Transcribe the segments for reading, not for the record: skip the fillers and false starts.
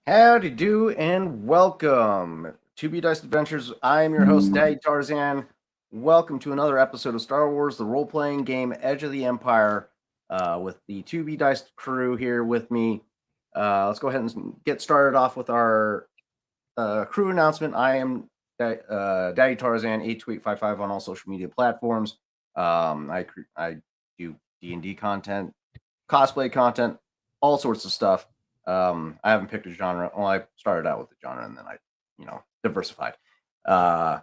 Howdy do and welcome to Be Dice Adventures. I am your host, Daddy Tarzan. Welcome to another episode of Star Wars, the role playing game Edge of the Empire, with the 2B Dice crew here with me. Let's go ahead and get started off with our crew announcement. I am Daddy Tarzan, 82855 on all social media platforms. I do D&D content, cosplay content, all sorts of stuff. I haven't picked a genre. Well, I started out with the genre and then I, diversified. Follow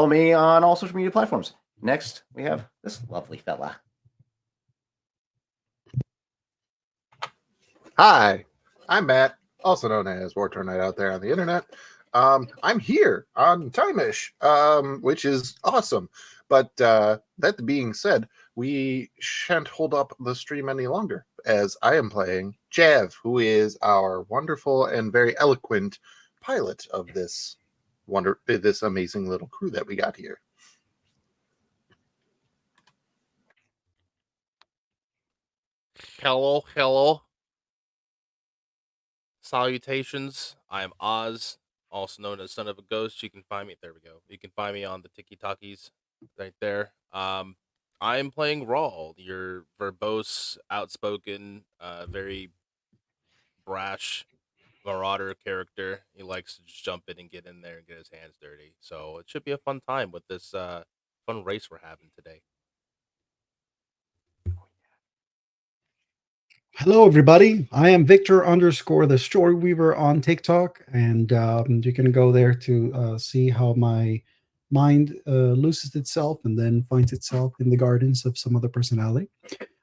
me on all social media platforms. Next, we have this lovely fella. Hi, I'm Matt, also known as War Tornado out there on the internet. I'm here on Timeish, which is awesome. But that being said, we shan't hold up the stream any longer, as I am playing Jav, who is our wonderful and very eloquent pilot of this amazing little crew that we got here. Hello. Salutations. I'm Oz, also known as Son of a Ghost. You can find me. There we go. You can find me on the Tiki Talkies right there. I am playing Rawl, your verbose, outspoken, very brash marauder character. He likes to just jump in and get in there and get his hands dirty. So it should be a fun time with this fun race we're having today. Hello, everybody. I am Victor underscore the Story Weaver on TikTok, and you can go there to see how my mind loses itself and then finds itself in the gardens of some other personality.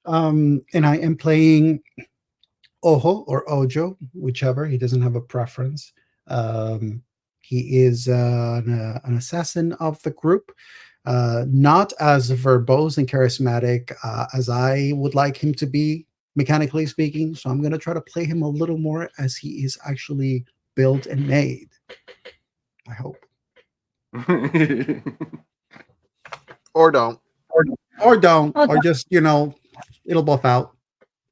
And I am playing Ojo or Ojo, whichever. He doesn't have a preference. He is an assassin of the group. Not as verbose and charismatic as I would like him to be, mechanically speaking. So I'm going to try to play him a little more as he is actually built and made. I hope. Or don't. Or don't. Or just, it'll buff out.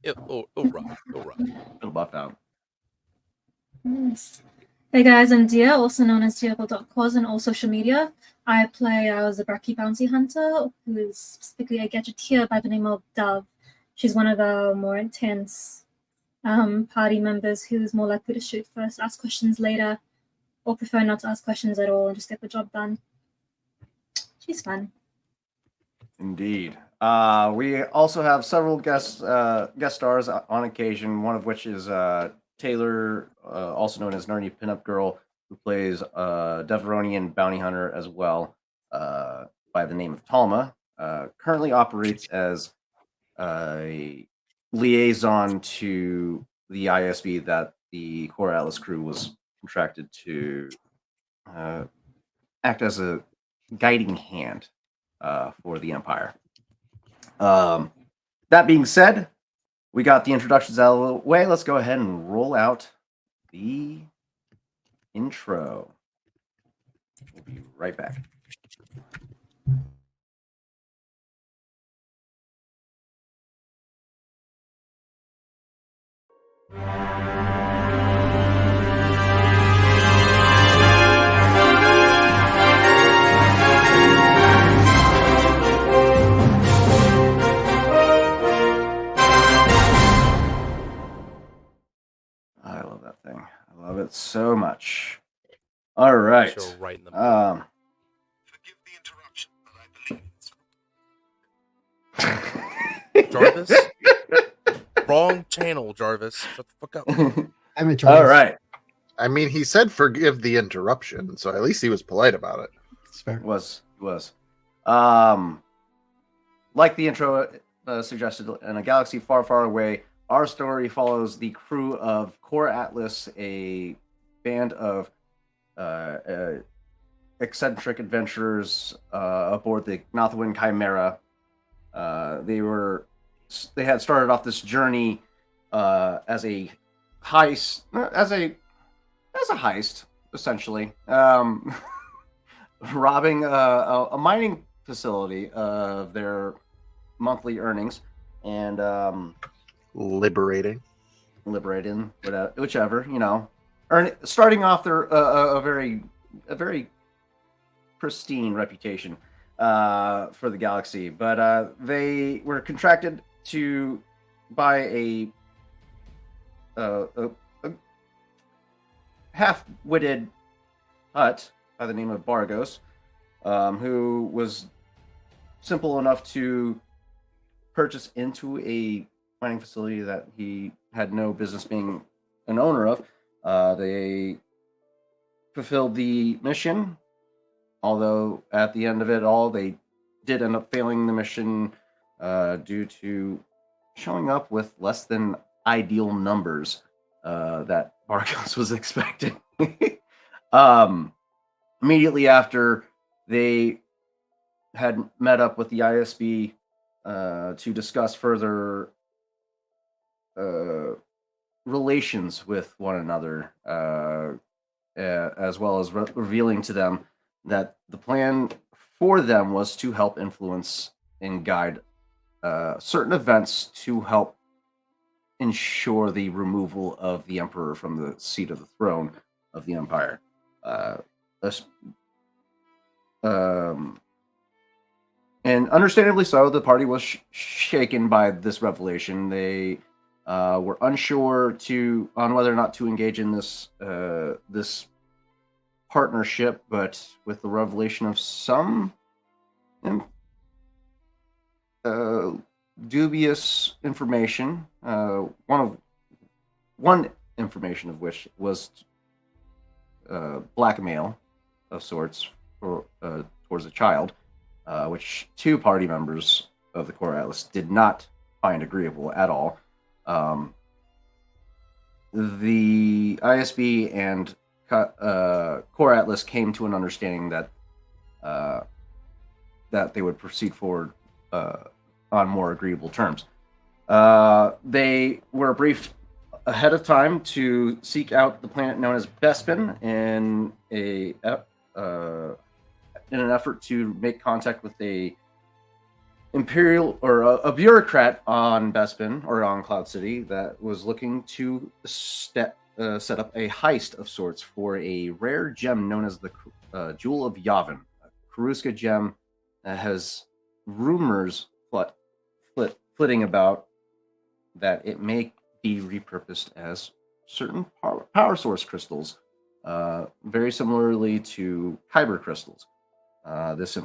It'll rock. It'll buff out. Nice. Hey guys, I'm Dia, also known as Diego.cos on all social media. I play as a Braki bounty hunter, who is specifically a gadgeteer by the name of Dove. She's one of our more intense party members who's more likely to shoot first, ask questions later, or prefer not to ask questions at all and just get the job done. She's fun. Indeed. We also have several guest stars on occasion, one of which is Taylor, also known as Narnia Pinup Girl, who plays Deveronian bounty hunter as well, by the name of Talma. Currently operates as a liaison to the ISB that the Core Atlas crew was contracted to act as a guiding hand for the Empire. That being said, we got the introductions out of the way. Let's go ahead and roll out the intro. We'll be right back. I love that thing. I love it so much. All right. Show right in the middle. Forgive the interruption, but I believe Jarvis? Wrong channel, Jarvis. Shut the fuck up. I'm in All right. I mean, he said forgive the interruption, so at least he was polite about it. It's fair. Was. Like the intro suggested, in a galaxy far, far away, our story follows the crew of Core Atlas, a band of eccentric adventurers aboard the Nothwin Chimera. They had started off this journey as a heist, as a heist, essentially, robbing a mining facility of their monthly earnings, and Liberating. liberating, whichever, or starting off their a very pristine reputation for the galaxy. But they were contracted to by a half-witted hut by the name of Bargos, who was simple enough to purchase into a mining facility that he had no business being an owner of. They fulfilled the mission, although at the end of it all, they did end up failing the mission due to showing up with less than ideal numbers that Barcos was expecting. Immediately after, they had met up with the ISB to discuss further relations with one another, as well as revealing to them that the plan for them was to help influence and guide certain events to help ensure the removal of the emperor from the seat of the throne of the empire. And understandably so, the party was shaken by this revelation. They were unsure on whether or not to engage in this partnership, but with the revelation of some dubious information, one information of which was blackmail of sorts towards a child, which two party members of the Core Atlas did not find agreeable at all. The ISB and Core Atlas came to an understanding that they would proceed forward on more agreeable terms. They were briefed ahead of time to seek out the planet known as Bespin in an effort to make contact with a imperial or a bureaucrat on Bespin or on Cloud City that was looking to set up a heist of sorts for a rare gem known as the Jewel of Yavin, a Karuska gem that has rumors flitting about that it may be repurposed as certain power source crystals, very similarly to kyber crystals. This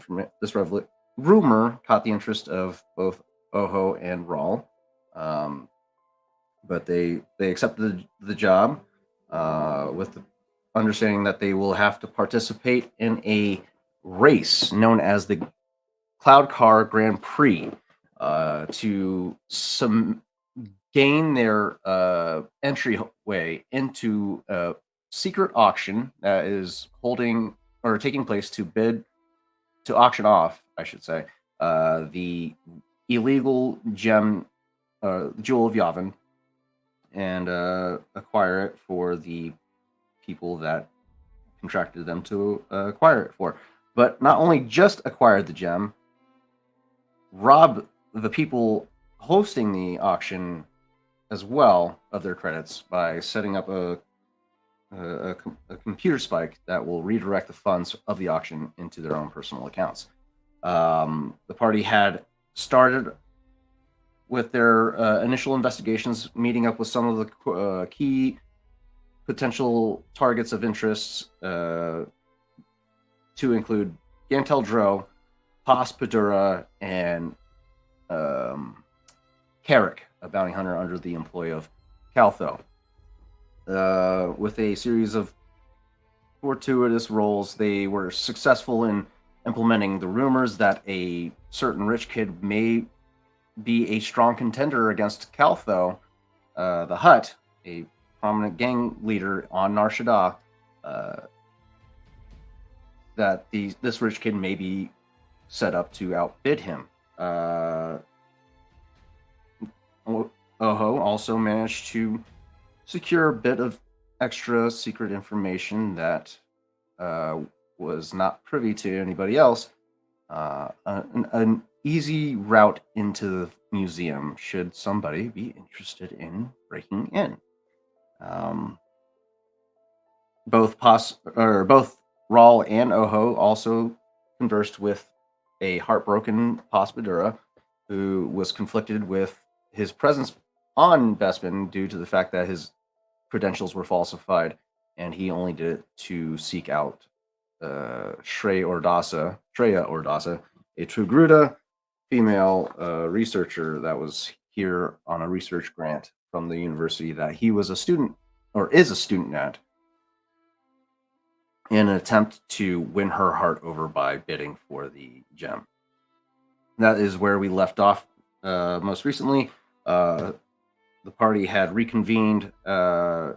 rumor caught the interest of both Oho and Rawl, but they accepted the job with the understanding that they will have to participate in a race known as the Cloud Car Grand Prix to gain their entryway into a secret auction that is taking place to auction off, I should say, the illegal gem, Jewel of Yavin, and acquire it for the people that contracted them to acquire it for. But not only just acquire the gem, rob the people hosting the auction as well of their credits by setting up a computer spike that will redirect the funds of the auction into their own personal accounts. The party had started with their initial investigations, meeting up with some of the key potential targets of interest to include Gantel Dro, Pas Padura, and Carrick, a bounty hunter under the employ of Caltho. With a series of fortuitous roles, they were successful in implementing the rumors that a certain rich kid may be a strong contender against Caltho, the Hutt, a prominent gang leader on Nar Shaddaa, that this rich kid may be set up to outbid him. Oho also managed to secure a bit of extra secret information that was not privy to anybody else. An easy route into the museum should somebody be interested in breaking in. Both Rawl and Oho also conversed with a heartbroken Paspadura who was conflicted with his presence on Bespin due to the fact that his credentials were falsified, and he only did it to seek out Shreya Ordasa, a Trugruda female researcher that was here on a research grant from the university that he was a student or is a student at, in an attempt to win her heart over by bidding for the gem. That is where we left off most recently. The party had reconvened, and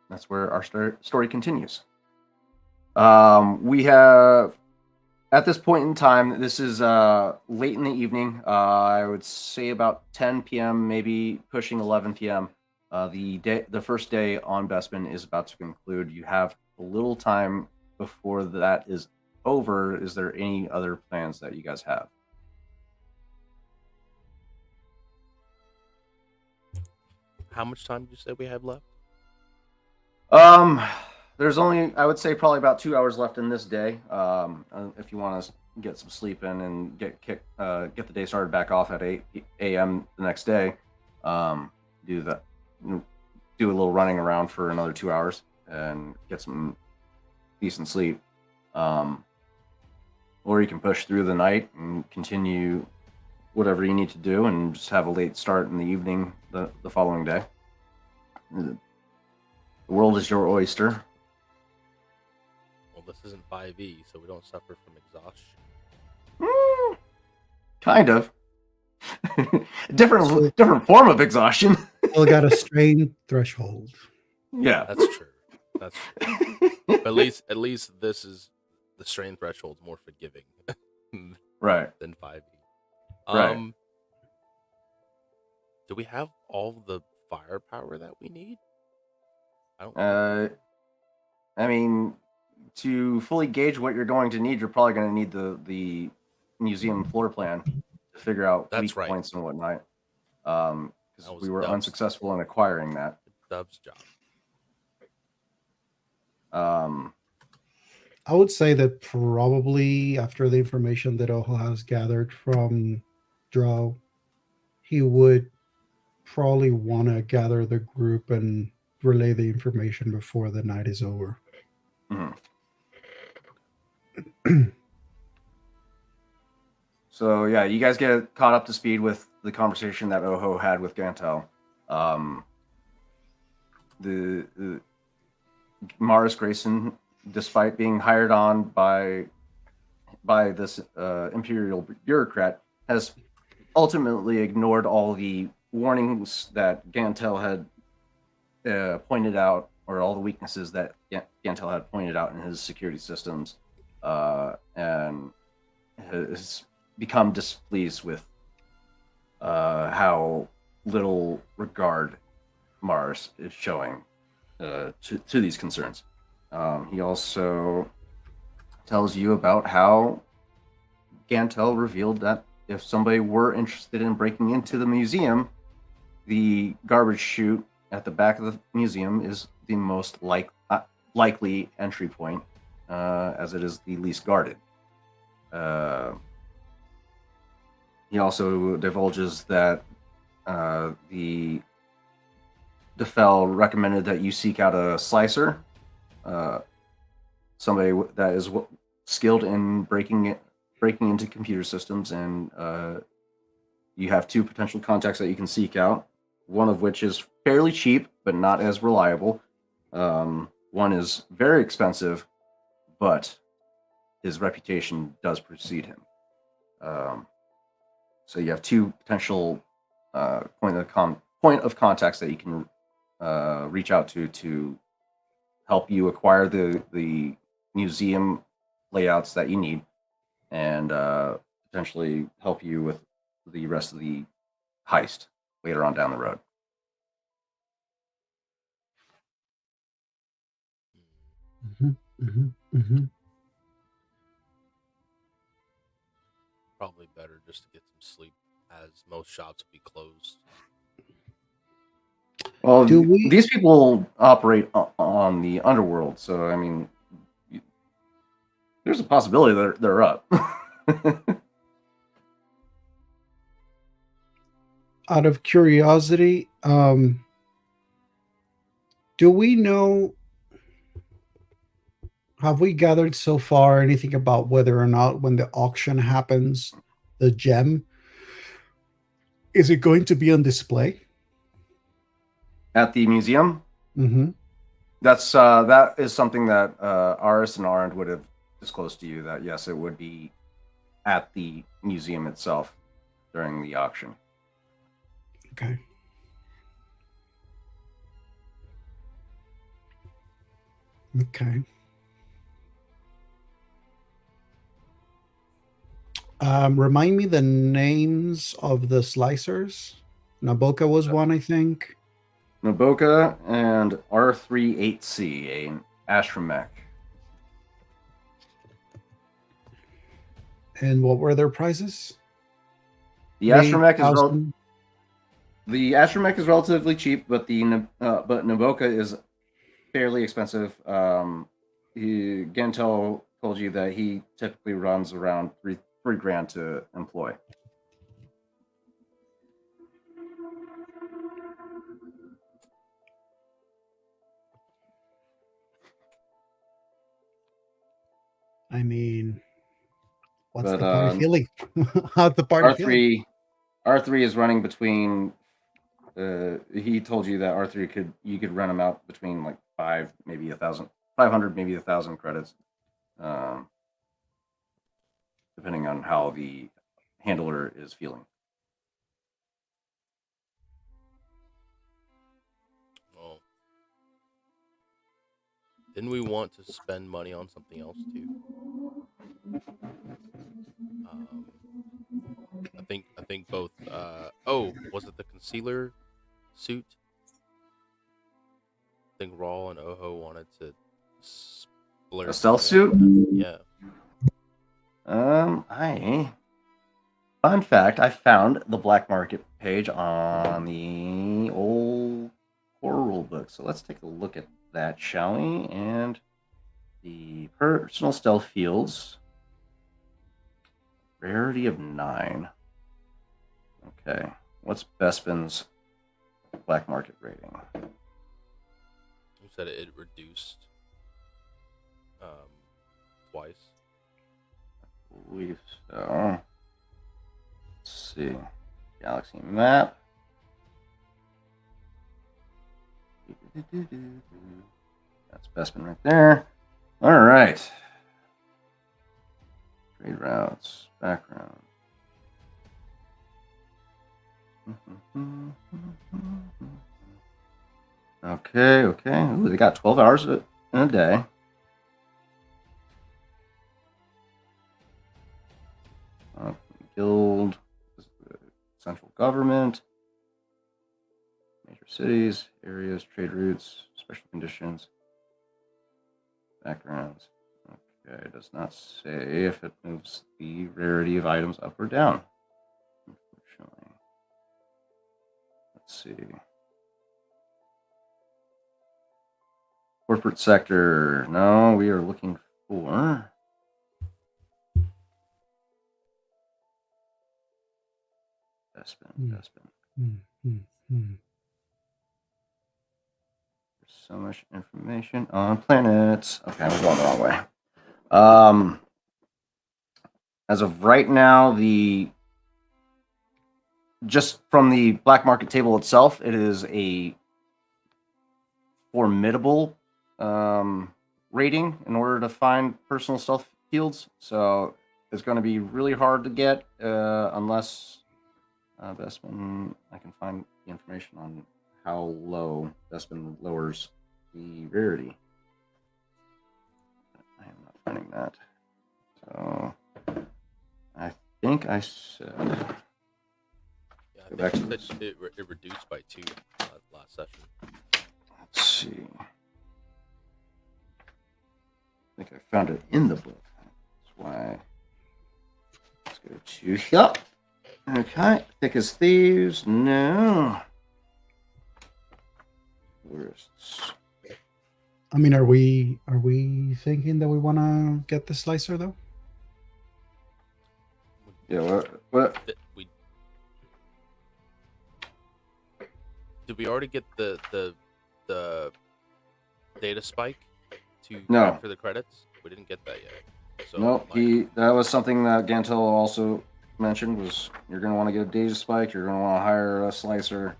that's where our story continues. We have, at this point in time, this is late in the evening. I would say about 10 p.m., maybe pushing 11 p.m. The first day on Bespin is about to conclude. You have a little time before that is over. Is there any other plans that you guys have? How much time did you say we have left? There's only, I would say, probably about 2 hours left in this day. If you want to get some sleep in and get the day started back off at 8 a.m. the next day, do a little running around for another 2 hours and get some decent sleep. Or you can push through the night and continue whatever you need to do and just have a late start in the evening the following day. The world is your oyster. Well, this isn't 5e, so we don't suffer from exhaustion. Kind of. different form of exhaustion. Still got a strain threshold. Yeah, That's true. That's true. But at least this is the strain threshold more forgiving, right. than 5e. Right. Do we have all the firepower that we need? I don't. I mean, to fully gauge what you're going to need, you're probably going to need the museum floor plan to figure out That's weak right. points and whatnot. That Because was we were Dub's. unsuccessful in acquiring that. Dub's job. I would say that probably after the information that Oho has gathered from Drow, he would probably want to gather the group and relay the information before the night is over. Mhm. So yeah, you guys get caught up to speed with the conversation that Oho had with Gantel. The Morris Grayson, despite being hired on by this imperial bureaucrat, has ultimately ignored all the warnings that Gantel had pointed out, or all the weaknesses that Gantel had pointed out in his security systems, and has become displeased with how little regard Mars is showing to these concerns. He also tells you about how Gantel revealed that if somebody were interested in breaking into the museum, the garbage chute at the back of the museum is the most likely entry point, as it is the least guarded. He also divulges that the Defel recommended that you seek out a slicer, somebody that is skilled in breaking into computer systems, and you have two potential contacts that you can seek out. One of which is fairly cheap, but not as reliable. One is very expensive, but his reputation does precede him. So you have two potential point of contacts that you can reach out to help you acquire the museum layouts that you need, and potentially help you with the rest of the heist later on down the road. Probably better just to get some sleep, as most shops will be closed. Well, Do we- these people operate on the underworld, so I mean, there's a possibility they're up. Out of curiosity, do we know? Have we gathered so far anything about whether or not when the auction happens, the gem is it going to be on display? At the museum, Mm-hmm. that is something that Aris and Arend would have disclosed to you that yes, it would be at the museum itself during the auction. Okay. Okay. Remind me the names of the slicers. Naboka was one, I think. Naboka and R38C, an astromech. And what were their prices? The astromech is 8,000. the astromech is relatively cheap, but but Naboka is fairly expensive. Gento told you that he typically runs around three grand to employ. I mean, what's But the party feeling? How's the party feeling? R3 is running between. He told you that you could run him out between like 500, maybe 1,000 credits, depending on how the handler is feeling. Oh. Didn't we want to spend money on something else too? I think both. Was it the concealer suit? I think Raw and Oho wanted to splurge A stealth money on suit? that. Yeah. Fun fact, I found the black market page on the old core rule book. So let's take a look at that, shall we? And the personal stealth fields, rarity of 9. Okay, what's Bespin's black market rating? You said it reduced twice. I believe so. Let's see. Galaxy map. That's Bespin right there. All right. Trade routes, background. Okay. Ooh, they got 12 hours in a day. Guild, central government, major cities, areas, trade routes, special conditions, backgrounds. Okay, it does not say if it moves the rarity of items up or down. Unfortunately. Let's see. Corporate sector. No, we are looking for. Bespin. There's so much information on planets. Okay, I'm going the wrong way. As of right now, just from the black market table itself, it is a formidable rating in order to find personal stealth fields. So it's going to be really hard to get unless Bespin. I can find the information on how low Bespin lowers the rarity. I am not finding that. So I think I said. Yeah, I think it reduced by 2 last session. Let's see. I think I found it in the book. That's why. Let's go to here. Okay. Thick as thieves. No. Tourists. I mean, are we thinking that we want to get the slicer though? Yeah. What? Did we already get the data spike to No. for the credits? We didn't get that yet. So No, that was something that Gantel also mentioned was you're going to want to get a data spike. You're going to want to hire a slicer.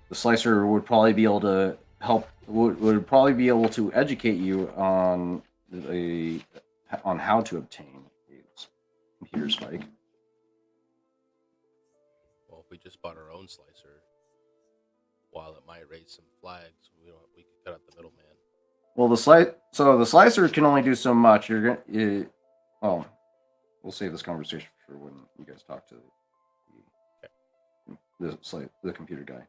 The slicer would probably be able to help. Would probably be able to educate you on how to obtain a computer spike. Well, if we just bought our own slicer, while it might raise some flags, we could cut out the middleman. Well, the slicer can only do so much. You're gonna. We'll save this conversation for when you guys talk to the computer guy.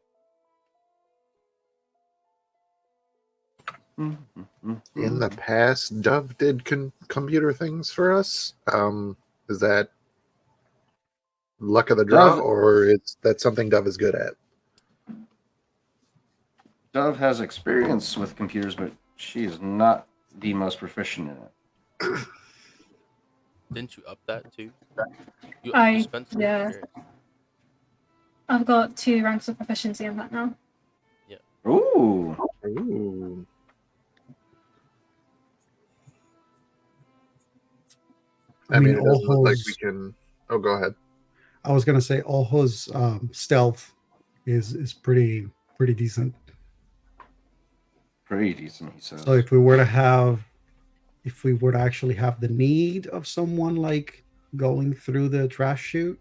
In the past, Dove did computer things for us. Is that luck of the draw, or is that something Dove is good at? Dove has experience with computers, but she is not the most proficient in it. Didn't you up that too? You spent some experience. I've got 2 ranks of proficiency in that now. Yeah. Ooh. I mean, it doesn't look like we can. Oh, go ahead. I was gonna say Olho's stealth is pretty decent. Pretty decent, he says. So if we were to actually have the need of someone like going through the trash chute,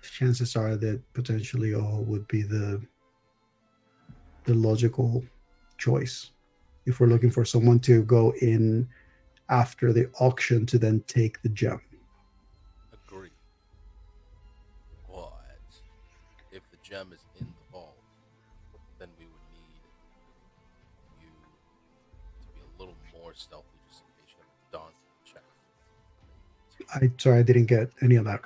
chances are that potentially Olho would be the logical choice if we're looking for someone to go in after the auction to then take the gem. Agree. But if the gem is in the vault, then we would need you to be a little more stealthy just in case you have a daunting check. Sorry, I didn't get any of that.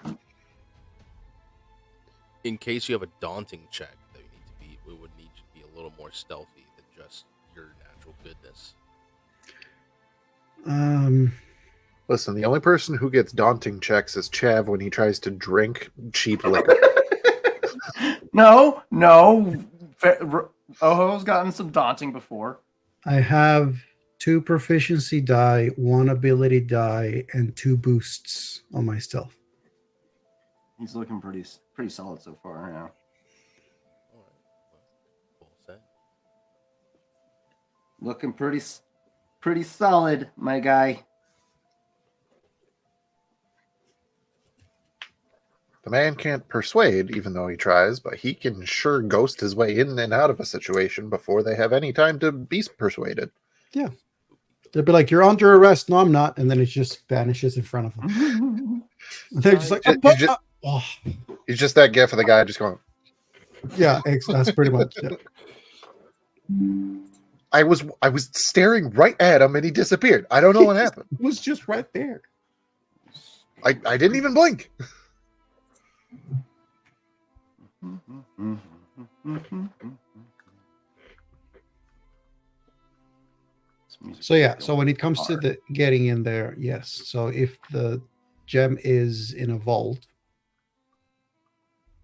In case you have a daunting check that you need to beat, we would need you to be a little more stealthy than just your natural goodness. Listen, the only person who gets daunting checks is Chav when he tries to drink cheap liquor. No. Oho's gotten some daunting before. I have 2 proficiency die, 1 ability die, and 2 boosts on my stealth. He's looking pretty solid so far now. All right. Full set. Looking pretty solid, my guy. The man can't persuade, even though he tries, but he can sure ghost his way in and out of a situation before they have any time to be persuaded. Yeah. They'll be like, "You're under arrest." No, I'm not. And then it just vanishes in front of them. They're just like, He's just that gif of the guy just going. Yeah, that's pretty much it. I was staring right at him and he disappeared. I don't know what happened. It was just right there. I didn't even blink. So yeah, so when it comes to the getting in there, yes. So if the gem is in a vault,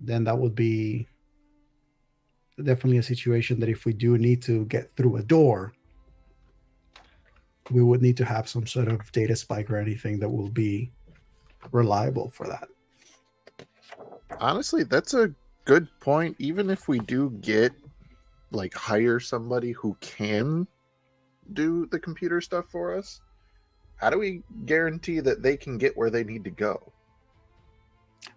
then that would be definitely a situation that if we do need to get through a door, we would need to have some sort of data spike or anything that will be reliable for that. Honestly, that's a good point. Even if we do hire somebody who can do the computer stuff for us, how do we guarantee that they can get where they need to go?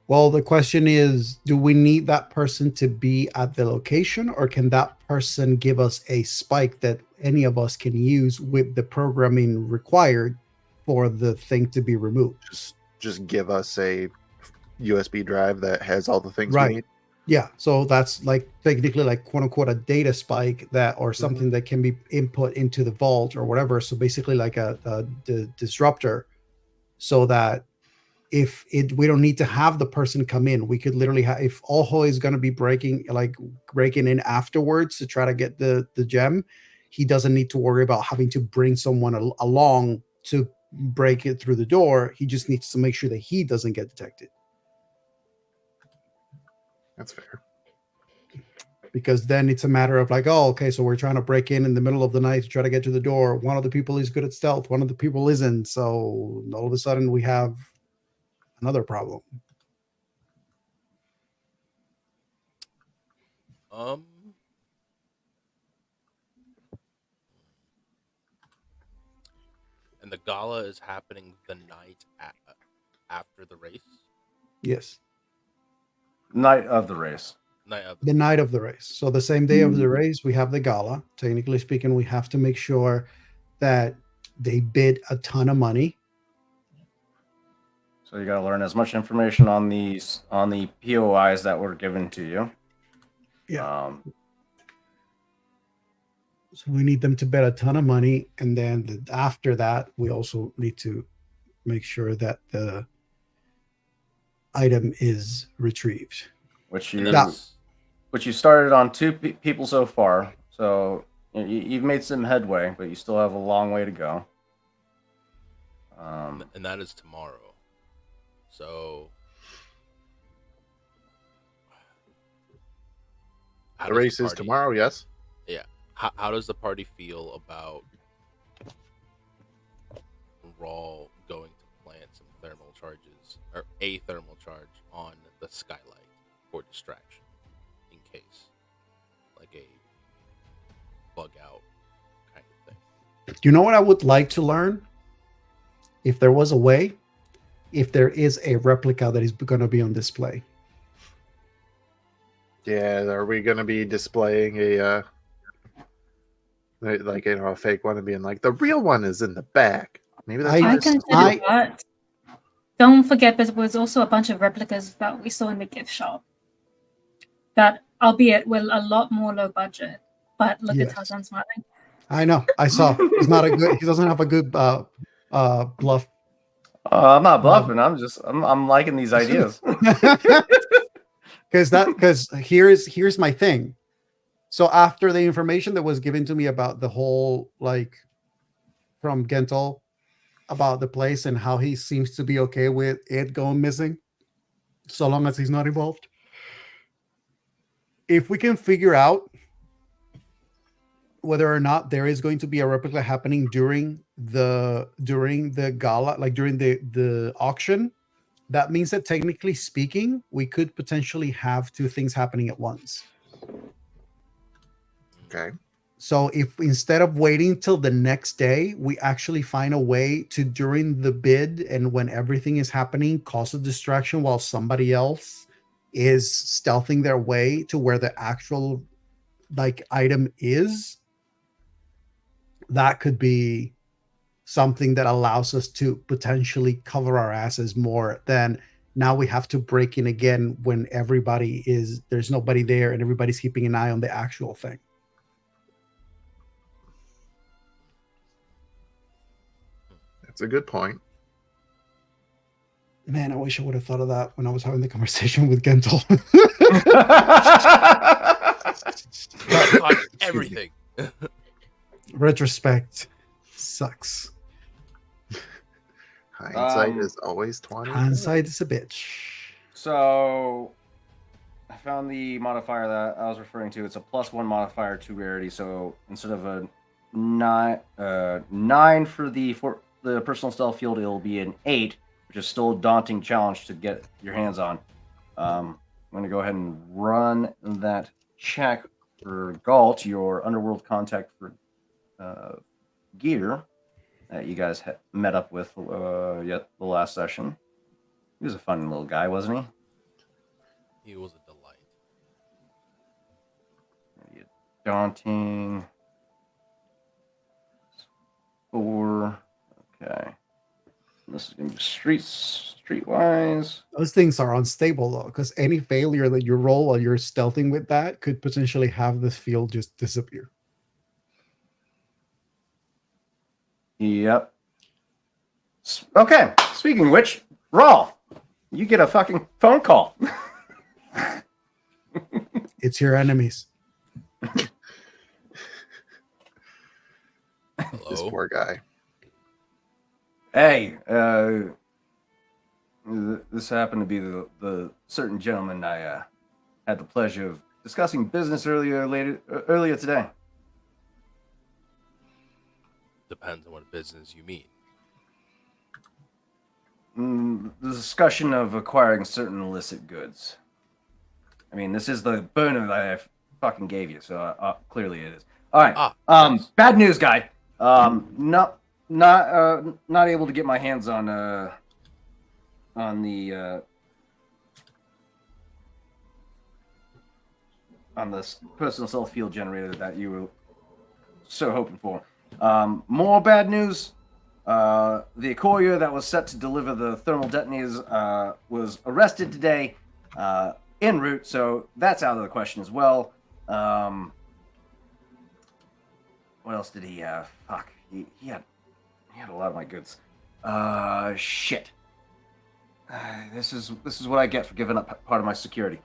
Well, the question is, do we need that person to be at the location, or can that person give us a spike that any of us can use with the programming required for the thing to be removed? Just give us a USB drive that has all the things Right. we need. Yeah, so that's like technically like quote unquote a data spike that or something that can be input into the vault or whatever. So basically like the disruptor, so that if we don't need to have the person come in. We could literally have, if Olho is going to be breaking in afterwards to try to get the gem, he doesn't need to worry about having to bring someone along to break it through the door. He just needs to make sure that he doesn't get detected. That's fair. Because then it's a matter of like, oh, okay, so we're trying to break in the middle of the night to try to get to the door. One of the people is good at stealth, one of the people isn't. So all of a sudden we have another problem. And the gala is happening the night after the race. Yes. Night of the race. The night of the race. So the same day of the race, we have the gala. Technically speaking, we have to make sure that they bid a ton of money. So you got to learn as much information on the POIs that were given to you. Yeah. So we need them to bet a ton of money, and then after that, we also need to make sure that the item is retrieved. Which you started on 2 people so far. So you've made some headway, but you still have a long way to go. And that is tomorrow. So The race is tomorrow, yes? Yeah. How does the party feel about Raw going to plant some thermal charges, or a thermal charge on the skylight for distraction, in case, like a bug out kind of thing? You know what I would like to learn? If there was a way, if there is a replica that is going to be on display. Yeah, are we going to be displaying a a fake one and being like, the real one is in the back? Maybe that's I can tell you that. Don't forget, there was also a bunch of replicas that we saw in the gift shop. That, albeit, were a lot more low budget. But look at Tarzan smiling. I know. I saw. He's not a good. He doesn't have a good bluff. I'm not bluffing. I'm liking these ideas. Because here's my thing. So after the information that was given to me about the whole, like, from Gentle about the place and how he seems to be okay with it going missing, so long as he's not involved. If we can figure out whether or not there is going to be a replica happening during the gala, like during the auction, that means that technically speaking, we could potentially have 2 things happening at once. Okay. So if instead of waiting till the next day, we actually find a way to, during the bid and when everything is happening, cause a distraction while somebody else is stealthing their way to where the actual item is, that could be something that allows us to potentially cover our asses more than now we have to break in again when there's nobody there and everybody's keeping an eye on the actual thing. That's a good point. Man, I wish I would have thought of that when I was having the conversation with Gentle. Everything. Retrospect sucks. Hindsight is always 20. Hindsight is a bitch. So I found the modifier that I was referring to. It's a +1 modifier to rarity. So instead of a 9 for the personal stealth field, it'll be an 8, which is still a daunting challenge to get your hands on. I'm going to go ahead and run that check for Galt, your underworld contact for gear that you guys met up with the last session. He was a fun little guy, wasn't he? He was a delight. Daunting. 4. Okay. This is going to be streetwise. Those things are unstable, though, because any failure that you roll while you're stealthing with that could potentially have this field just disappear. Yep. Okay. Speaking of which, Raw, You get a fucking phone call. It's your enemies. This Hello. poor guy. Hey, this happened to be the certain gentleman I had the pleasure of discussing business earlier today. Depends on what business you mean. The discussion of acquiring certain illicit goods. I mean, this is the burner that I fucking gave you, so clearly it is. All right. Yes. Bad news, guy. Not able to get my hands on the on this personal self field generator that you were so hoping for. More bad news. The courier that was set to deliver the thermal detonators was arrested today en route, so that's out of the question as well. What else did he have? Fuck, he had a lot of my goods. Shit. This is what I get for giving up part of my security.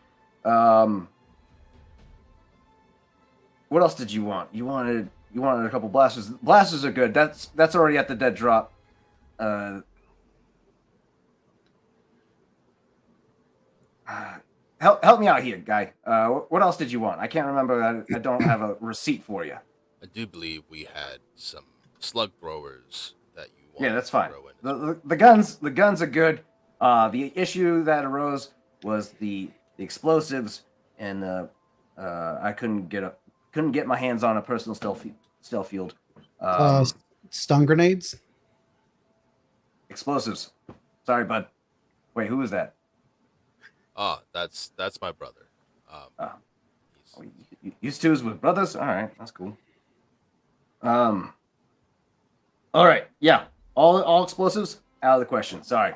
What else did you want? You wanted a couple blasters. Blasters are good. That's already at the dead drop. Help me out here, guy. What else did you want? I can't remember. I don't have a receipt for you. I do believe we had some slug throwers that you wanted Yeah, that's fine. to throw in. The guns are good. The issue that arose was the explosives, and I couldn't get my hands on a personal stealth field. Stun grenades. Explosives. Sorry, bud. Wait, who was that? That's my brother. Oh. He's- You twos with brothers? All right, that's cool. All right, yeah. All explosives out of the question. Sorry.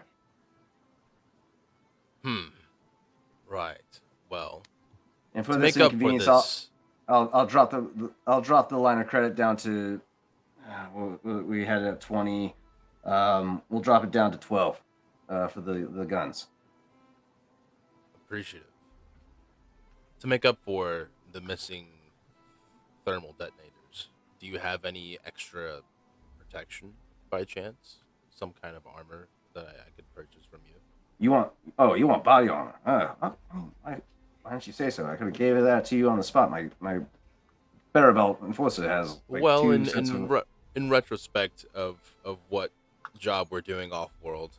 Right. Well, And for to this make up for inconvenience, this, I'll drop the line of credit down to. We had it at 20. We'll drop it down to 12 for the guns. appreciative. To make up for the missing thermal detonators, do you have any extra protection by chance? Some kind of armor that I could purchase from you? You want body armor? Why didn't you say so? I could have gave that to you on the spot. My better belt enforcer has like Well, two in sets in, of. re- in retrospect of what job we're doing off world,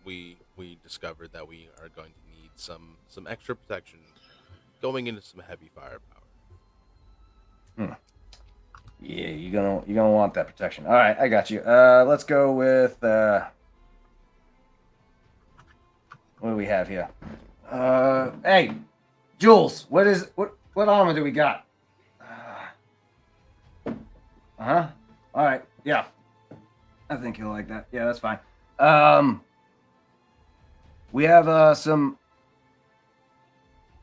we discovered that we are going to need some extra protection going into some heavy firepower. Yeah, you're gonna want that protection. All right, I got you. Let's go with what do we have here? Hey, Jules, what armor do we got? All right, yeah. I think he'll like that. Yeah, that's fine. We have some.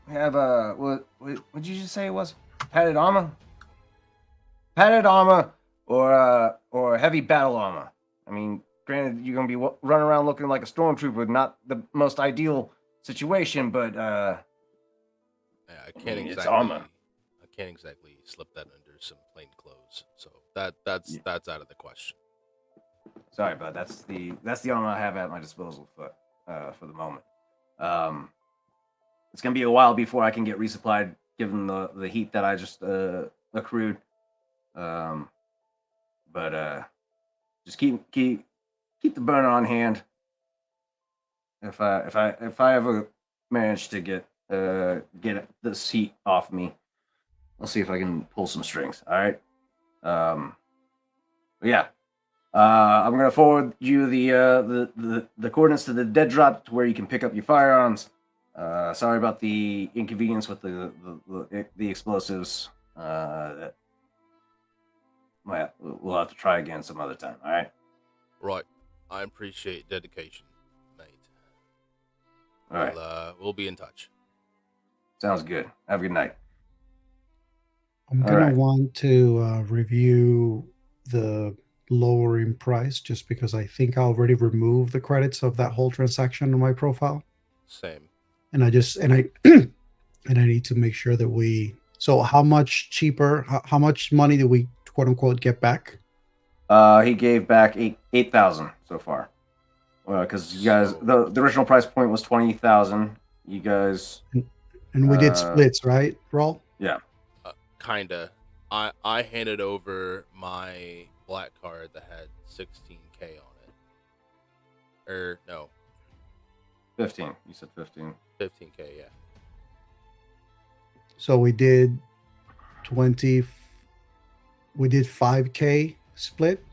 We have what did you just say it was? Padded armor? Padded armor or heavy battle armor. I mean, granted, you're gonna be running around looking like a stormtrooper, not the most ideal situation, but Yeah, I can't mean, it's exactly. armor. I can't exactly slip that under some plain clothes, so that's out of the question. sorry, bud. That's the armor I have at my disposal for the moment. It's gonna be a while before I can get resupplied, given the heat that I just accrued. But just keep the burner on hand. If I ever manage to get this heat off me, I'll see if I can pull some strings. All right. But yeah. I'm gonna forward you the coordinates to the dead drop to where you can pick up your firearms. Sorry about the inconvenience with the explosives. We'll have to try again some other time. All right. Right. I appreciate dedication, mate. All right. We'll be in touch. Sounds good. Have a good night. I'm All gonna right. want to review the lowering price just because I think I already removed the credits of that whole transaction on my profile. Same. And I and I need to make sure that we. So how much cheaper? How much money do we quote unquote get back? He gave back 8,000 so far. Because you guys, the original price point was 20,000. You guys, And we did splits, right, Raul? yeah. Kinda. I handed over my black card that had 16K on it. Or no, 15. You said 15. 15K. Yeah. So we did 20. We did 5K split.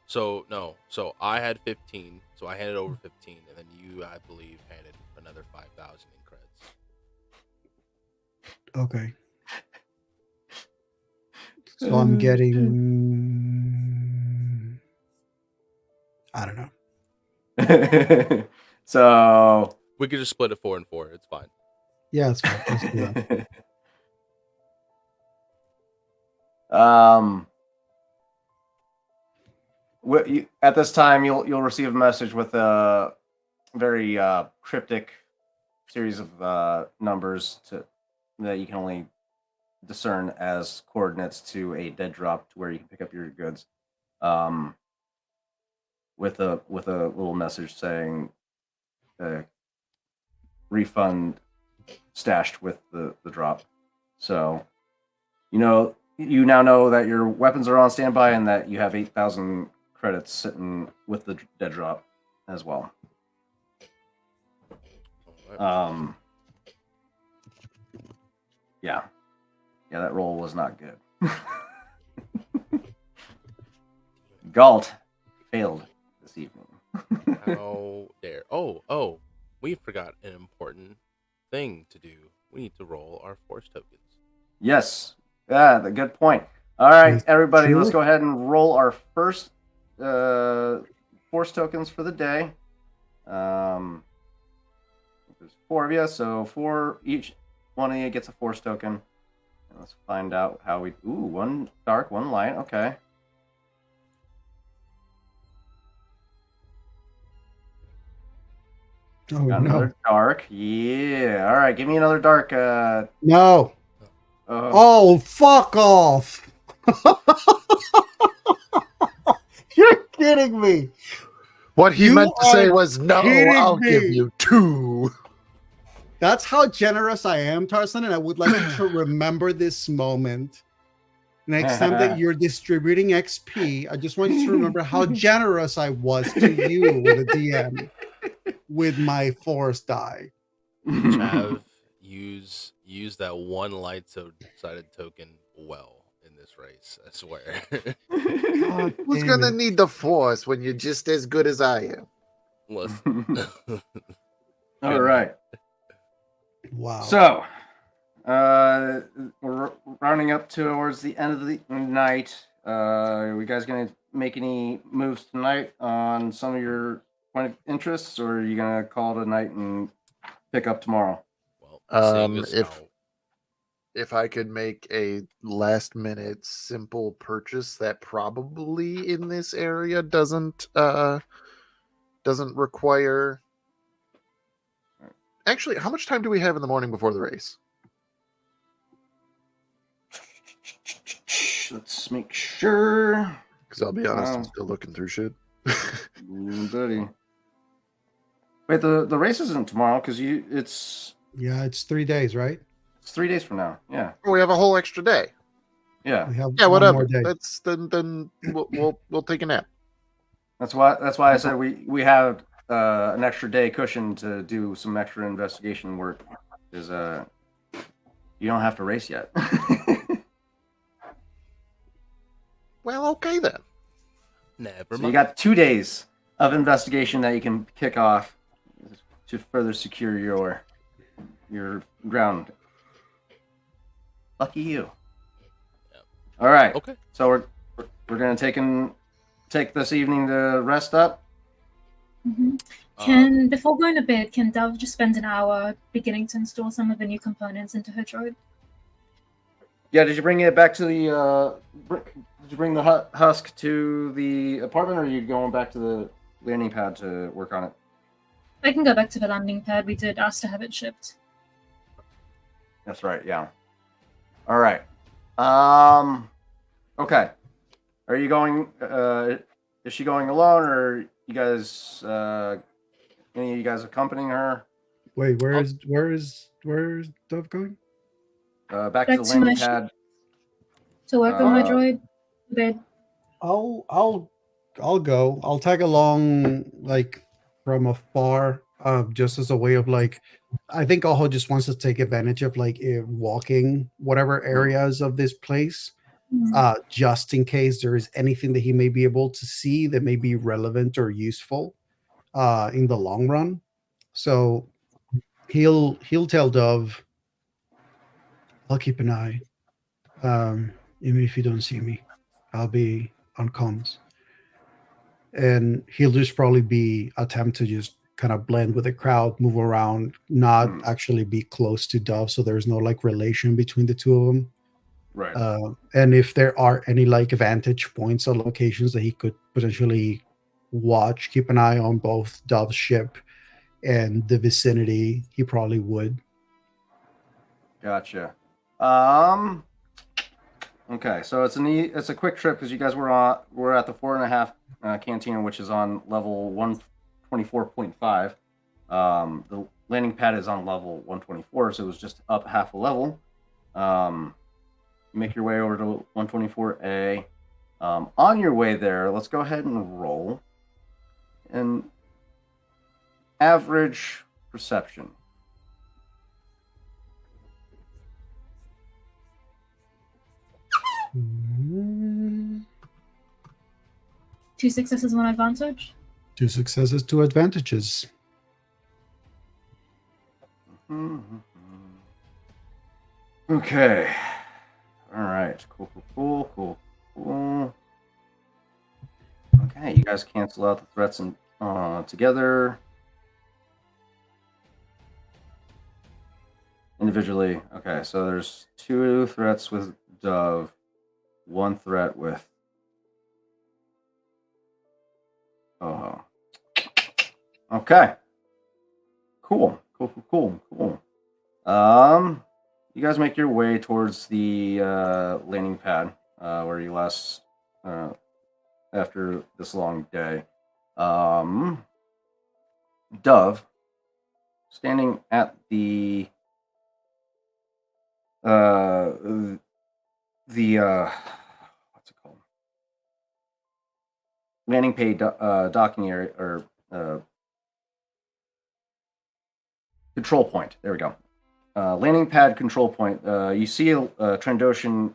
So no. So I had 15. So I handed over 15, and then you, I believe, handed another 5,000 in credits. Okay. So I'm getting. I don't know. So We could just split it 4 and 4. It's fine. Yeah, it's fine. Let's do that. At this time, you'll receive a message with a very cryptic series of numbers that you can only discern as coordinates to a dead drop to where you can pick up your goods. With a little message saying refund stashed with the drop. So you now know that your weapons are on standby and that you have 8,000 credits sitting with the dead drop as well. Yeah, that roll was not good. Galt failed this evening. How dare? Oh, we forgot an important thing to do. We need to roll our force tokens. Yes, the good point. All right, Yes, everybody, let's sure. go ahead and roll our first force tokens for the day. There's 4 of you, so 4 each. One of you gets a force token. And let's find out how we. Ooh, 1 dark, 1 light. Okay. Oh Got no! another dark. Yeah. All right, give me another dark. No! Oh, fuck off! You're kidding me! What he You meant to say are was, no, kidding I'll give me. you 2. That's how generous I am, Tarzan, and I would like you to remember this moment. Next time that you're distributing XP, I just want you to remember how generous I was to you with a DM with my force die. Chav, use that 1 light-sided token well in this race. I swear. God Who's damn gonna it. need the force when you're just as good as I am? Listen. All right. Wow. So, we're rounding up towards the end of the night. Are you guys gonna make any moves tonight on some of your point of interests, or are you gonna call it a night and pick up tomorrow? Well, seeing as If I could make a last minute simple purchase that probably in this area doesn't require. Actually, how much time do we have in the morning before the race? Let's make sure. Because I'll be honest, I'm still looking through shit. Buddy. Wait, the race isn't tomorrow because it's Yeah, it's 3 days, right? It's 3 days from now. Yeah. We have a whole extra day. Yeah. We have Yeah, one whatever. more day. That's then we'll take a nap. That's why I said we have an extra day cushion to do some extra investigation work. Because you don't have to race yet. Well, okay then. never So mind. you got 2 days of investigation that you can kick off to further secure your ground. Lucky you. Yep. All right. Okay. So we're gonna take this evening to rest up. Before going to bed, can Dove just spend an hour beginning to install some of the new components into her droid? Yeah. Did you bring it back to the Did you bring the husk to the apartment, or are you going back to the landing pad to work on it? I can go back to the landing pad. We did ask to have it shipped. That's right. Yeah. All right. Okay. Are you going? Is she going alone, or you guys? Any of you guys accompanying her? Wait, where's Dove going? Back Back to the to my landing ship. pad. To work on my Uh, droid. Bed. I'll go. I'll tag along like from afar, just as a way of like. I think Aho just wants to take advantage of like walking whatever areas of this place, just in case there is anything that he may be able to see that may be relevant or useful, in the long run. So he'll tell Dove, I'll keep an eye. Even if you don't see me, I'll be on comms. And he'll just probably be attempt to just kind of blend with the crowd, move around, not actually be close to Dove, so there's no like relation between the two of them. right. And if there are any like vantage points or locations that he could potentially watch, keep an eye on both Dove's ship and the vicinity, he probably would. Gotcha. Okay, so it's a quick trip because you guys were at the 4.5 cantina, which is on level 124.5. The landing pad is on level 124, so it was just up half a level. You make your way over to 124A. On your way there, let's go ahead and roll an average perception. Two successes, one advantage. 2 successes, 2 advantages. Okay. All right. Cool. Okay, you guys cancel out the threats and together. Individually. Okay, so there's 2 threats with Dove, 1 threat with Okay. Cool. You guys make your way towards the landing pad where you last after this long day. Dove, standing at the what's it called? Landing pad docking area or control point. There we go. Landing pad control point. You see a Trandoshan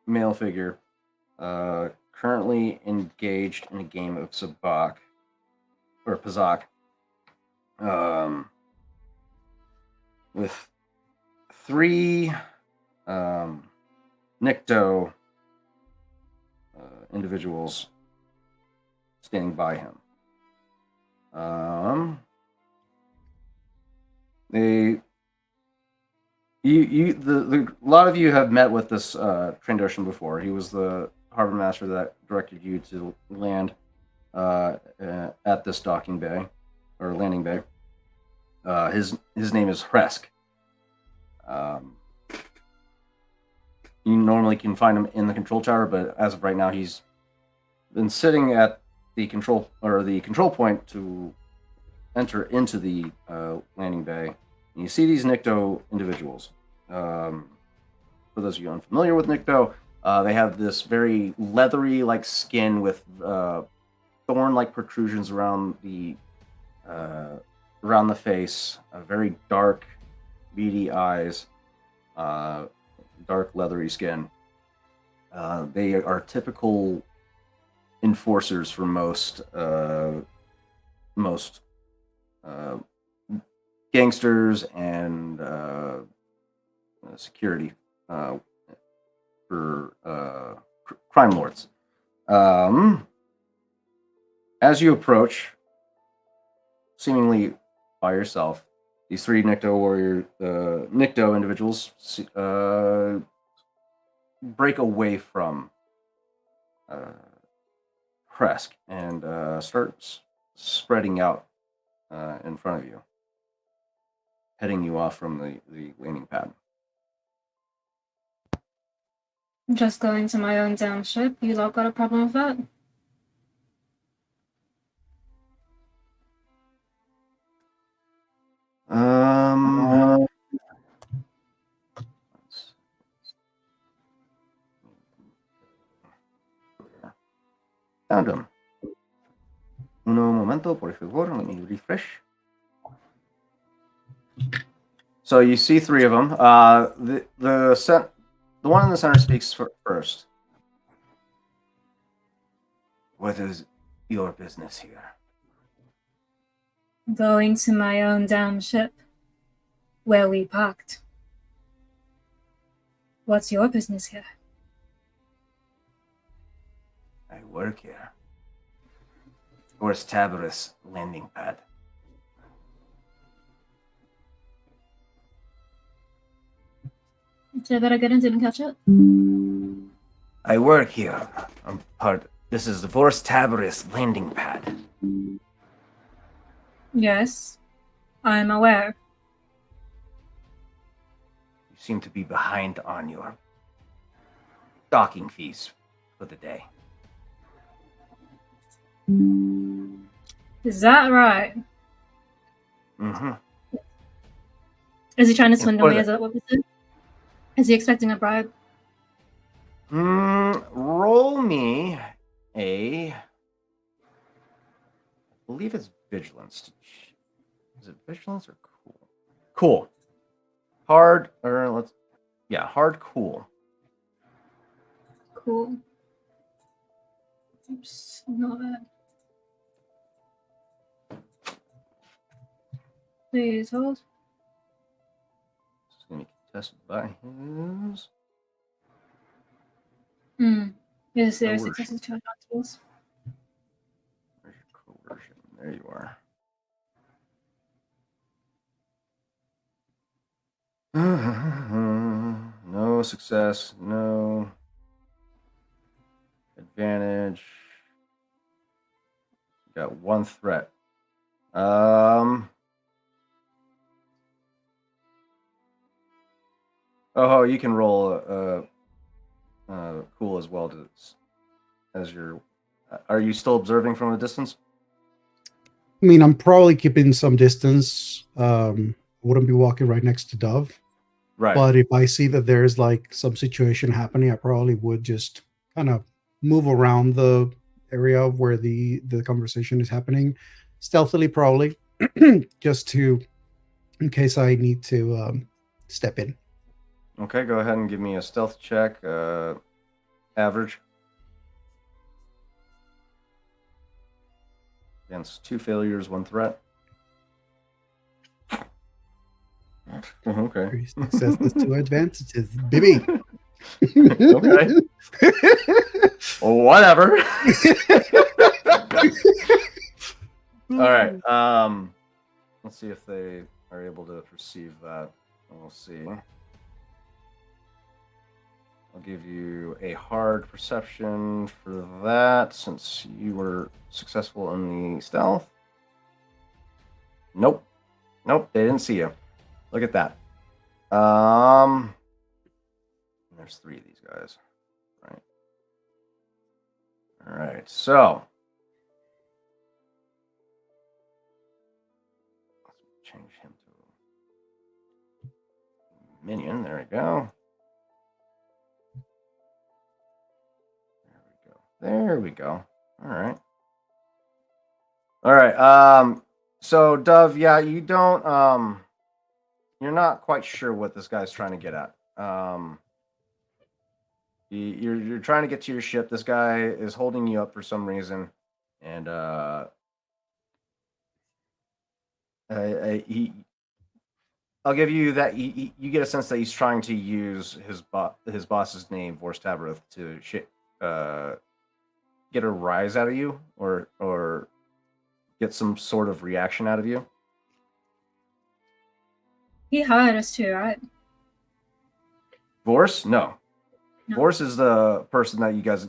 male figure currently engaged in a game of Sabak or Pazak, with 3 Nikto individuals standing by him. A lot of you have met with this Trandoshan before. He was the harbor master that directed you to land at this docking bay or landing bay. His name is Hresk. You normally can find him in the control tower, but as of right now, he's been sitting at the control point to enter into the landing bay. And you see these Nikto individuals. For those of you unfamiliar with Nikto, they have this very leathery-like skin with thorn-like protrusions around the face, very dark, beady eyes, dark leathery skin. They are typical enforcers for most gangsters and security for crime lords. As you approach, seemingly by yourself, these 3 Nikto individuals break away from Kresk and start spreading out in front of you, heading you off from the landing pad. Just going to my own damn ship. You lot got a problem with that? Found him. Uno momento, por favor. Let me refresh. So you see three of them. The one in the center speaks first. What is your business here? Going to my own damn ship. Where we parked. What's your business here? I work here. Where's Tabarus landing pad? Say that again and didn't catch it. I work here. This is the Vorst Tabarus landing pad. Yes, I'm aware. You seem to be behind on your docking fees for the day. Is that right? Mm-hmm. Is he trying to swindle me? What Is that what this is? Is he expecting a bribe? Roll me I believe it's vigilance. Is it vigilance or cool? Cool. Hard, or hard cool. Cool. Oops, not that. Please hold. Just gonna contest by his. Is a serious Coercion. success to tools. Where's your coercion? There you are. No success, no advantage. Got one threat. Oh, you can roll cool as well as your. Are you still observing from a distance? I mean, I'm probably keeping some distance. Wouldn't be walking right next to Dove. Right. But if I see that there's like some situation happening, I probably would just kind of move around the area where the conversation is happening, stealthily, probably, just to, in case I need to step in. Okay, go ahead and give me a stealth check. Average. Against 2 failures, 1 threat. Okay. 3 successes, 2 advantages, baby. Okay. Whatever. All right. Let's see if they are able to perceive that. We'll see. I'll give you a hard perception for that since you were successful in the stealth. Nope. Nope, they didn't see you. Look at that. There's 3 of these guys. Right. All right. So let's change him to minion. There we go. There we go. All right. All right. So Dove, yeah, you don't you're not quite sure what this guy's trying to get at. You're trying to get to your ship. This guy is holding you up for some reason, and I'll give you that. You get a sense that he's trying to use his boss's name, Vorst Tabareth, to get a rise out of you, or get some sort of reaction out of you. He hired us too, right? Vorst? No. No. Vorst is the person that you guys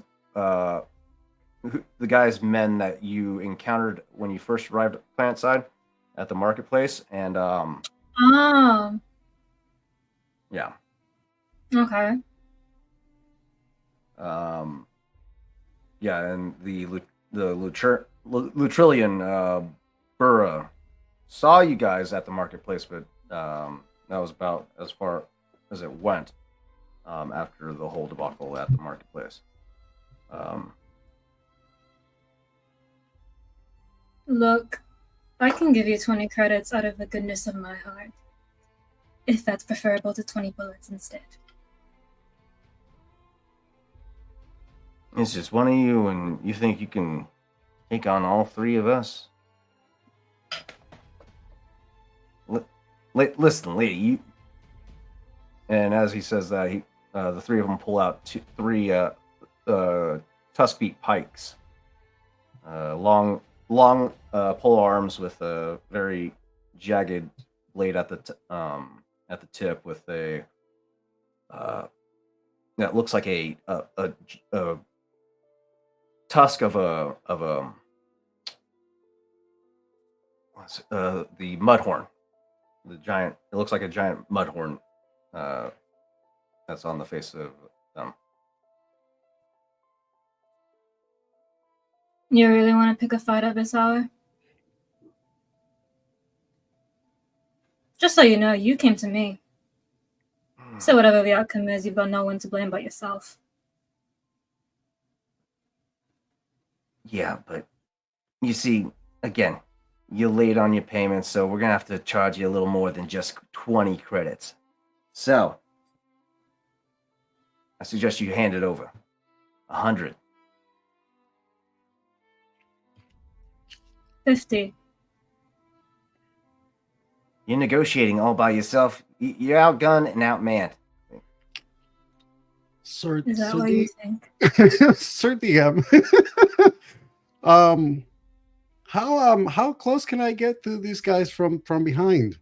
the guy's men that you encountered when you first arrived at Planetside at the marketplace, and Oh, yeah, okay. yeah, and the Lutrillian Burra saw you guys at the marketplace, but that was about as far as it went after the whole debacle at the marketplace. Look, I can give you 20 credits out of the goodness of my heart, if that's preferable to 20 bullets instead. It's just one of you, and you think you can take on all three of us? Listen, lady, you. And as he says that, the three of them pull out three tusk-beak pikes, long pole arms with a very jagged blade at the tip, with a that looks like a tusk of a the mudhorn, the giant. It looks like a giant mudhorn that's on the face of them. You really want to pick a fight at this hour? Just so you know, you came to me. So whatever the outcome is, you've got no one to blame but yourself. Yeah, but you see, again, you late on your payments, so we're gonna have to charge you a little more than just 20 credits. So, I suggest you hand it over. 100. 50. You're negotiating all by yourself. You're outgunned and outmanned. Sir, Is that Sir what D- you think? Sir DM. How close can I get to these guys from behind?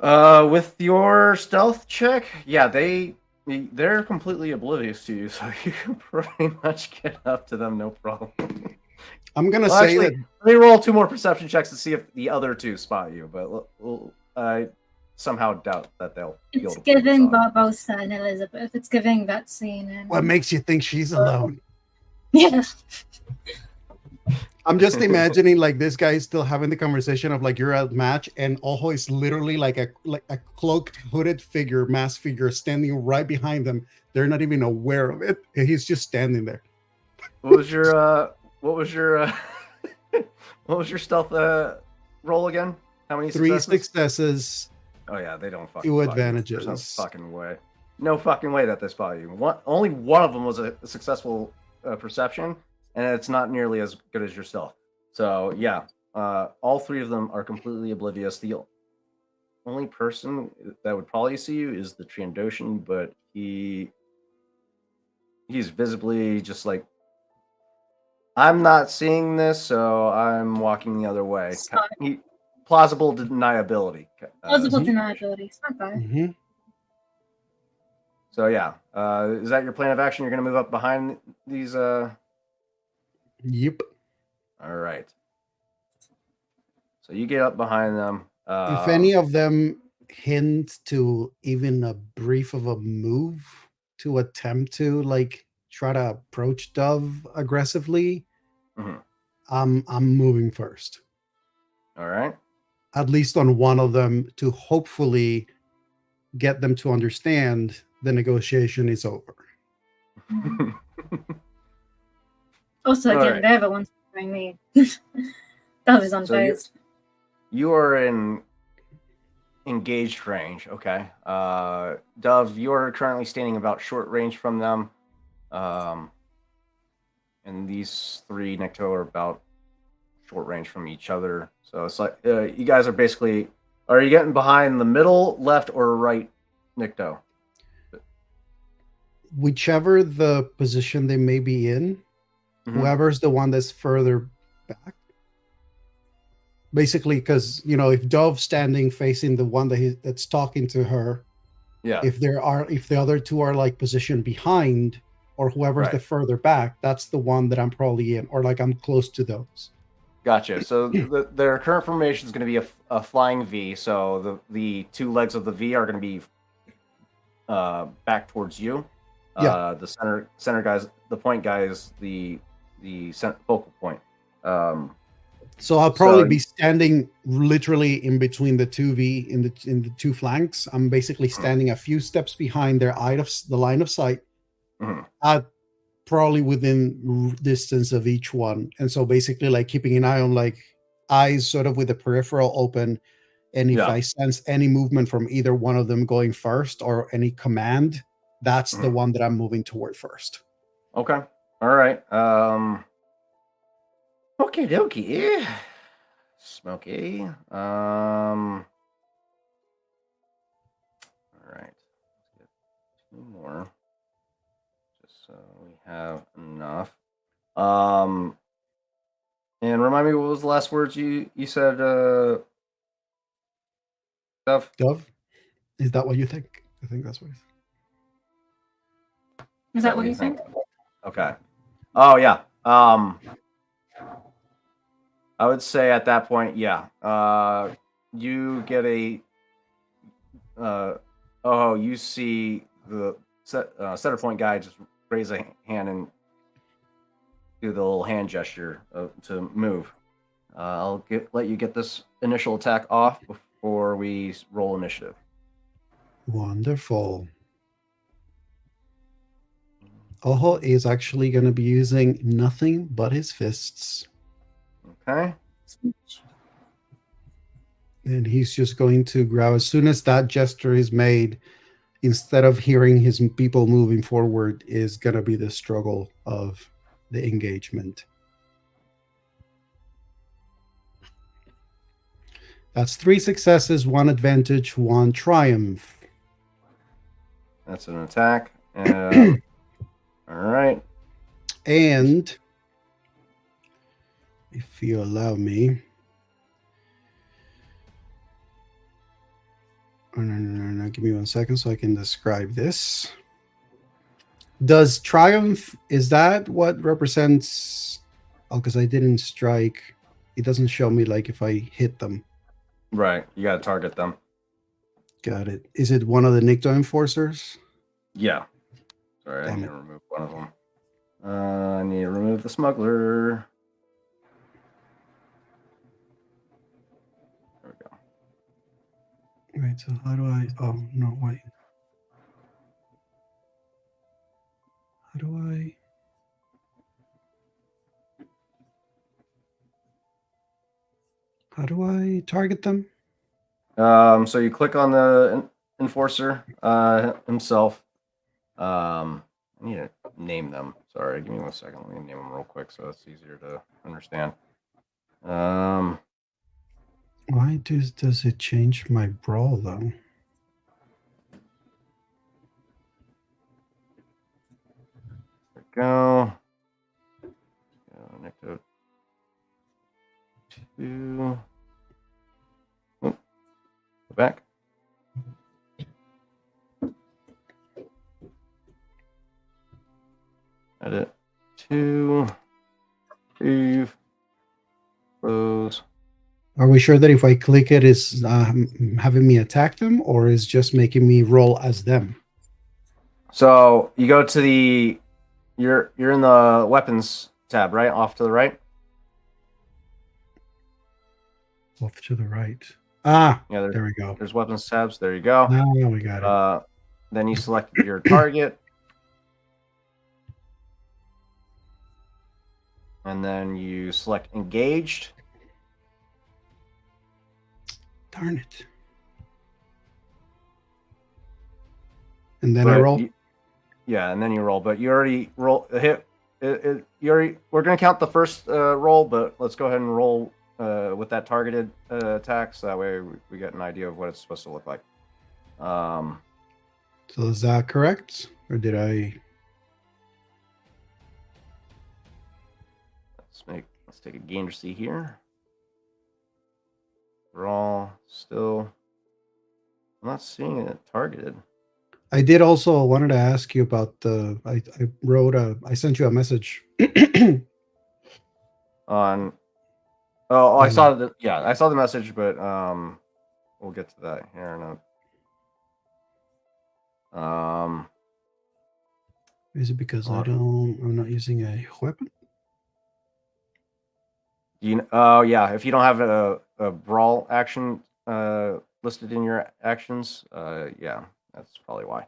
With your stealth check, yeah, they're completely oblivious to you, so you can pretty much get up to them, no problem. I'm gonna Well, say actually, that let me roll 2 more perception checks to see if the other two spot you, but I somehow doubt that they'll be able It's to pull this giving off. Barbosa and Elizabeth. It's giving that scene. And what makes you think she's alone? yeah. I'm just imagining like this guy is still having the conversation of like you're at match, and Ojo is literally like a cloaked, hooded figure, masked figure, standing right behind them. They're not even aware of it. And he's just standing there. What was your what was your stealth roll again? How many 3 successes? successes. Oh yeah, they don't fucking 2 spot you. advantages. There's no fucking way. No fucking way that they spot you. Only one of them was a successful perception, and it's not nearly as good as your stealth. So yeah, all three of them are completely oblivious. The only person that would probably see you is the Trandoshan, but he's visibly just like, I'm not seeing this, so I'm walking the other way. Smart. Plausible deniability. Plausible situation. deniability. Smart guy. Mm-hmm. So yeah, is that your plan of action? You're going to move up behind these. Yep. All right. So you get up behind them. If any of them hint to even a brief of a move to attempt to like try to approach Dove aggressively, Mhm. I'm moving first. All right. At least on one of them to hopefully get them to understand the negotiation is over. Also, All again, right. they're the ones bring me. That was unfazed. You are in engaged range. Okay. Dove, you're currently standing about short range from them. And these three Nikto are about short range from each other. So it's like you guys are basically. Are you getting behind the middle, left, or right, Nikto? Whichever the position they may be in, Mhm. whoever's the one that's further back. Basically, because if Dove's standing facing the one that's talking to her, Yeah. if the other two are like positioned behind or whoever's Right. the further back, that's the one that I'm probably in, or like I'm close to those. Gotcha. So their current formation is going to be a flying V. So the two legs of the V are going to be back towards you. Yeah. The center guys, the point guy is the focal point. So I'll probably So- be standing literally in between the two V in the two flanks. I'm basically standing a few steps behind their the line of sight, Mhm. at probably within distance of each one. And so basically like keeping an eye on like eyes sort of with the peripheral open. And if Yeah. I sense any movement from either one of them going first or any command, that's the one that I'm moving toward first. Okay. All right. Okie dokie. Smoky. All right. Let's get two more. Just so we have enough. And remind me, what was the last words you said, Dove? Dove, is that what you think? I think that's what it is. Is that what you think? Okay. Oh yeah. I would say at that point, yeah. You get a. You see the center point guy just raise a hand and do the little hand gesture to move. I'll let you get this initial attack off before we roll initiative. Wonderful. Oho is actually going to be using nothing but his fists. Okay. And he's just going to grab, as soon as that gesture is made, instead of hearing his people moving forward, is going to be the struggle of the engagement. That's 3 successes, 1 advantage, 1 triumph. That's an attack. All right. And if you allow me, no, give me 1 second so I can describe this. Does triumph, is that what represents? Oh, because I didn't strike. It doesn't show me like if I hit them. Right. You got to target them. Got it. Is it one of the Nikto enforcers? Yeah. Sorry, I Damn need it. to remove one of them. I need to remove the smuggler. There we go. Wait, so how do I? Oh, no, wait. How do I? How do I target them? So you click on the enforcer himself. I need to name them. Sorry, give me 1 second. Let me name them real quick so it's easier to understand. Why does it change my brawl though? There we go. Necto 2. Oop. Go back. Edit 2. Save. Close. Are we sure that if I click it, is having me attack them, or is just making me roll as them? So you go to the you're in the weapons tab, right? Off to the right. Off to the right. Ah, Yeah, there we go. there's weapons tabs. There you go. Now we got it. Then you select your target. And then you select engaged. Darn it. And then I roll. Yeah, and then you roll. But you already hit. We're gonna count the first roll, but let's go ahead and roll with that targeted attack, so that way we get an idea of what it's supposed to look like. So is that correct, or did I? Let's take a gain to see here. We're all still. I'm not seeing it targeted. I did also wanted to ask you about the. I sent you a message. On I saw the message, but we'll get to that here in a Is it because on- I'm not using a weapon? yeah, if you don't have a brawl action listed in your actions, yeah, that's probably why.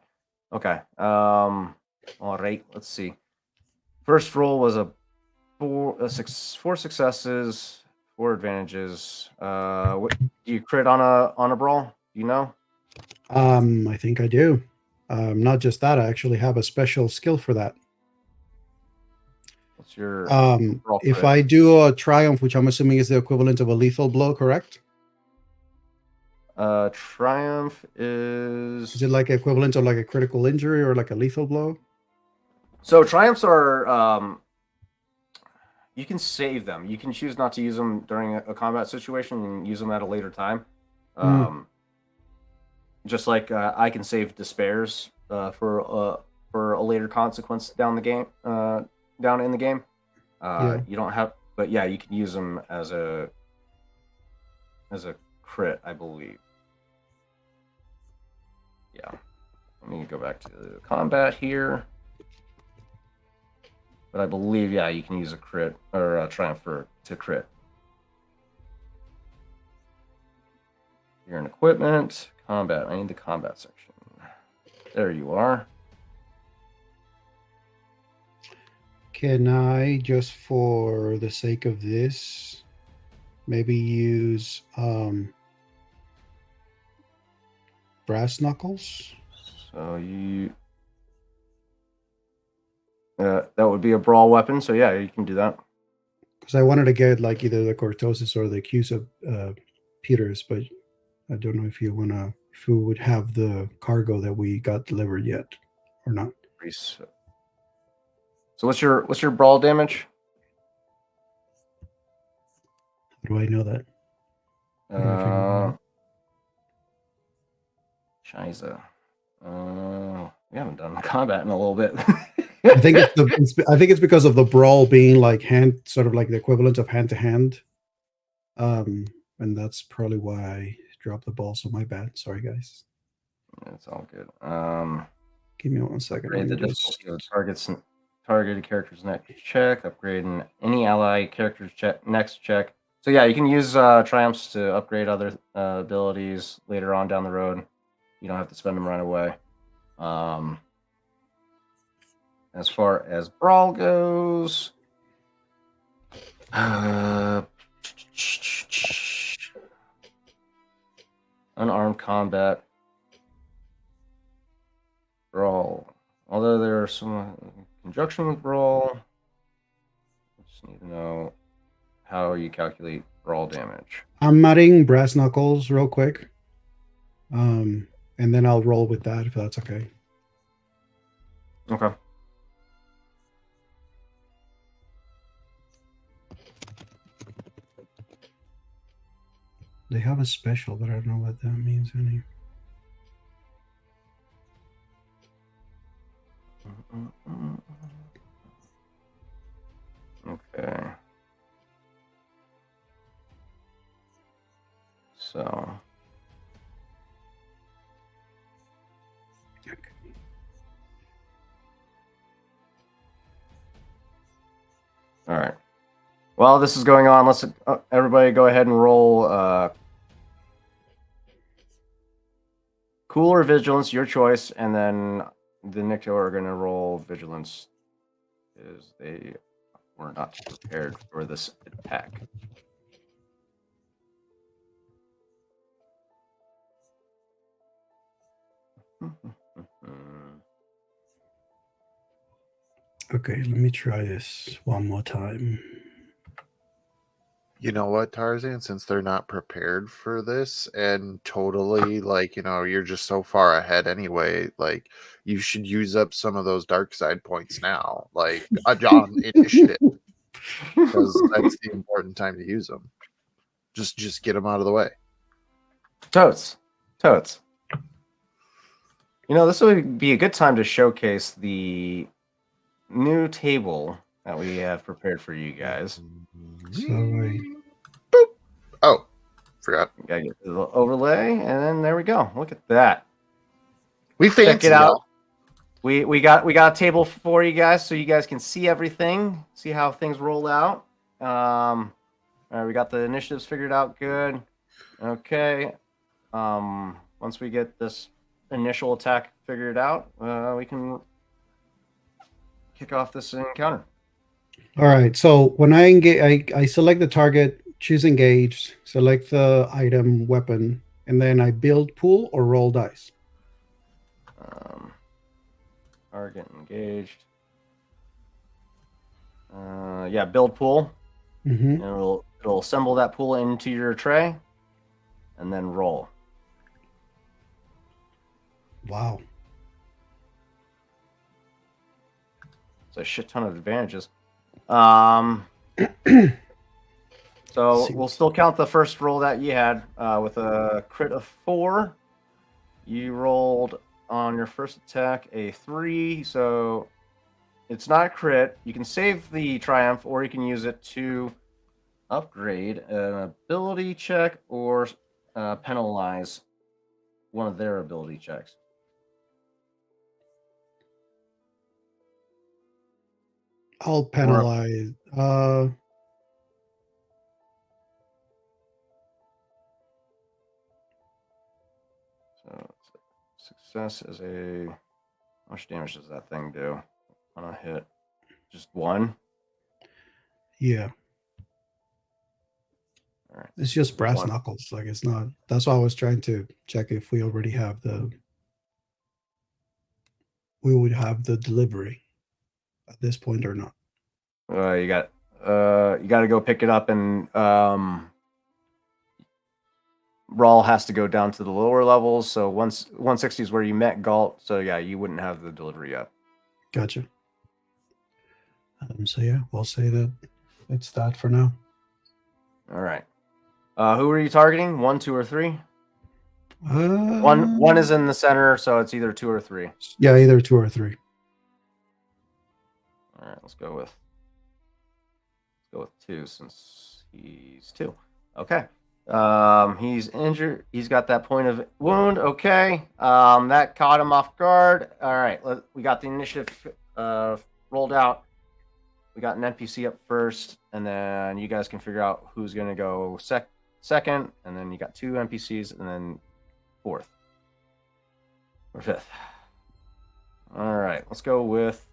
Okay. All right, let's see. First roll was four successes, 4 advantages. What do you crit on a brawl? Do you know? I think I do. Not just that, I actually have a special skill for that. What's your brawl If crit? I do a triumph, which I'm assuming is the equivalent of a lethal blow, correct? Triumph Is it like equivalent of like a critical injury or like a lethal blow? so triumphs are you can save them. You can choose not to use them during a combat situation and use them at a later time. Just like I can save despairs for a later consequence down the game, down in the game. Yeah. You don't have, but yeah, you can use them as a crit, I believe. Yeah. Let me go back to the combat here. But I believe, yeah, you can use a crit or a triumph to crit. You're in equipment, combat. I need the combat section. There you are. Can I, just for the sake of this, maybe use brass knuckles? So that would be a brawl weapon. So yeah, you can do that. Because I wanted to get like either the cortosis or the accuse of Peters, but I don't know if you would have the cargo that we got delivered yet or not. So what's your brawl damage? How do I know that? How do I figure that out? Shiza. We haven't done combat in a little bit. I think it's because of the brawl being like sort of like the equivalent of hand to hand. And that's probably why I dropped the ball. So my bad. Sorry, guys. It's all good. Give me 1 second. Upgrade the difficulty of targeted character's next check. Upgrade any ally character's next check. So yeah, you can use triumphs to upgrade other abilities later on down the road. You don't have to spend them right away. As far as brawl goes, unarmed combat brawl. Although there are some in conjunction with brawl, I just need to know how you calculate brawl damage. I'm adding brass knuckles real quick. And then I'll roll with that if that's okay. Okay. They have a special, but I don't know what that means. Any? Okay. So. All right. While this is going on, let's everybody go ahead and roll cool or vigilance, your choice, and then the Nikto are going to roll vigilance because they were not prepared for this attack. Okay, let me try this one more time. You know what, Tarzan? Since they're not prepared for this and totally like, you're just so far ahead anyway, like you should use up some of those dark side points now, like on initiative, because that's the important time to use them. Just get them out of the way. Totes. This would be a good time to showcase the new table that we have prepared for you guys. So Oh, forgot. You gotta get the little overlay, and then there we go. Look at that. We fancy Check it out. y'all. We got a table for you guys so you guys can see everything, see how things roll out. All right, we got the initiatives figured out good. Okay. Once we get this initial attack figured out, we can kick off this encounter. all right. So when I engage, I select the target, choose engage, select the item, weapon, and then I build pool or roll dice. Target engaged. Yeah, build pool. Mm-hmm. And it'll assemble that pool into your tray, and then roll. Wow. It's a shit ton of advantages. So we'll still count the first roll that you had with a crit of 4. You rolled on your first attack a 3, so it's not a crit. You can save the triumph, or you can use it to upgrade an ability check or penalize one of their ability checks. I'll penalize. So success is a... How much damage does that thing do on a hit? Just 1? Yeah. All right. It's just brass 1. knuckles. Like it's not. That's why I was trying to check if we already have we would have the delivery at this point or not. You got to go pick it up, and Rawl has to go down to the lower levels. So 160 is where you met Galt. So yeah, you wouldn't have the delivery yet. Gotcha. So yeah, we'll say that it's that for now. All right. Who are you targeting? 1, 2, or 3? Uh, One is in the center, so it's either 2 or 3. Yeah, either 2 or 3. All right, let's go with 2 since he's 2. Okay. He's injured. He's got that point of wound. Okay. That caught him off guard. All right. We got the initiative rolled out. We got an NPC up first, and then you guys can figure out who's going to go second, and then you got 2 NPCs, and then 4th or 5th. All right. Let's go with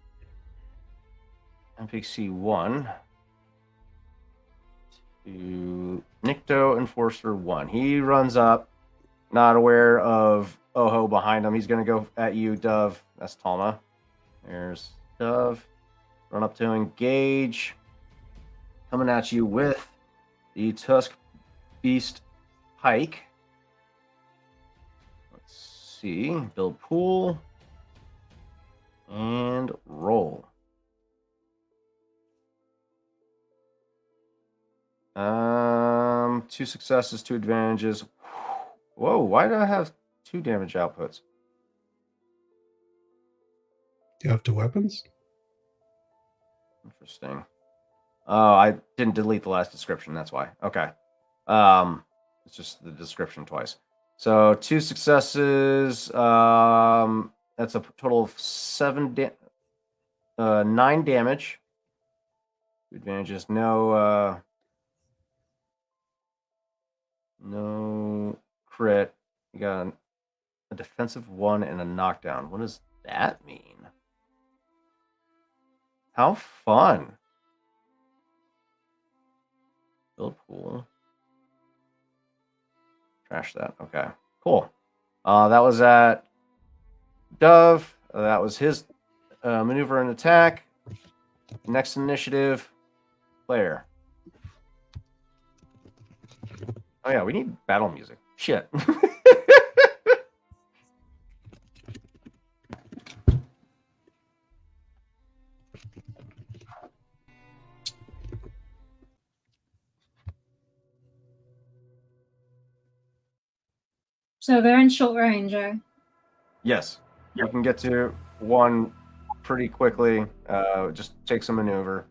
NPC 1. To Nikto Enforcer 1. He runs up, not aware of Oho behind him. He's going to go at you, Dove. That's Talma. There's Dove. Run up to engage. Coming at you with the Tusk Beast Pike. Let's see. Build pool. And roll. 2 successes, 2 advantages. Whoa, why do I have 2 damage outputs? Do you have 2 weapons? Interesting. Oh, I didn't delete the last description. That's why. Okay. It's just the description twice. So 2 successes. That's a total of 9 damage. Advantages. No crit. You got a defensive 1 and a knockdown. What does that mean? How fun. Build pool. Trash that. Okay. Cool. That was at Dove. That was his maneuver and attack. Next initiative, player. Oh yeah, we need battle music. Shit. So they're in short range, right? Yes. You can get to 1 pretty quickly. Just take some maneuver.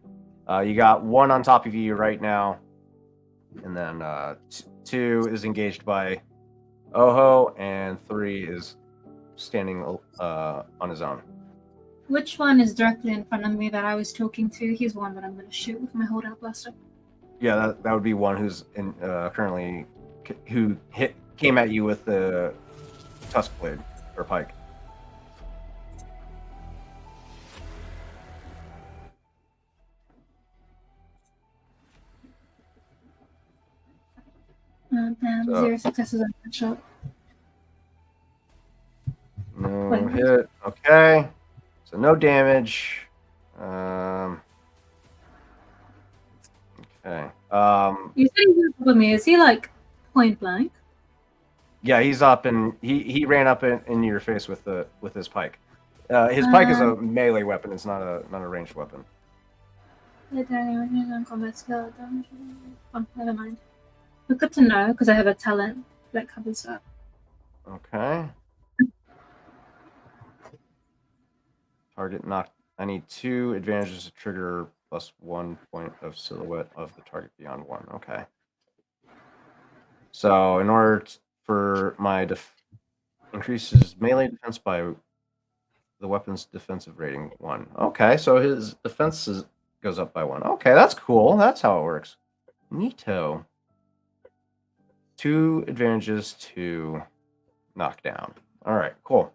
You got 1 on top of you right now, and then 2 is engaged by Oho, and 3 is standing on his own. Which one is directly in front of me that I was talking to? He's one that I'm going to shoot with my holdout blaster. Yeah, that would be one who's currently who came at you with the tusk blade or pike. So- 0 successes on that shot. No Wait. hit. Okay. So no damage. Okay. You said he's on top of me. Is he like point blank? Yeah, he's up and he ran up in your face with his pike. His pike is a melee weapon. It's not a ranged weapon. On combat skill damage. Oh, never mind. But good to know because I have a talent that covers that. Okay. Target knocked. I need 2 advantages to trigger +1 point of silhouette of the target beyond 1. Okay. So in order for my increases melee defense by the weapon's defensive rating 1. Okay, so his defense goes up by 1. Okay, that's cool. That's how it works. Neato. 2 advantages to knock down. All right, cool.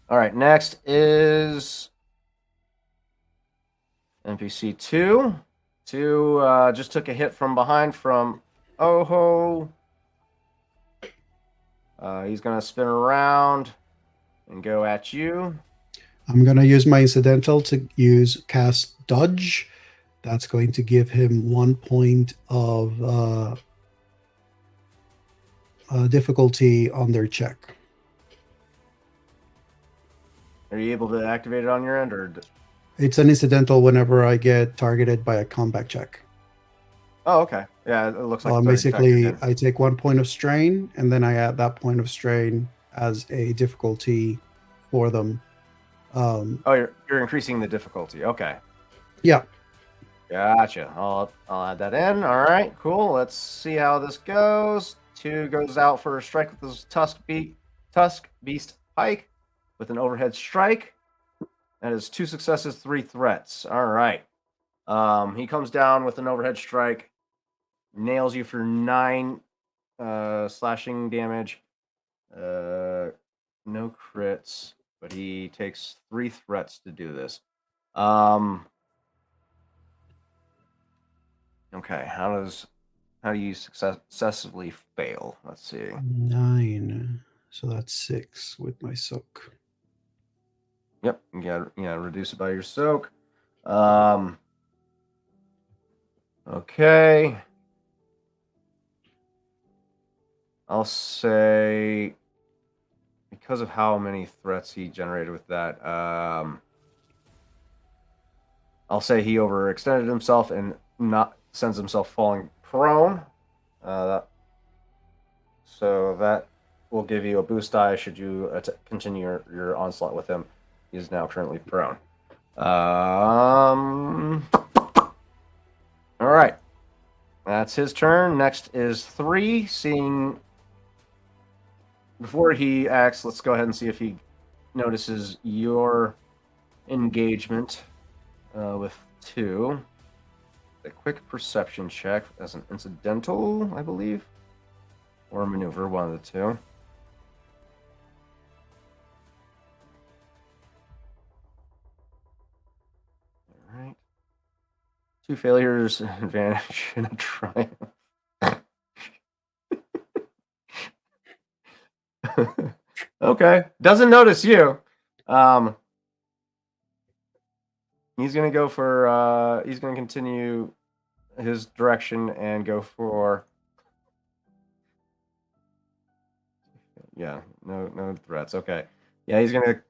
All right, next is NPC 2. 2 just took a hit from behind from Oho. He's going to spin around and go at you. I'm going to use my incidental to cast Dodge. That's going to give him 1 point of difficulty on their check. Are you able to activate it on your end, or? It's an incidental whenever I get targeted by a combat check. Oh, okay. Yeah, it looks like. So it's already basically, factored in. I take 1 point of strain, and then I add that point of strain as a difficulty for them. Oh, you're increasing the difficulty. Okay. Yeah. Gotcha. I'll add that in. All right, cool. Let's see how this goes. 2 goes out for a strike with his tusk beast pike with an overhead strike. That is 2 successes, 3 threats. All right. He comes down with an overhead strike, nails you for 9 slashing damage. No crits, but he takes 3 threats to do this. Okay, how do you successfully fail? Let's see. 9. So that's 6 with my soak. Yep, you gotta reduce it by your soak. Okay. I'll say because of how many threats he generated with that, I'll say he overextended himself and sends himself falling prone. So that will give you a boost die should you continue your onslaught with him. He is now currently prone. All right. That's his turn. Next is 3. Before he acts, let's go ahead and see if he notices your engagement with 2. A quick perception check as an incidental, I believe, or a maneuver, one of the 2. All right. 2 failures, an advantage, and a triumph. Okay. Doesn't notice you. He's gonna go for he's gonna continue his direction and go for no threats. Okay. Yeah, he's gonna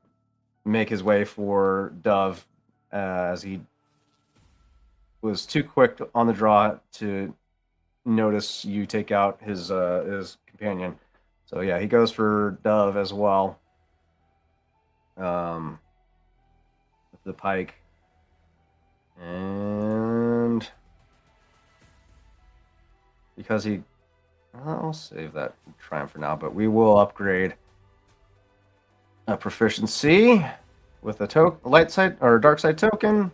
make his way for Dove as he was too quick on the draw to notice you take out his companion. So yeah, he goes for Dove as well. with the pike. And because I'll save that triumph for now, but we will upgrade a proficiency with a light side or dark side token.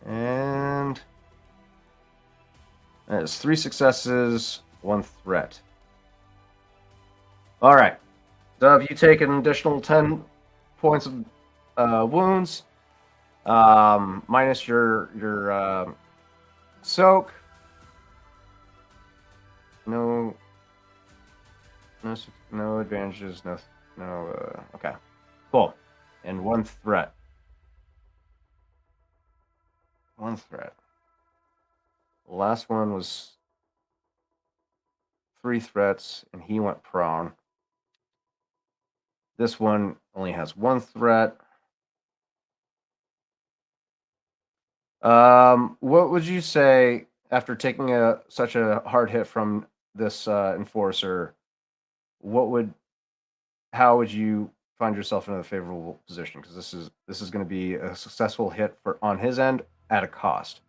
And it's 3 successes, 1 threat. All right. Dove, you take an additional 10 points of wounds, minus your soak. No advantages. Okay, cool. And 1 threat. 1 threat. The last one was 3 threats, and he went prone. This one only has 1 threat. What would you say after taking such a hard hit from this enforcer? How would you find yourself in a favorable position? Because this is going to be a successful hit on his end at a cost.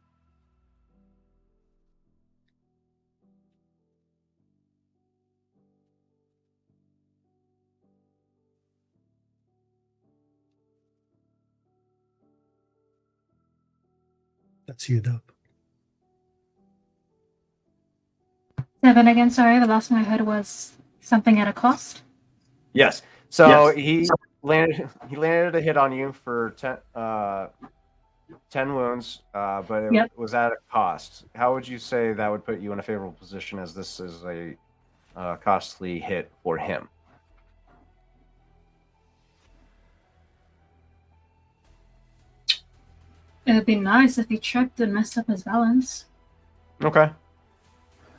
That's you, Dub. 7 again, sorry. The last one I heard was something at a cost. Yes. So he landed a hit on you for 10 wounds, but it was at a cost. How would you say that would put you in a favorable position, as this is a costly hit for him? It would be nice if he tripped and messed up his balance. Okay.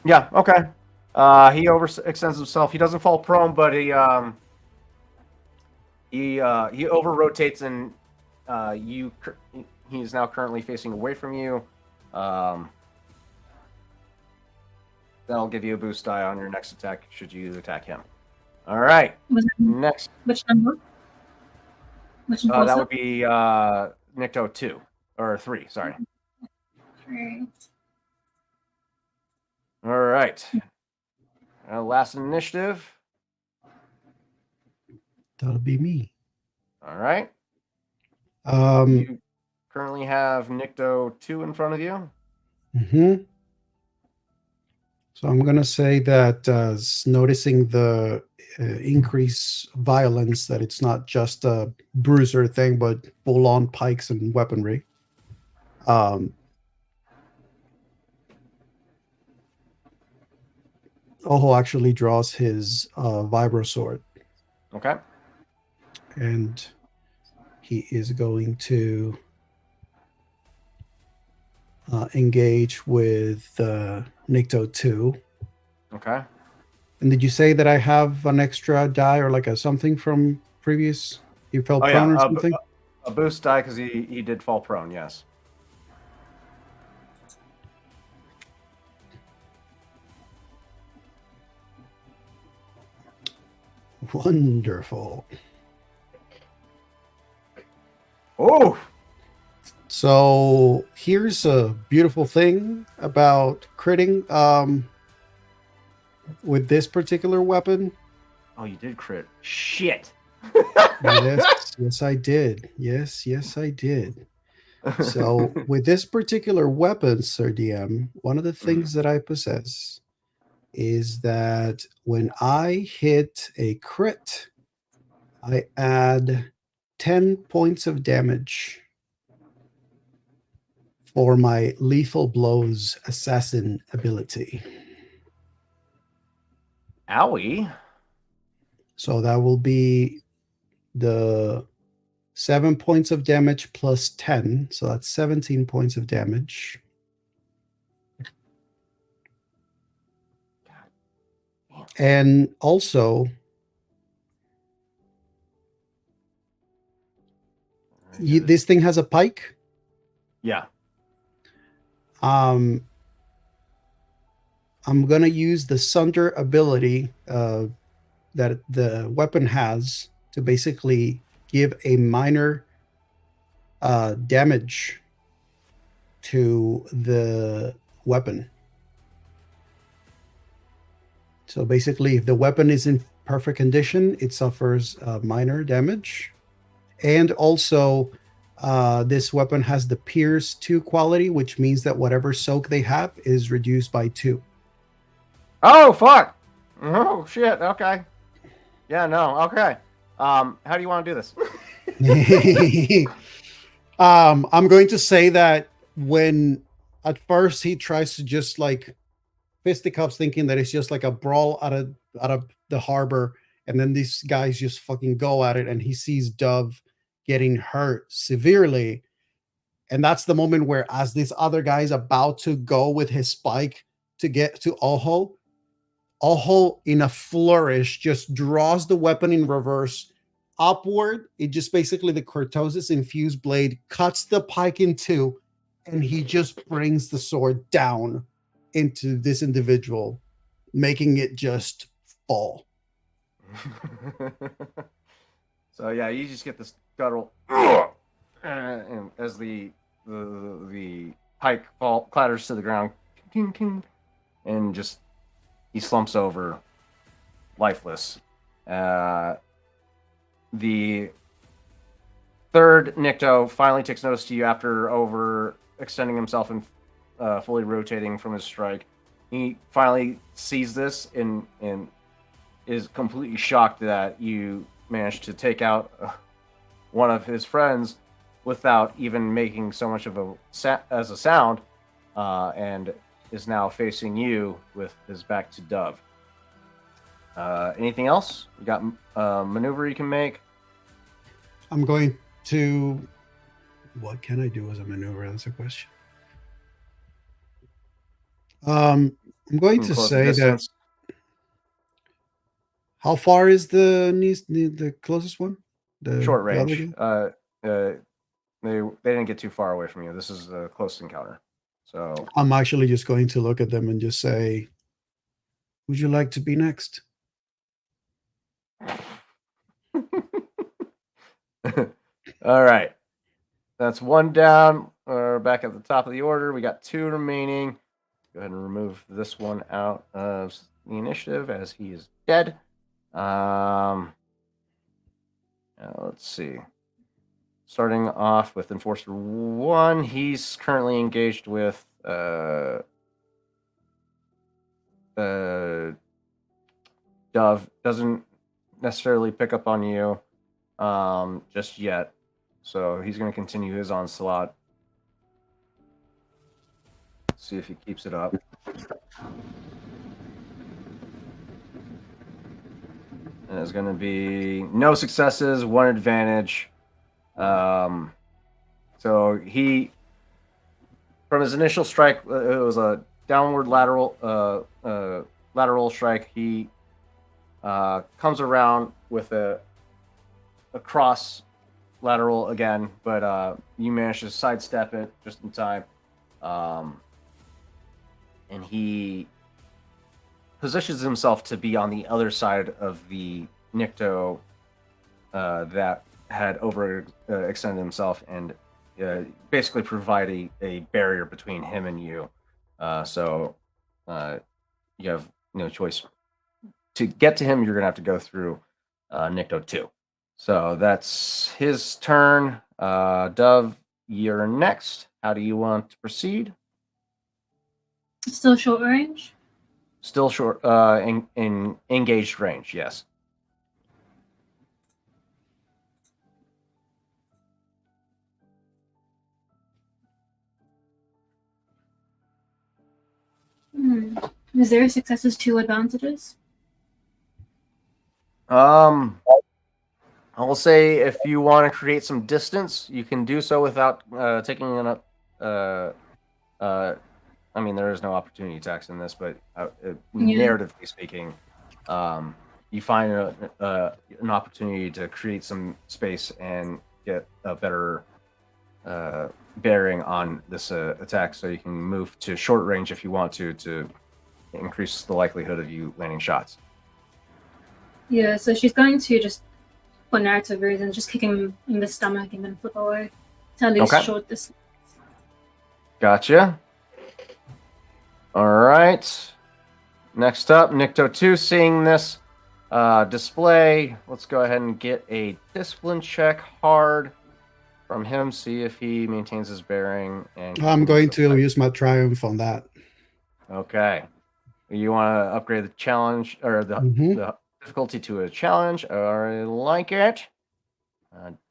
Yeah. Okay. He overextends himself. He doesn't fall prone, but he over rotates, and he's now currently facing away from you. That'll give you a boost die on your next attack should you attack him. All right. Next. Which number? Which that would be Nikto 2 or 3. Sorry. 3. All right. Last initiative. That'll be me. All right. Um, You currently have Nikto 2 in front of you. Mm-hmm. So I'm going to say that noticing the increased violence, that it's not just a bruiser thing, but full-on pikes and weaponry. Oho actually draws his vibro sword. Okay. And he is going to engage with Nikto 2. Okay. And did you say that I have an extra die or like a something from previous? You fell prone or something? A boost die because he did fall prone, yes. Wonderful. Oh! So here's a beautiful thing about critting with this particular weapon. Oh, you did crit. Shit. Yes, I did. Yes, I did. So with this particular weapon, Sir DM, one of the things that I possess is that when I hit a crit, I add 10 points of damage for my lethal blows assassin ability. Owie. So that will be the 7 points of damage plus 10. So that's 17 points of damage. And also, this thing has a pike. Yeah. I'm going to use the Sunder ability that the weapon has to basically give a minor damage to the weapon. So basically, if the weapon is in perfect condition, it suffers minor damage. And also, this weapon has the Pierce 2 quality, which means that whatever soak they have is reduced by 2. Oh, fuck! Oh, shit, okay. Yeah, no, okay. How do you want to do this? I'm going to say that when at first he tries to just like fisticuffs, thinking that it's just like a brawl out of the harbor, and then these guys just fucking go at it, and he sees Dove getting hurt severely, and that's the moment where, as this other guy is about to go with his spike to get to Oho in a flourish just draws the weapon in reverse upward. It just basically the cortosis infused blade cuts the pike in two, and he just brings the sword down into this individual, making it just fall. So yeah, you just get this guttural, and as the pike clatters to the ground, and just he slumps over, lifeless. The third Nikto finally takes notice to you after overextending himself and fully rotating from his strike. He finally sees this and is completely shocked that you managed to take out one of his friends without even making so much of a sound, and is now facing you with his back to Dove. Anything else? You got maneuver you can make? I'm going to. What can I do as a maneuver? That's a question. I'm going to Close say distance. that. How far is the closest one? Short The other range. guy? They didn't get too far away from you. This is a close encounter. So I'm actually just going to look at them and just say, "Would you like to be next?" all right. That's one down. We're back at the top of the order. We got two remaining. Go ahead and remove this one out of the initiative as he is dead. Let's see. Starting off with Enforcer 1, he's currently engaged with Dove. Doesn't necessarily pick up on you just yet. So he's going to continue his onslaught. See if he keeps it up. And it's going to be no successes, one advantage. So he, from his initial strike, it was a downward lateral strike. He comes around with a cross lateral again, but you manage to sidestep it just in time. And he positions himself to be on the other side of the Nikto that had overextended himself and basically provide a barrier between him and you. So you have no choice. To get to him, you're going to have to go through Nikto 2. So that's his turn. Dove, you're next. How do you want to proceed? Still short range? Still short, in engaged range, yes. Is there successes to advantages? I will say if you want to create some distance, you can do so without taking an I mean, there is no opportunity tax in this, but narratively speaking, you find an opportunity to create some space and get a better bearing on this attack, so you can move to short range if you want to increase the likelihood of you landing shots. Yeah, so she's going to just for narrative reasons, just kick him in the stomach and then flip away to at least Okay. short distance. Gotcha. All right. Next up, Nikto2, seeing this display. Let's go ahead and get a discipline check hard from him. See if he maintains his bearing. And I'm going continues to use my triumph on that. Okay. You want to upgrade the challenge or the difficulty to a challenge? I like it.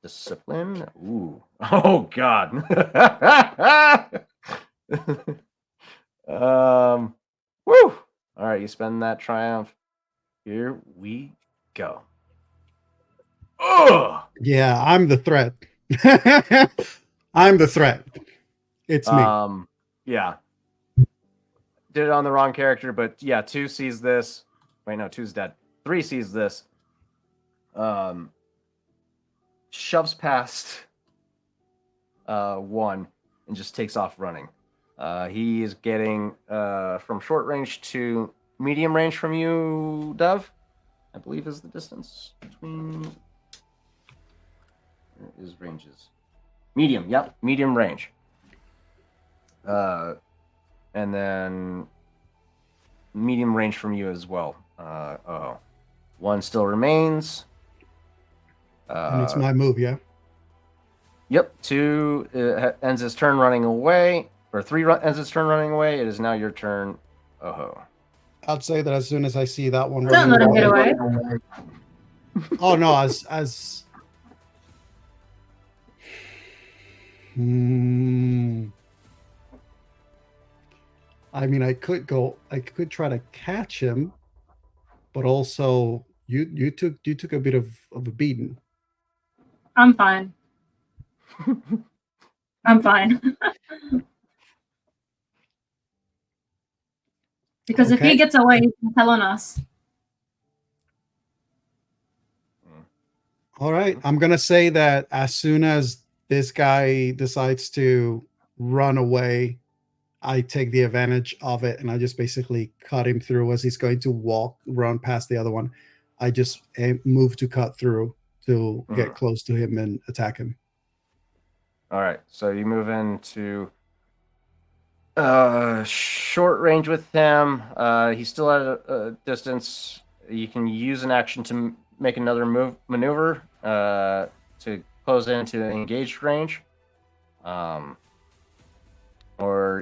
Discipline. Ooh. Oh God. Woo. All right. You spend that triumph. Here we go. Oh. Yeah, I'm the threat. I'm the threat. It's me. Yeah. Did it on the wrong character, but yeah, 2 sees this. Wait, no, 2's dead. 3 sees this. Shoves past 1 and just takes off running. He is getting from short range to medium range from you, Dove. I believe is the distance between. Where is ranges? Medium. Yep, medium range. And then medium range from you as well. 1 still remains. And it's my move, yeah? Yep. 2 ends his turn running away, or 3 ends his turn running away. It is now your turn. I'd say that as soon as I see that one Don't let him get away. Oh no, I mean, I could try to catch him, but also you took a bit of a beating. I'm fine. I'm fine. Because if he gets away, he can tell on us. All right. I'm going to say that as soon as this guy decides to run away, I take the advantage of it and I just basically cut him through as he's going to run past the other one. I just move to cut through to get close to him and attack him. All right. So you move into short range with him. He's still at a distance. You can use an action to make another maneuver to close into engaged range. Or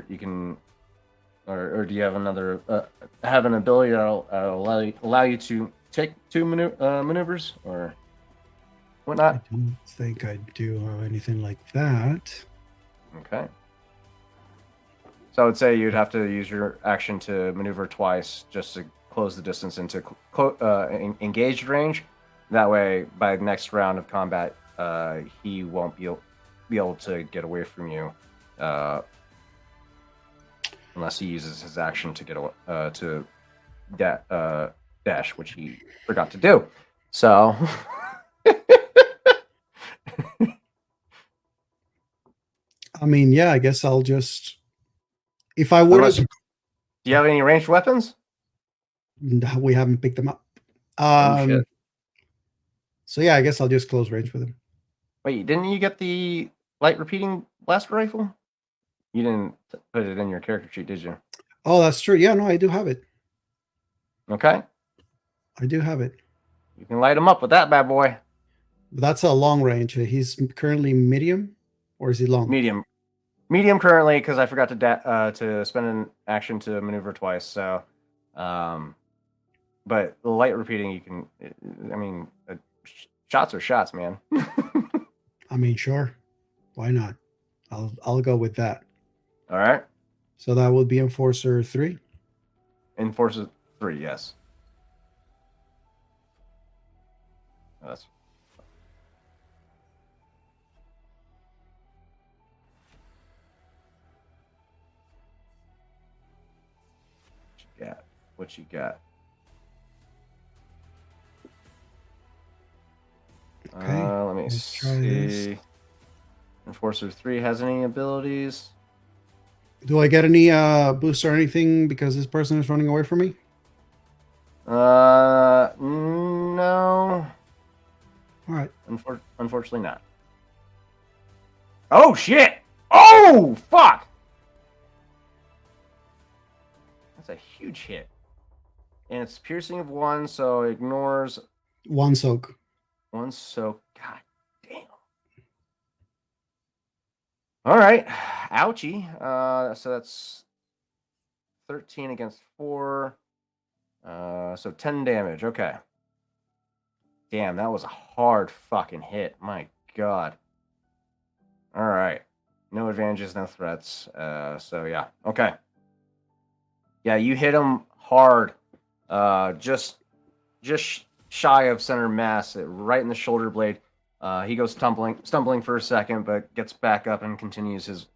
you can, or do you have another have an ability that'll allow you to take 2 maneuvers or whatnot? I don't think I do anything like that. Okay. So I would say you'd have to use your action to maneuver twice just to close the distance into engaged range. That way, by the next round of combat, he won't be able to get away from you unless he uses his action to get to dash, which he forgot to do. So. I mean, yeah, I guess I'll just. If I would have. Do you have any ranged weapons? We haven't picked them up. Shit. So yeah, I guess I'll just close range with him. Wait, didn't you get the light repeating blaster rifle? You didn't put it in your character sheet, did you? Oh, that's true. Yeah, no, I do have it. Okay. I do have it. You can light him up with that bad boy. That's a long range. He's currently medium, or is he long? Medium currently, because I forgot to spend an action to maneuver twice. So, but the light repeating, you can. I mean, shots are shots, man. I mean, sure. Why not? I'll go with that. All right. So that would be Enforcer 3. Enforcer 3, yes. That's. What you got? Okay. Let me see. Enforcer 3 has any abilities? Do I get any boost or anything because this person is running away from me? No. All right. Unfortunately not. Oh shit! Oh fuck! That's a huge hit. And it's piercing of 1, so ignores One soak. 1 soak. God damn. All right. Ouchie. So that's 13 against 4. So 10 damage. Okay. Damn, that was a hard fucking hit. My god. All right. No advantages, no threats. So yeah. Okay. Yeah, you hit him hard. Just shy of center mass, right in the shoulder blade. He goes stumbling for a second, but gets back up and continues his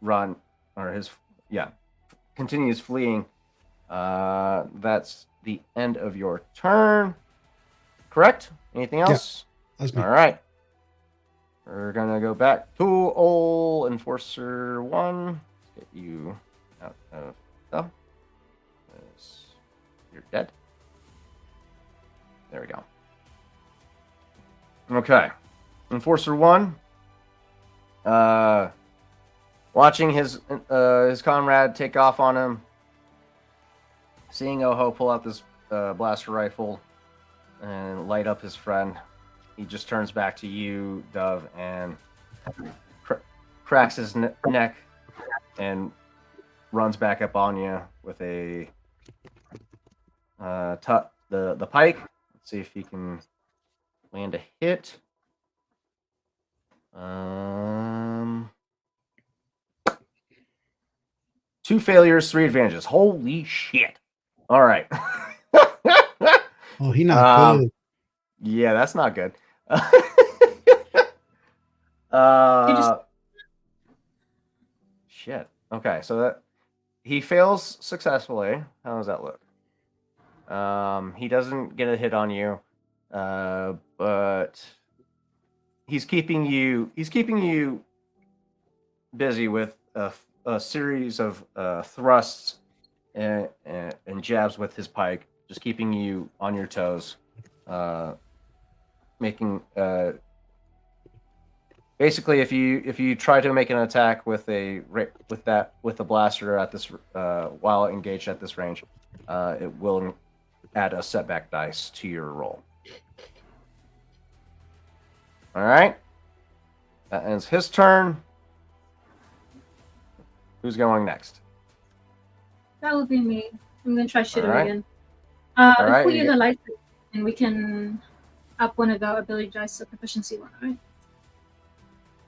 run, or continues fleeing. That's the end of your turn. Correct? Anything else? That's me. All right. We're gonna go back to old Enforcer 1. Let's get you out of stuff. You're dead. There we go. Okay. Enforcer 1. Watching his comrade take off on him. Seeing Oho pull out this blaster rifle and light up his friend. He just turns back to you, Dove, and cracks his neck and runs back up on you with a the pike. Let's see if he can land a hit. 2 failures, 3 advantages. Holy shit! All right. Oh, he not good. Yeah, that's not good. Shit. Okay, so that he fails successfully. How does that look? He doesn't get a hit on you, but he's keeping you busy with a series of thrusts and jabs with his pike, just keeping you on your toes, making basically if you try to make an attack with the blaster at this while engaged at this range, it will add a setback dice to your roll. All right, that ends his turn. Who's going next? That would be me. I'm gonna try shoot him Alright. again. Alright, If we you use get- a light, and we can up one of our ability dice to proficiency 1, right?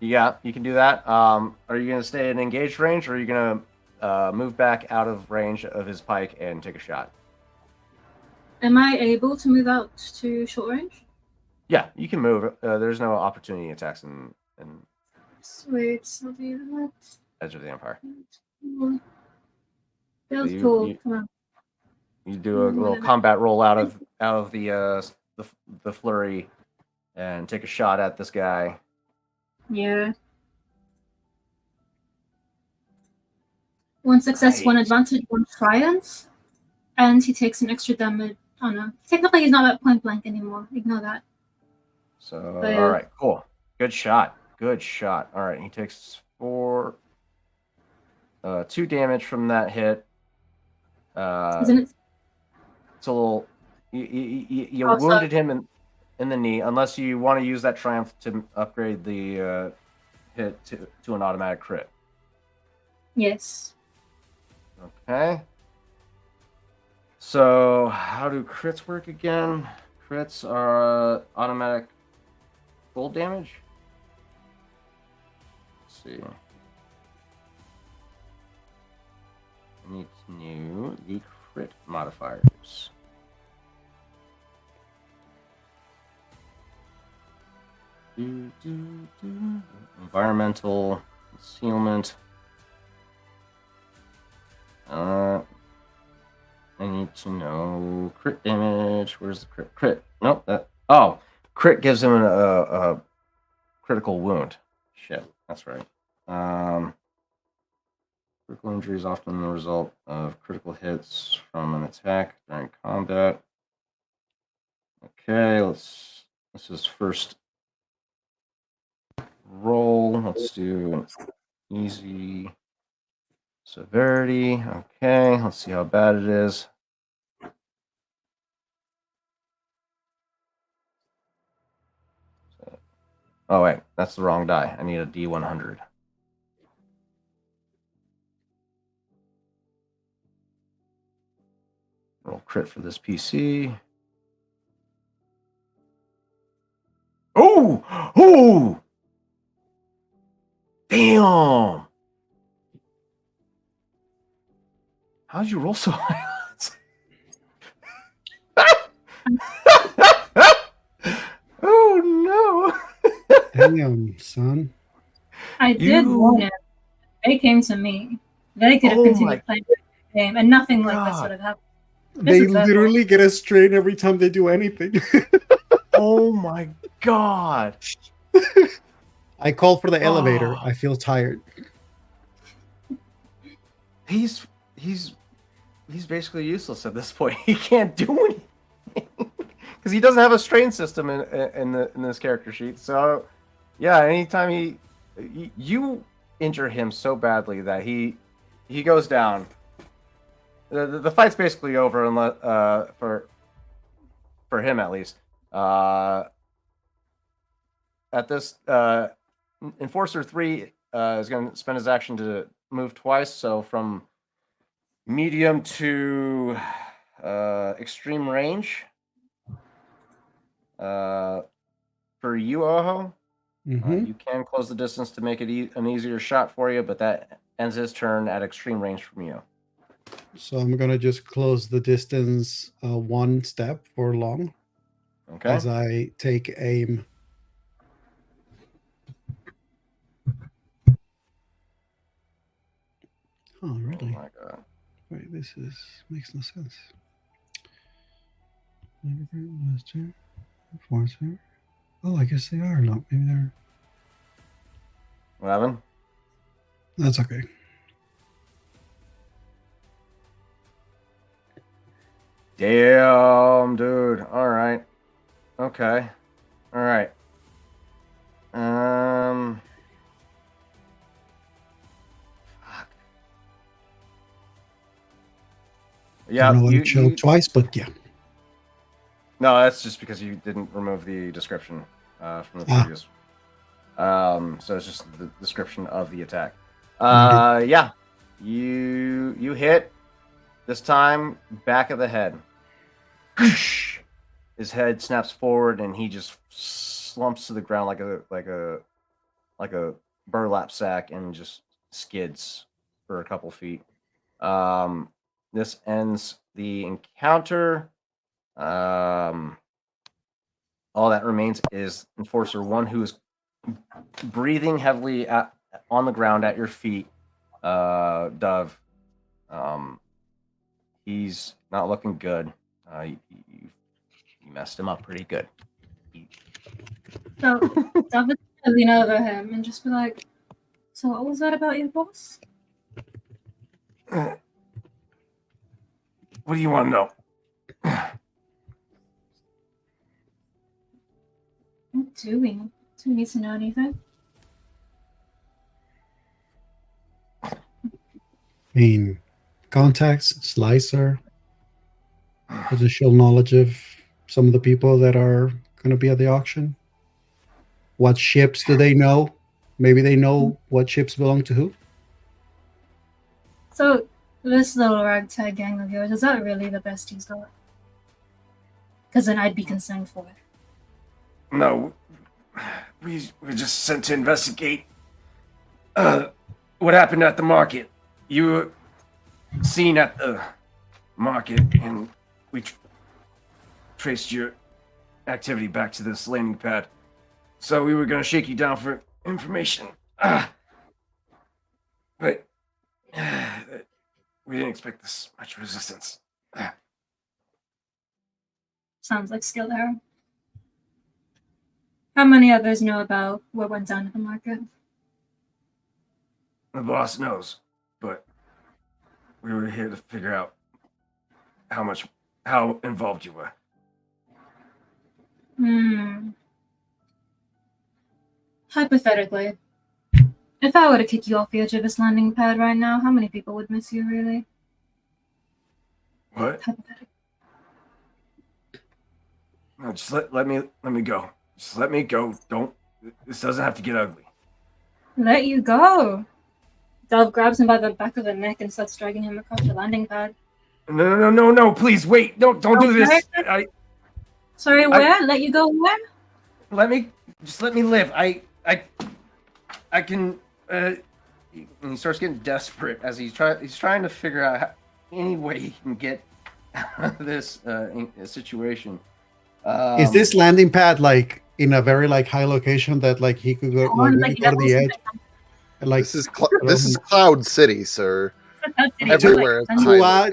Yeah, you can do that. Are you going to stay in engaged range, or are you going to move back out of range of his pike and take a shot? Am I able to move out to short range? Yeah, you can move. There's no opportunity attacks in Sweet, I'll do that. Edge of the Empire. Build you- tool, you- come on. You do a little combat roll out of the flurry and take a shot at this guy. Yeah. 1 success, 1 Nice. advantage, 1 triumph, and he takes an extra damage. Oh no, technically he's not at point blank anymore. Ignore that. So, But, all right, cool. Good shot. Good shot. All right, he takes 2 damage from that hit. Isn't it? It's a little. You Also- wounded him in the knee, unless you want to use that triumph to upgrade the hit to an automatic crit. Yes. Okay. So how do crits work again? Crits are automatic full damage. Let's see. I need to know the crit modifiers. Environmental concealment. I need to know crit damage. Where's the crit? Crit. Nope. Crit gives him a critical wound. Shit, that's right. Critical injury is often the result of critical hits from an attack during combat. Okay, this is first roll. Let's do an easy severity. Okay, let's see how bad it is. Oh wait, that's the wrong die. I need a D100. Roll crit for this PC. Oh! Oh! Damn! How'd you roll so high? Oh no! Damn, son. I did You- warn him. They came to me. They could have Oh my continued playing the game, and nothing like this God. would have happened. They is their literally get a strain every time they do anything. Oh my god! I call for the elevator. Oh. I feel tired. He's basically useless at this point. He can't do anything because he doesn't have a strain system in this character sheet. So yeah, anytime you injure him so badly that he goes down, the fight's basically over unless for him at least. At this Enforcer 3 is going to spend his action to move twice, so from medium to extreme range. For you, Oho, Mhm. you can close the distance to make it an easier shot for you, but that ends his turn at extreme range from you. So I'm gonna just close the distance one step for long Okay. as I take aim. Oh, Oh really? my god. Wait, this makes no sense. Oh, I guess they are not. Maybe they're. What happened? That's okay. Damn, dude. All right. Okay. All right. Fuck. Yeah. Don't know what it showed twice, but yeah. No, that's just because you didn't remove the description from the Ah. previous. So it's just the description of the attack. Noted. Yeah. You hit this time back of the head. His head snaps forward and he just slumps to the ground like a burlap sack and just skids for a couple feet. This ends the encounter. All that remains is Enforcer 1, who is breathing heavily on the ground at your feet. Dove. He's not looking good. You messed him up pretty good. So Dove is gonna lean over him and just be like, "So what was that about your boss?" What do you want to know? What do we? Do we need to know anything? I mean, contacts, slicer, positional knowledge of some of the people that are going to be at the auction. What ships do they know? Maybe they know what ships belong to who. So this little ragtag gang of yours, is that really the best he's got? Because then I'd be concerned for it. No, we were just sent to investigate what happened at the market. You were seen at the market, and we traced your activity back to this landing pad. So we were going to shake you down for information. But we didn't expect this much resistance. Sounds like skill error. How many others know about what went down at the market? The boss knows, but we were here to figure out how involved you were. Hypothetically, if I were to kick you off the edge of this landing pad right now, how many people would miss you, really? What? Hypothetically. No, just let me go. Just let me go. Don't. This doesn't have to get ugly. Let you go. Dove grabs him by the back of the neck and starts dragging him across the landing pad. No! Please wait! Don't do this! Sorry, where? Let you go where? Let me live. I can. And he starts getting desperate as he's trying to figure out any way he can get out of this situation. Is this landing pad like in a very like high location that like he could go like we could go to the edge? Like this is Cloud City, sir. Everywhere is high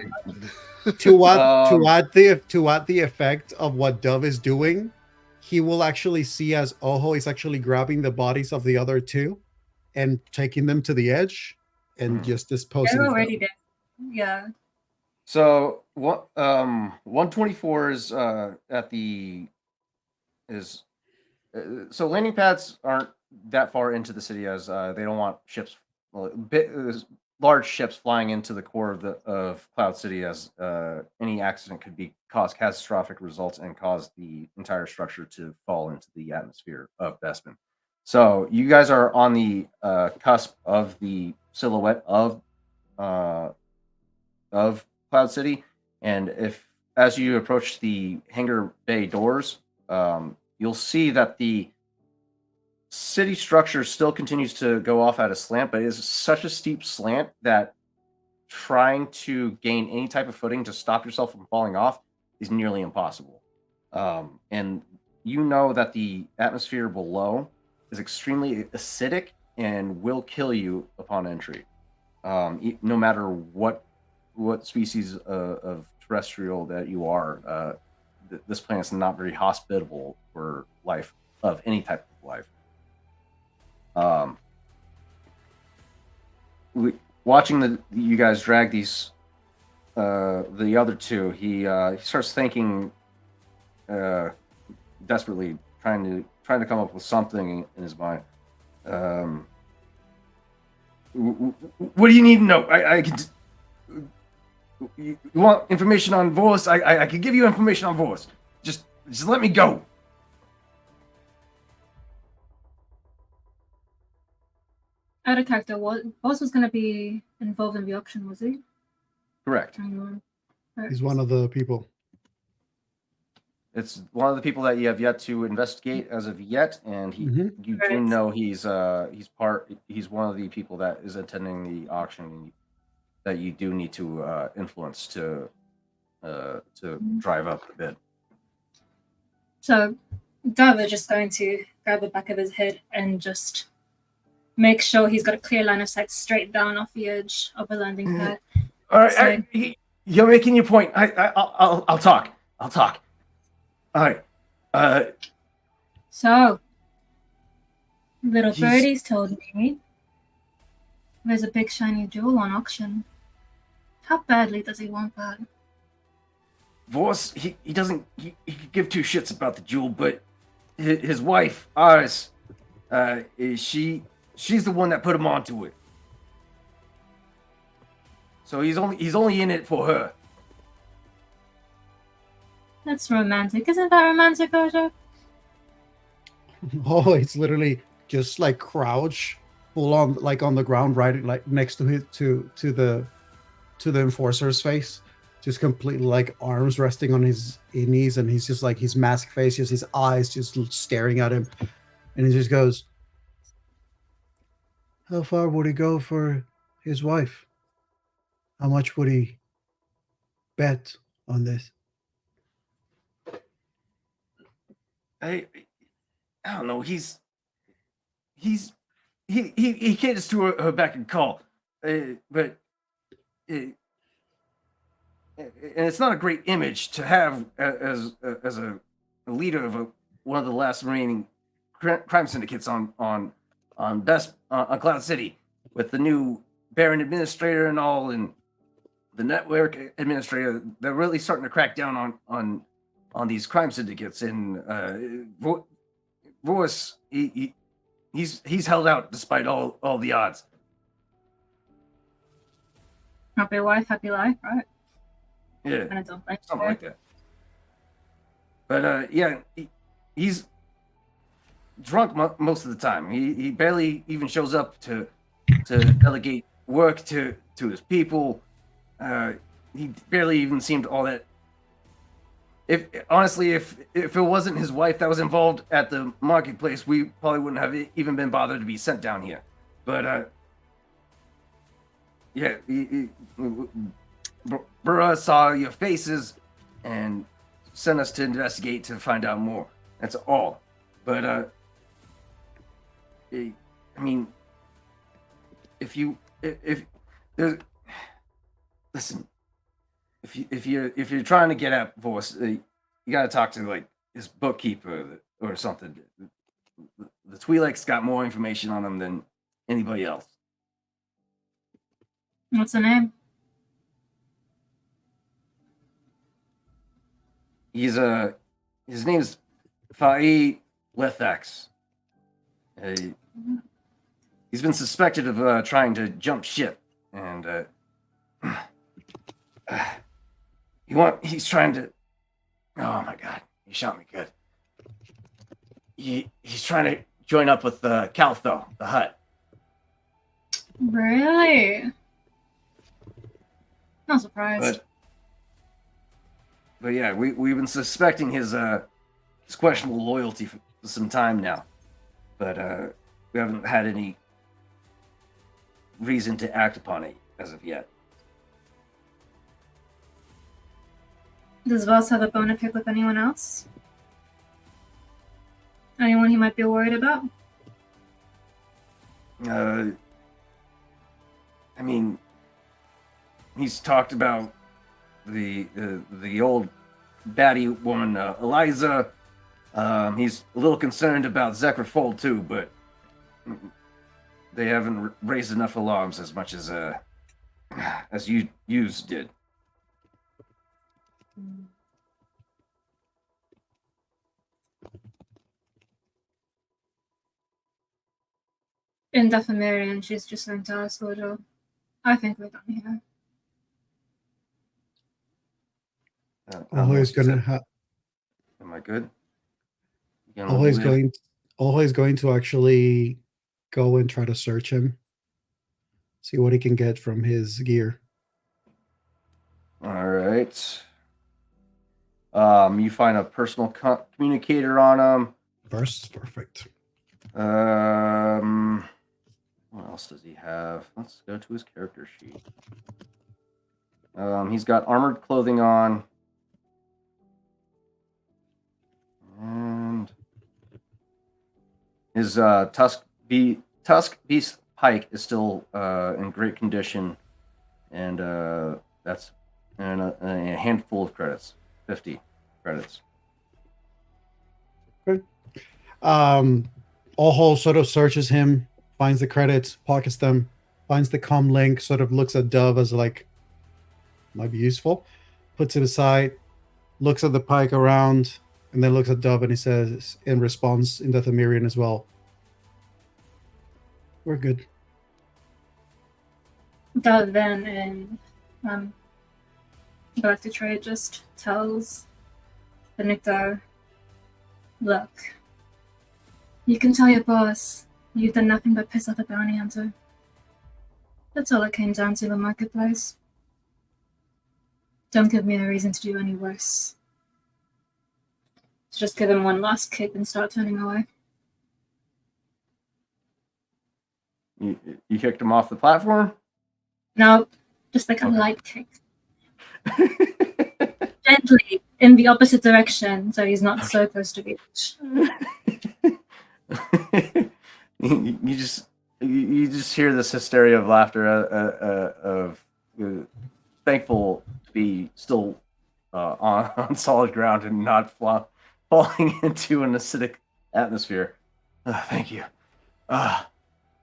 to add the effect of what Dove is doing, he will actually see as Oho is actually grabbing the bodies of the other two and taking them to the edge and just disposing. They're already dead. Yeah. So what 124 is at the is so landing pads aren't that far into the city as they don't want ships large ships flying into the core of Cloud City as any accident could cause catastrophic results and cause the entire structure to fall into the atmosphere of Bespin. So you guys are on the cusp of the silhouette of Cloud City, and as you approach the hangar bay doors, you'll see that the city structure still continues to go off at a slant, but it is such a steep slant that trying to gain any type of footing to stop yourself from falling off is nearly impossible. And you know that the atmosphere below is extremely acidic and will kill you upon entry, no matter what species of terrestrial that you are. This planet's not very hospitable for life of any type of life. Watching you guys drag these the other two, he starts thinking desperately, trying to come up with something in his mind. What do you need to know? I could. You want information on Voss? I could give you information on Voss. Just let me go. Out of character, Voss was going to be involved in the auction, was he? Correct. He's one of the people. It's one of the people that you have yet to investigate as of yet, and you do know he's one of the people that is attending the auction that you do need to influence to drive up a bit. So Dove is just going to grab the back of his head and just make sure he's got a clear line of sight straight down off the edge of the landing pad. All right, you're making your point. I'll talk. All right. So, little birdie's told me there's a big shiny jewel on auction. How badly does he want that? Voss, he doesn't. He could give two shits about the jewel, but his wife, Iris, she's the one that put him onto it. So he's only in it for her. That's romantic. Isn't that romantic, Ojo? Oh, it's literally just like crouch, full on, like on the ground, right, like next to the enforcer's face, just completely like arms resting on his knees, and he's just like his mask face, just his eyes just staring at him, and he just goes, "How far would he go for his wife? How much would he bet on this?" I don't know. He caters to her back and call, but and it's not a great image to have as a leader of one of the last remaining crime syndicates on Cloud City, with the new Baron administrator and all, and the network administrator. They're really starting to crack down on on these crime syndicates, and Voice, he's held out despite all the odds. Happy wife, happy life, right? Yeah, And I don't think so. something like that. But yeah, he's drunk most of the time. He barely even shows up to delegate work to his people. He barely even seemed all that. If honestly, if it wasn't his wife that was involved at the marketplace, we probably wouldn't have even been bothered to be sent down here. But yeah, Burra saw your faces and sent us to investigate to find out more. That's all. But I mean, if there's, listen, if you're trying to get at Voice, you gotta talk to like his bookkeeper or something. The Twi'leks got more information on him than anybody else. What's the name? His name's Fa'i Lethax. He's been suspected of trying to jump ship, and he's trying to. Oh my god, he shot me good. He's trying to join up with Caltho, the Hut. Really? Not surprised. But yeah, we've been suspecting his questionable loyalty for some time now, but we haven't had any reason to act upon it as of yet. Does Voss have a bone to pick with anyone else? Anyone he might be worried about? I mean, he's talked about the old baddie woman Eliza. He's a little concerned about Zekra Fold too, but they haven't raised enough alarms as much as you did. In Dathomirian, she's just sent to us, Gojo. I think we're done here. Always gonna have. Am I good? Always going to actually go and try to search him, see what he can get from his gear. All right. You find a personal communicator on him. Burst, perfect. What else does he have? Let's go to his character sheet. He's got armored clothing on. And his Tusk Beast pike is still in great condition. And that's a handful of credits. 50 credits. Good. Oho sort of searches him, finds the credits, pockets them, finds the com link, sort of looks at Dove as like, might be useful, puts it aside, looks at the pike around, and then looks at Dove and he says in response in Dathomirian as well, we're good. Dove then in Galactic Trade just tells the Niktar, look, you can tell your boss you've done nothing but piss off a bounty hunter. That's all it came down to in the marketplace. Don't give me a reason to do any worse. So just give him one last kick and start turning away. You kicked him off the platform? No, just like a Okay. light kick. Gently, in the opposite direction, so he's not so close to the edge. you just hear this hysteria of laughter of thankful to be still on solid ground and not falling into an acidic atmosphere. Thank you. God.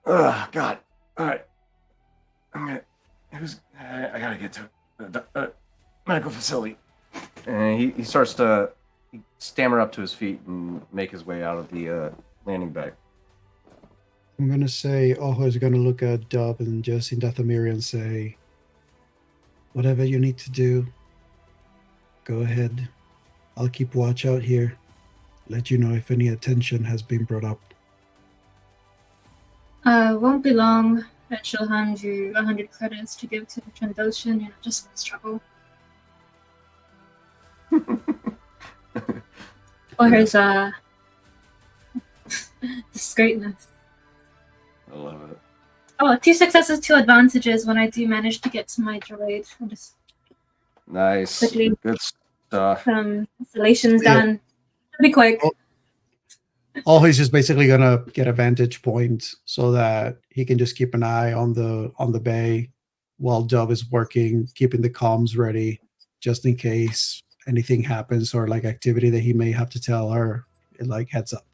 All right. I gotta get to the medical facility. And he starts to stammer up to his feet and make his way out of the landing bay. I'm gonna say Oho is gonna look at Dub and just in Dathomiri and say, "Whatever you need to do, go ahead. I'll keep watch out here. Let you know if any attention has been brought up." Won't be long, and she'll hand you 100 credits to give to the Trandoshan, just for this trouble. For his, his greatness. I love it. Oh, 2 successes, 2 advantages when I do manage to get to my droid. I'll just Nice. quickly Good stuff. installations Yeah. done. It'll be quick. Oh. Oho is just basically gonna get a vantage point so that he can just keep an eye on the bay while Dub is working, keeping the comms ready, just in case anything happens or like activity that he may have to tell her. It like heads up.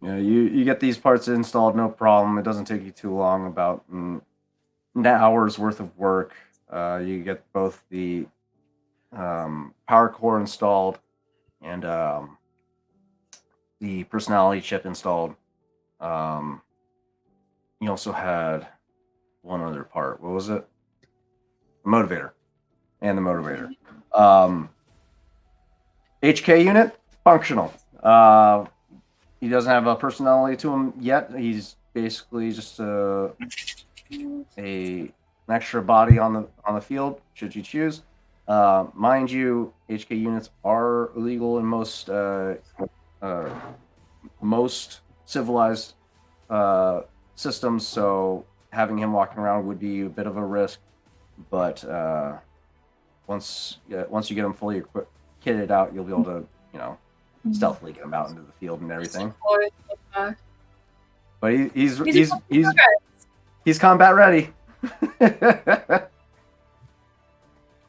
Yeah, you get these parts installed, no problem. It doesn't take you too long, about an hour's worth of work. You get both the power core installed and the personality chip installed. You also had one other part. What was it? The motivator. And the motivator. HK unit, functional. He doesn't have a personality to him yet. He's basically just an extra body on the field, should you choose. Mind you, HK units are illegal in most civilized systems, so having him walking around would be a bit of a risk. But once you get him fully kitted out, you'll be able to, stealthily get him out into the field and everything. But he's combat ready.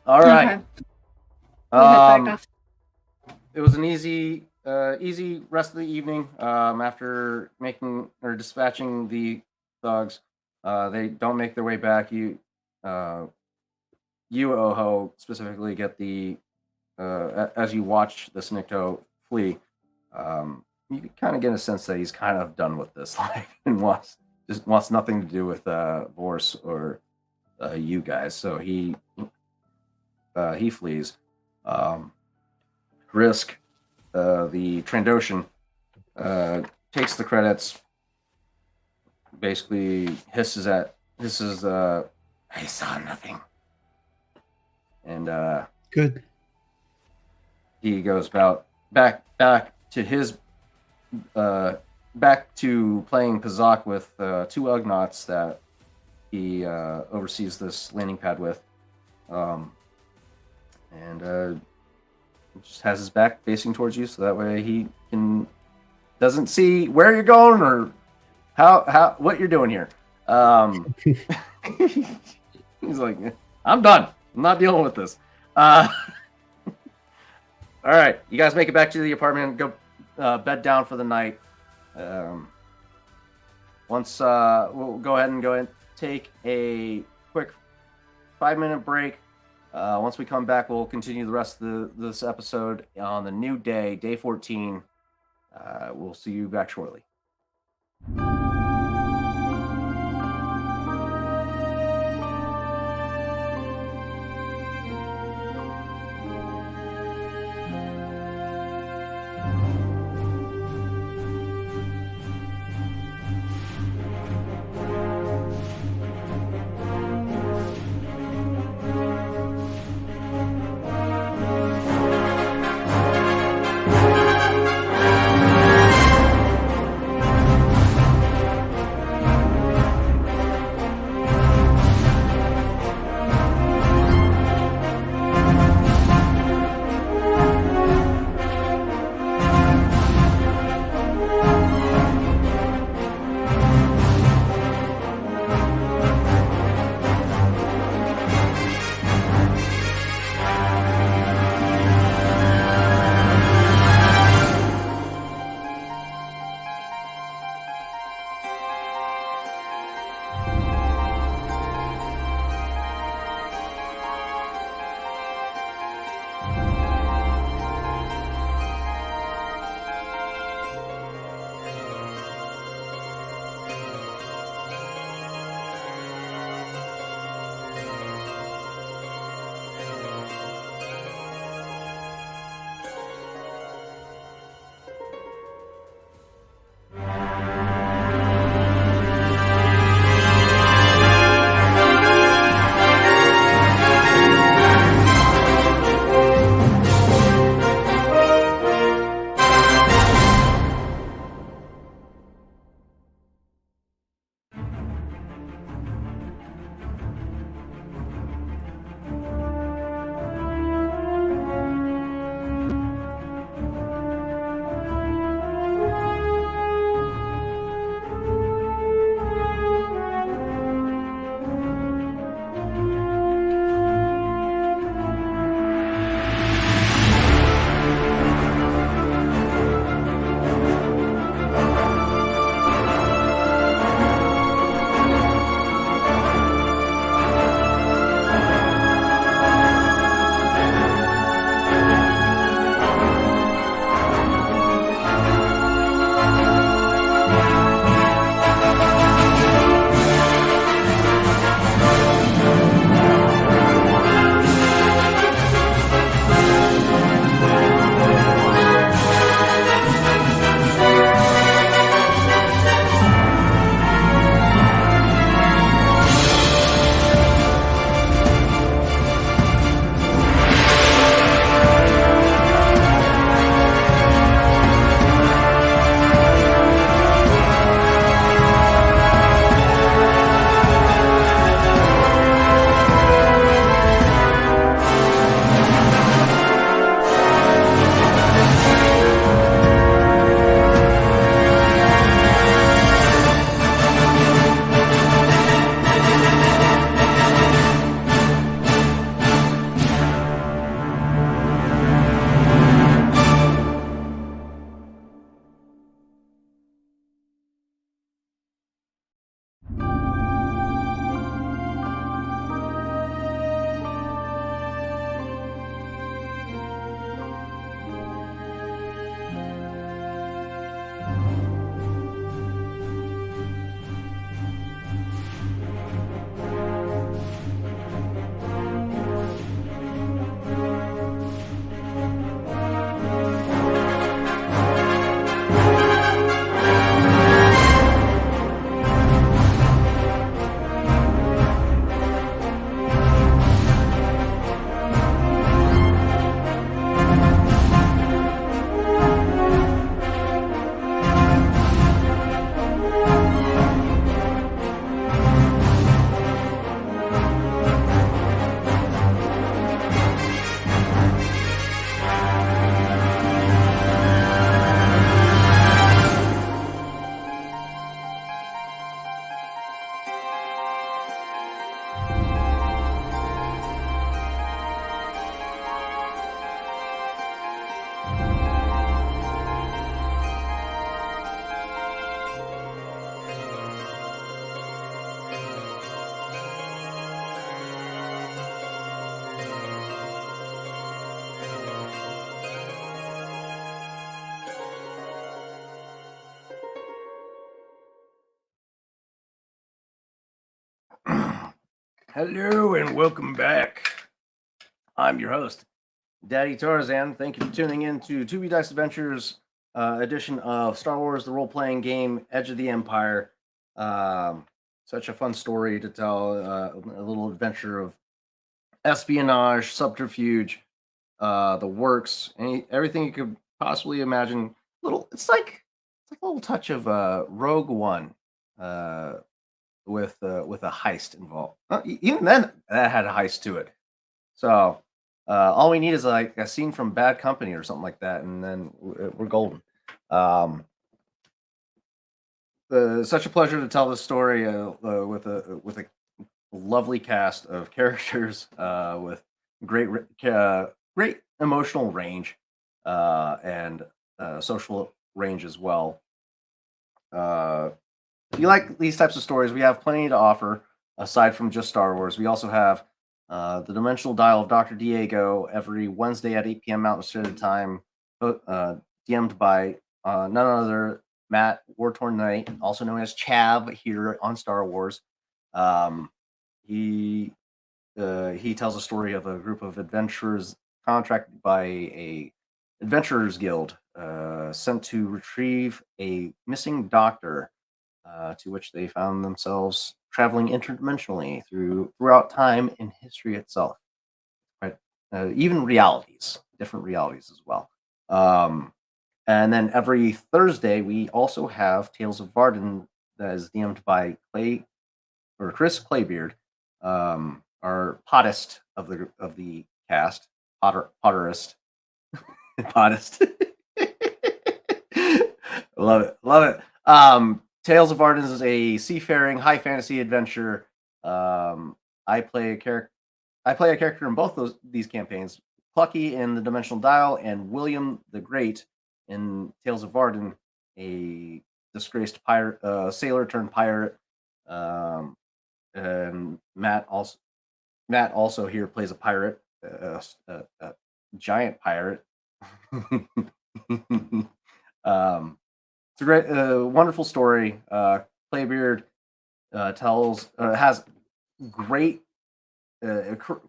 All right. Okay. It was an easy rest of the evening. After dispatching the thugs, they don't make their way back. You, Oho, specifically get the as you watch the Snicto flee. You can kind of get a sense that he's kind of done with this life and wants nothing to do with Vorse or you guys. So he flees. Risk, the Trandoshan, takes the credits, basically hisses, I saw nothing. And Good. he goes back to his back to playing Pazak with 2 Ugnaughts that he oversees this landing pad with, and just has his back facing towards you, so that way he doesn't see where you're going or how what you're doing here. He's like, I'm done. I'm not dealing with this. All right, you guys make it back to the apartment. Go bed down for the night. Once we'll go ahead and take a quick 5-minute break. Once we come back, we'll continue the rest of this episode on the new day, day 14. We'll see you back shortly. Hello and welcome back. I'm your host, Daddy Tarzan. Thank you for tuning in to 2B Dice Adventures edition of Star Wars: The Role Playing Game Edge of the Empire. Such a fun story to tell, a little adventure of espionage, subterfuge, the works, everything you could possibly imagine. It's like a little touch of Rogue One. Uh, with a heist involved. Even then, that had a heist to it. So all we need is like a scene from Bad Company or something like that, and then we're golden. Such a pleasure to tell this story with a lovely cast of characters with great emotional range and social range as well. If you like these types of stories, we have plenty to offer aside from just Star Wars. We also have the Dimensional Dial of Dr. Diego every Wednesday at 8 p.m. Mountain Standard Time, DM'd by none other Matt Wartorn Knight, also known as Chav here on Star Wars. Um, he he tells a story of a group of adventurers contracted by a adventurers guild sent to retrieve a missing doctor, to which they found themselves traveling interdimensionally throughout time and history itself, right? Even different realities as well. And then every Thursday we also have Tales of Varden that is DM'd by Chris Claybeard, our pottist of the cast, potterist, pottist. Love it. Tales of Arden is a seafaring high fantasy adventure. I play a character. I play a character in both these campaigns: Plucky in the Dimensional Dial and William the Great in Tales of Arden, a disgraced pirate, sailor turned pirate. And Matt also here plays a pirate, a giant pirate. It's a great, wonderful story. Playbeard has great,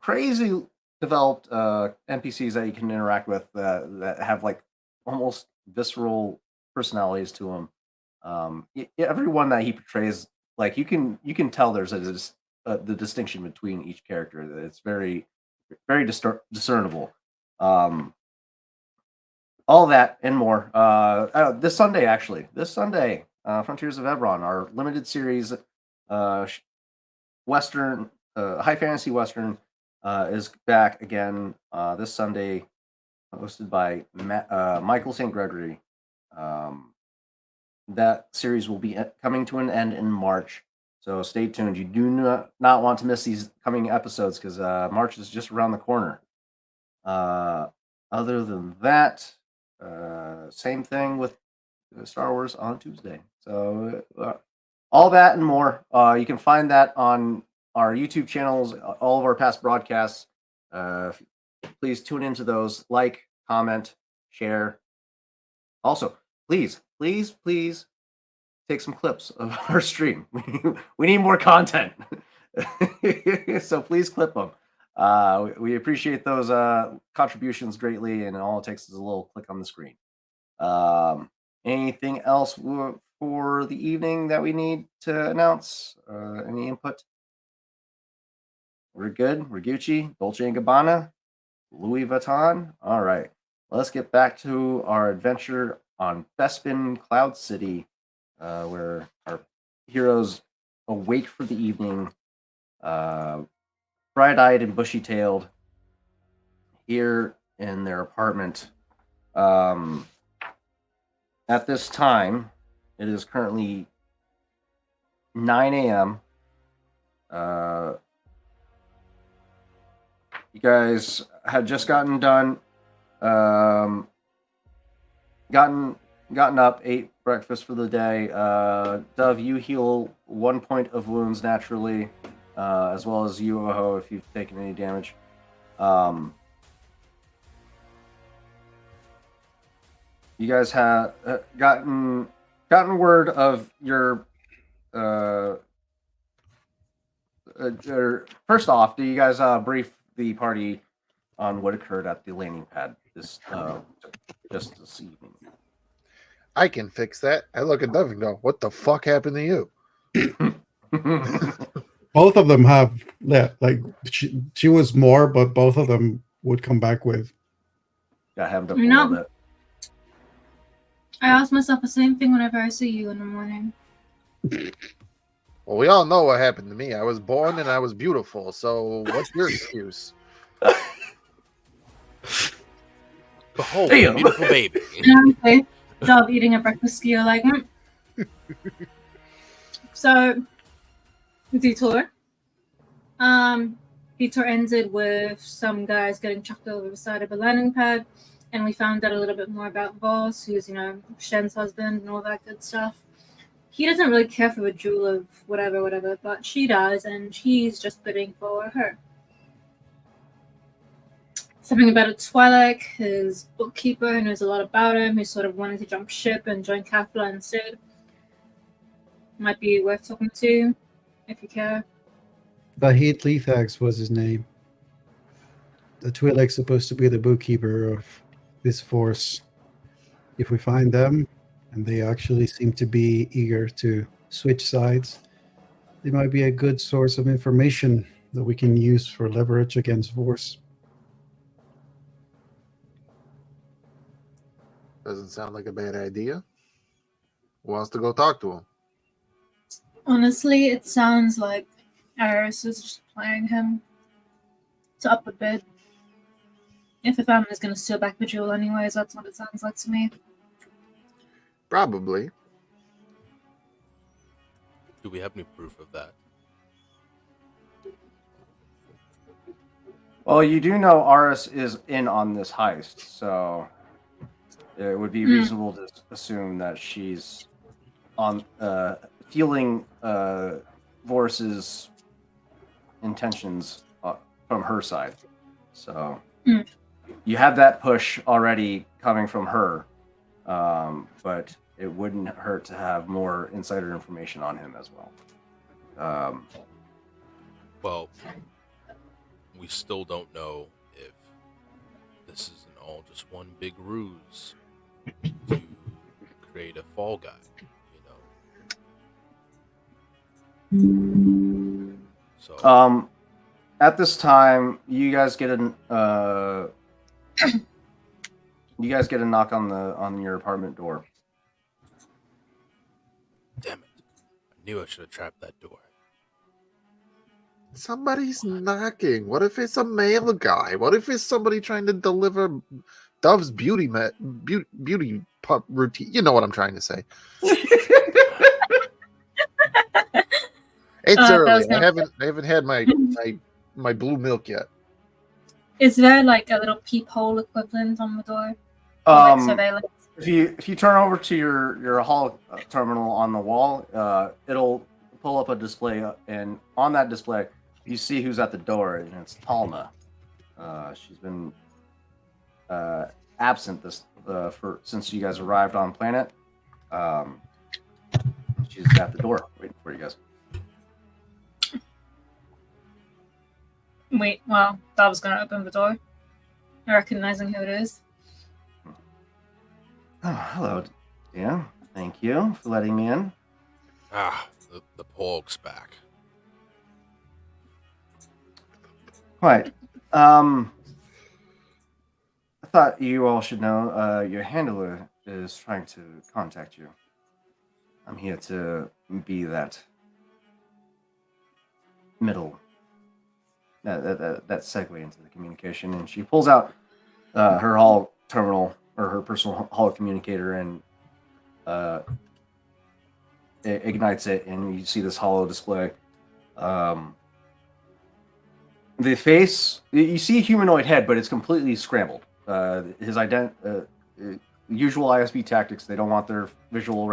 crazy developed NPCs that you can interact with that have like almost visceral personalities to them. Everyone that he portrays, like you can tell there's the distinction between each character. It's very discernible. Um, all that and more. This Sunday, actually, Frontiers of Ebron, our limited series, Western, high fantasy Western, is back again this Sunday, hosted by Michael St. Gregory. Um, that series will be coming to an end in March, so stay tuned. You do not want to miss these coming episodes because March is just around the corner. Other than that, same thing with Star Wars on Tuesday. So all that and more, you can find that on our YouTube channels, all of our past broadcasts. Please tune into those, like, comment, share. Also, please take some clips of our stream. We need more content. So please clip them. We appreciate those contributions greatly, and all it takes is a little click on the screen. Anything else for the evening that we need to announce? Any input? We're good. We're Gucci, Dolce & Gabbana, Louis Vuitton. All right. Let's get back to our adventure on Bespin Cloud City, where our heroes awake for the evening, bright-eyed and bushy-tailed, here in their apartment. At this time, it is currently 9 a.m. You guys had just gotten done, gotten up, ate breakfast for the day. Dove, you heal 1 point of wounds naturally, as well as you, Oho, if you've taken any damage. You guys have gotten word of your first off, do you guys brief the party on what occurred at the landing pad just this evening? I can fix that. I look at Dove and go, "What the fuck happened to you?" Both of them have, yeah, like she was more, but both of them would come back with. Got hemmed up a You little know, bit. I ask myself the same thing whenever I see you in the morning. Well, we all know what happened to me. I was born and I was beautiful. So what's your excuse? Behold, Damn. beautiful baby. And I'm Dove eating a breakfast skier, like, So, detour. Detour ended with some guys getting chucked over the side of a landing pad, and we found out a little bit more about Voss, who's, Shen's husband and all that good stuff. He doesn't really care for the jewel of whatever, but she does, and he's just bidding for her. Something about a Twi'lek, his bookkeeper, who knows a lot about him, who sort of wanted to jump ship and join Kafla instead. Might be worth talking to, if you care. Vahid Lethax was his name. The Twi'lek's supposed to be the bookkeeper of this force. If we find them, and they actually seem to be eager to switch sides, they might be a good source of information that we can use for leverage against Vorse. Doesn't sound like a bad idea. Who wants to go talk to him? Honestly, it sounds like Aris is just playing him to up a bid. If the family's going to steal back the jewel anyways, that's what it sounds like to me. Probably. Do we have any proof of that? Well, you do know Aris is in on this heist, so it would be reasonable to assume that she's on feeling Vorse's intentions from her side. So you have that push already coming from her, but it wouldn't hurt to have more insider information on him as well. Well, we still don't know if this isn't all just one big ruse to create a fall guy, So At this time, you guys get a knock on your apartment door. damn it! I knew I should have trapped that door. Somebody's knocking. What if it's a male guy? What if it's somebody trying to deliver Dove's beauty pup routine? You know what I'm trying to say. It's early. I haven't had my blue milk yet. Is there like a little peephole equivalent on the door? Or, like, surveillance? If you turn over to your hall terminal on the wall, it'll pull up a display, and on that display, you see who's at the door, and it's Talma. She's been absent since you guys arrived on planet. She's at the door waiting for you guys. Wait, well, that was going to open the door. Recognizing who it is. Oh, hello, Dina. Thank you for letting me in. Ah, the Polg's back. Right. I thought you all should know your handler is trying to contact you. I'm here to be that middle, that segue into the communication. And she pulls out her hall terminal or her personal hall communicator and it ignites it, and you see this hollow display. The face, you see a humanoid head, but it's completely scrambled. His usual ISB tactics, they don't want their visual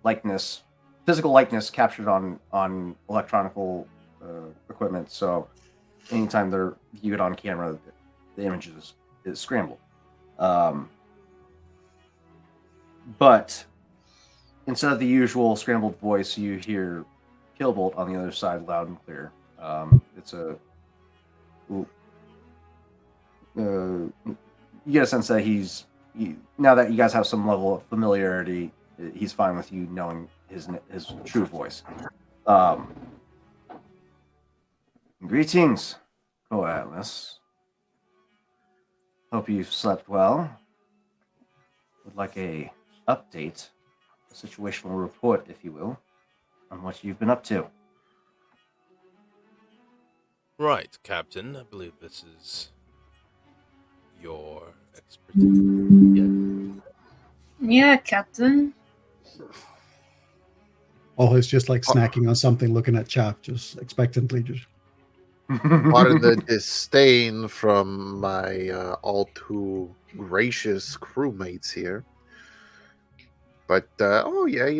likeness, physical likeness captured on electronical equipment. So anytime they're viewed on camera, the image is scrambled. But instead of the usual scrambled voice, you hear Killbolt on the other side, loud and clear. It's a you get a sense that now that you guys have some level of familiarity, he's fine with you knowing his true voice. Greetings, Co-Atlas. Hope you've slept well. Would like a update, a situational report, if you will, on what you've been up to. Right, Captain. I believe this is your expertise. Yeah, Captain. Oh, it's just like snacking on something, looking at Chaff, just expectantly. Just Pardon the disdain from my all too gracious crewmates here. But, oh yeah,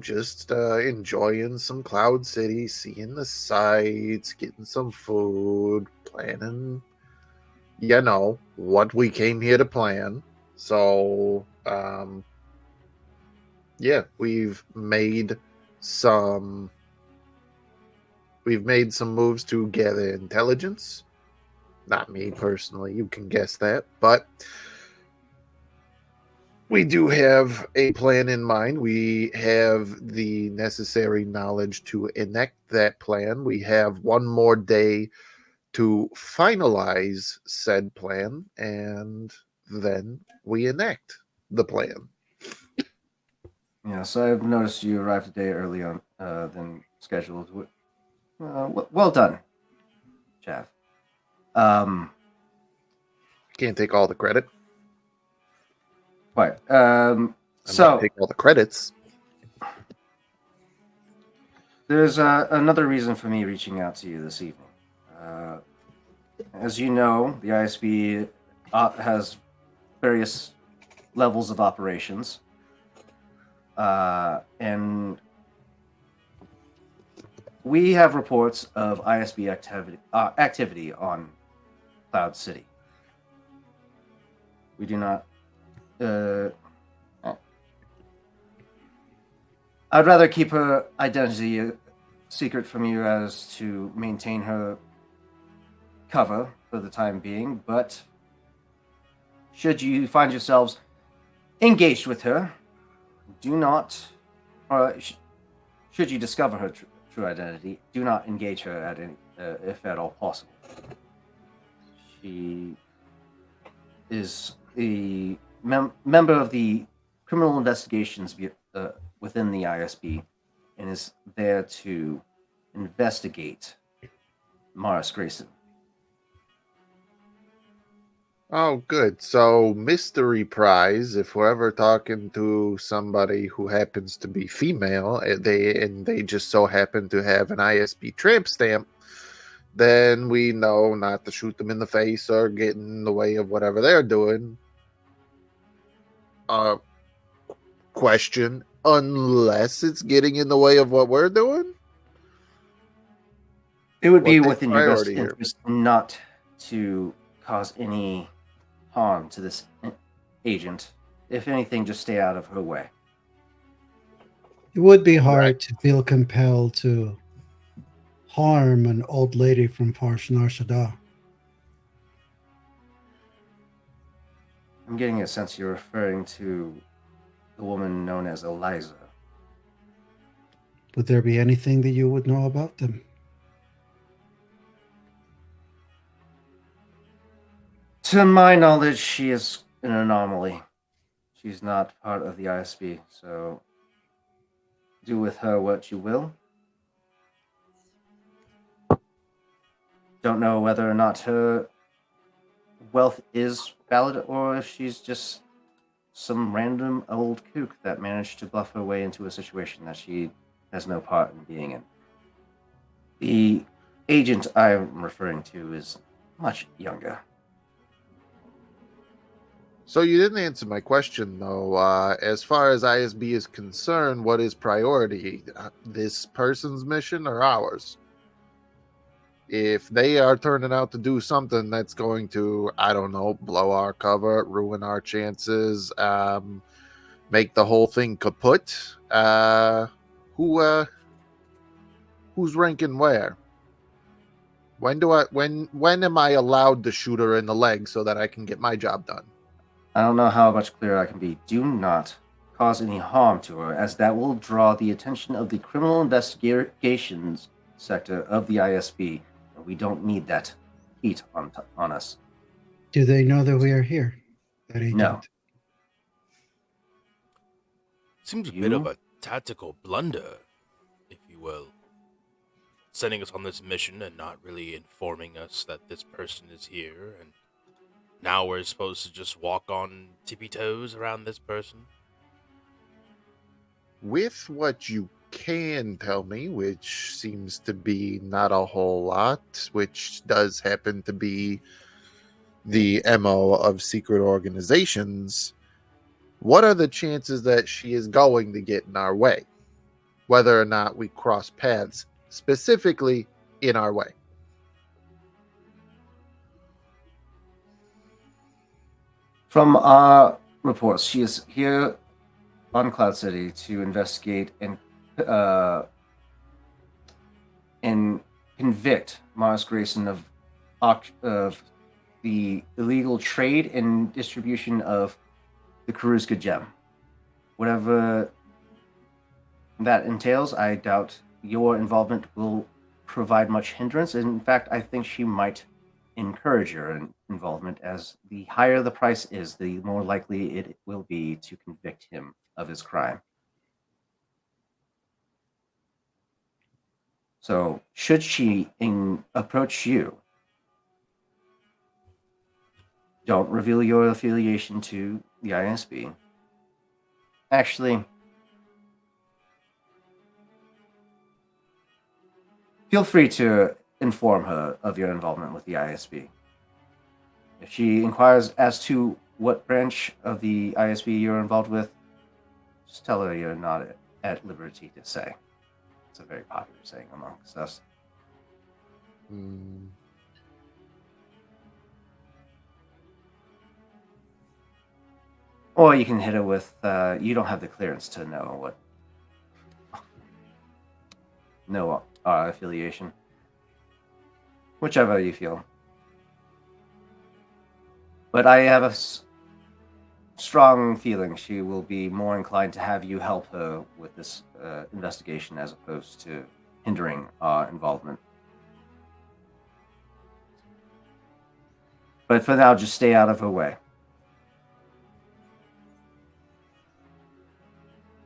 just enjoying some Cloud City, seeing the sights, getting some food, planning, what we came here to plan. So, yeah, we've made some moves to gather intelligence. Not me personally, you can guess that, but we do have a plan in mind. We have the necessary knowledge to enact that plan. We have one more day to finalize said plan, and then we enact the plan. Yeah, so I've noticed you arrived a day early on than scheduled. Well done, Jeff. Can't take all the credit. Quite. I might take all the credits. There's another reason for me reaching out to you this evening. As you know, the ISB has various levels of operations, and we have reports of ISB activity on Cloud City. We do not. I'd rather keep her identity secret from you as to maintain her cover for the time being, but should you find yourselves engaged with her, do not, or should you discover her true identity, do not engage her at any, if at all possible. She is a member of the criminal investigations within the ISB and is there to investigate Morris Grayson. Oh, good. So, mystery prize. If we're ever talking to somebody who happens to be female, they just so happen to have an ISB tramp stamp, then we know not to shoot them in the face or get in the way of whatever they're doing. Question: unless it's getting in the way of what we're doing, It would be What's within your best priority here? interest not to cause any harm to this agent. If anything, just stay out of her way. it would be hard Right. to feel compelled to harm an old lady from Farsnar Shada. I'm getting a sense you're referring to the woman known as Eliza. Would there be anything that you would know about them? To my knowledge, she is an anomaly. She's not part of the ISB, so do with her what you will. Don't know whether or not her wealth is valid or if she's just some random old kook that managed to bluff her way into a situation that she has no part in being in. The agent I'm referring to is much younger. So you didn't answer my question, though. As far as ISB is concerned, what is priority? This person's mission or ours? If they are turning out to do something that's going to, I don't know, blow our cover, ruin our chances, make the whole thing kaput, Who who's ranking where? When am I allowed to shoot her in the leg so that I can get my job done? I don't know how much clearer I can be. Do not cause any harm to her, as that will draw the attention of the criminal investigations sector of the ISB. And we don't need that heat on us. Do they know that we are here? They No. don't. Seems a bit of You? a tactical blunder, if you will. Sending us on this mission and not really informing us that this person is here, and now we're supposed to just walk on tippy toes around this person. With what you can tell me, which seems to be not a whole lot, which does happen to be the MO of secret organizations, what are the chances that she is going to get in our way? Whether or not we cross paths, specifically in our way. From our reports, she is here on Cloud City to investigate and convict Mars Grayson of the illegal trade and distribution of the Karuska gem. Whatever that entails, I doubt your involvement will provide much hindrance. In fact, I think she might encourage your involvement, as the higher the price is, the more likely it will be to convict him of his crime. So, should she approach you, don't reveal your affiliation to the ISB. Actually, feel free to inform her of your involvement with the ISB. If she inquires as to what branch of the ISB you're involved with, just tell her you're not at liberty to say. It's a very popular saying amongst us. Or you can hit it with, you don't have the clearance to know our affiliation. Whichever you feel. But I have a strong feeling she will be more inclined to have you help her with this investigation as opposed to hindering our involvement. But for now, just stay out of her way.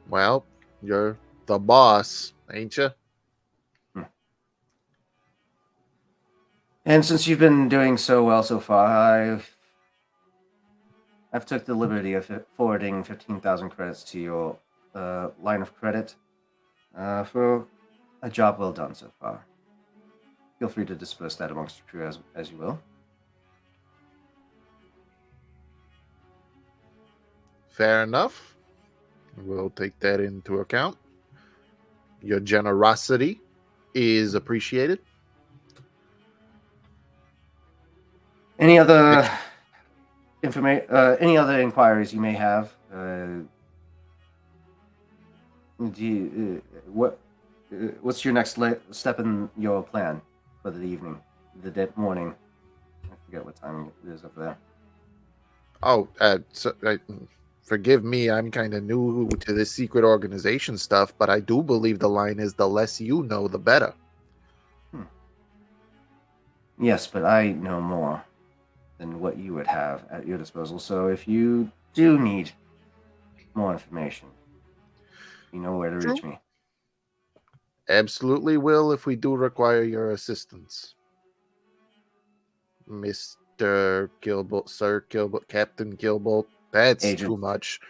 Well, you're the boss, ain't you? And since you've been doing so well so far, I've took the liberty of forwarding 15,000 credits to your line of credit for a job well done so far. Feel free to disperse that amongst the crew as you will. Fair enough. We'll take that into account. Your generosity is appreciated. Any other any other inquiries you may have? What's your next step in your plan for the evening, morning? I forget what time it is over there. Oh, forgive me. I'm kind of new to this secret organization stuff, but I do believe the line is the less you know, the better. Yes, but I know more than what you would have at your disposal. So if you do need more information, you know where to reach me. Absolutely will if we do require your assistance. Mr. Gilbolt, Sir Gilbolt, Captain Gilbolt. That's Agent. too much.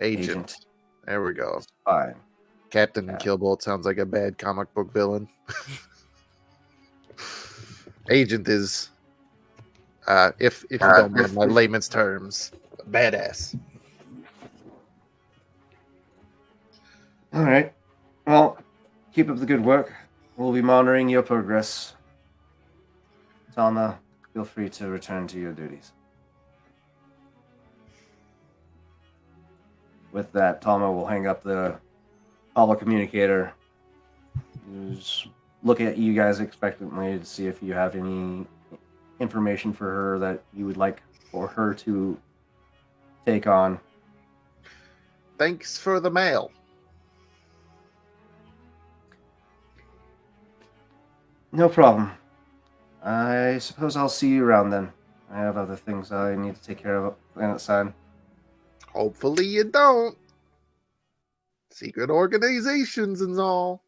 Agent. There we go. It's fine. Captain Yeah. Gilbolt sounds like a bad comic book villain. Agent is, if you don't mind my layman's terms, badass. All right. Well, keep up the good work. We'll be monitoring your progress. Talma, feel free to return to your duties. With that, Talma will hang up the holo communicator. Just looking at you guys expectantly to see if you have any information for her that you would like for her to take on. Thanks for the mail. No problem. I suppose I'll see you around then. I have other things I need to take care of planet side. Hopefully you don't. Secret organizations and all.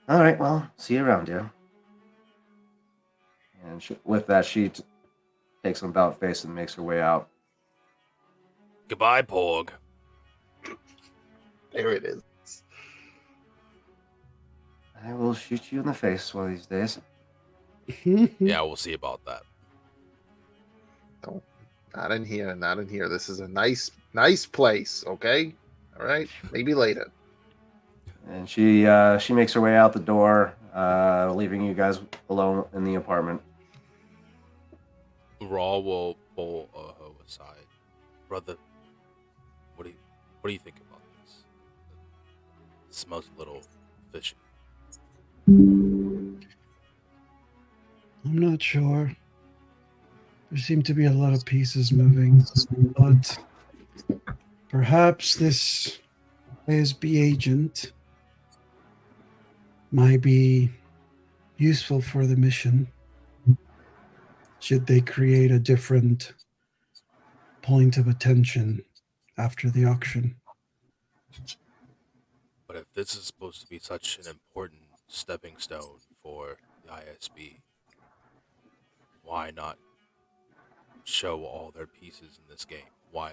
All right, well, see you around, dear. And with that, she takes an about face and makes her way out. Goodbye, Porg. There it is. I will shoot you in the face one of these days. Yeah, we'll see about that. Don't. Not in here. Not in here. This is a nice place. Okay. All right. Maybe later. And she makes her way out the door, leaving you guys alone in the apartment. Raw will pull Oho aside. Brother, what do you think about this? It smells a little fishy. I'm not sure. There seem to be a lot of pieces moving, but perhaps this ISB agent might be useful for the mission. Should they create a different point of attention after the auction? But if this is supposed to be such an important stepping stone for the ISB, why not show all their pieces in this game? Why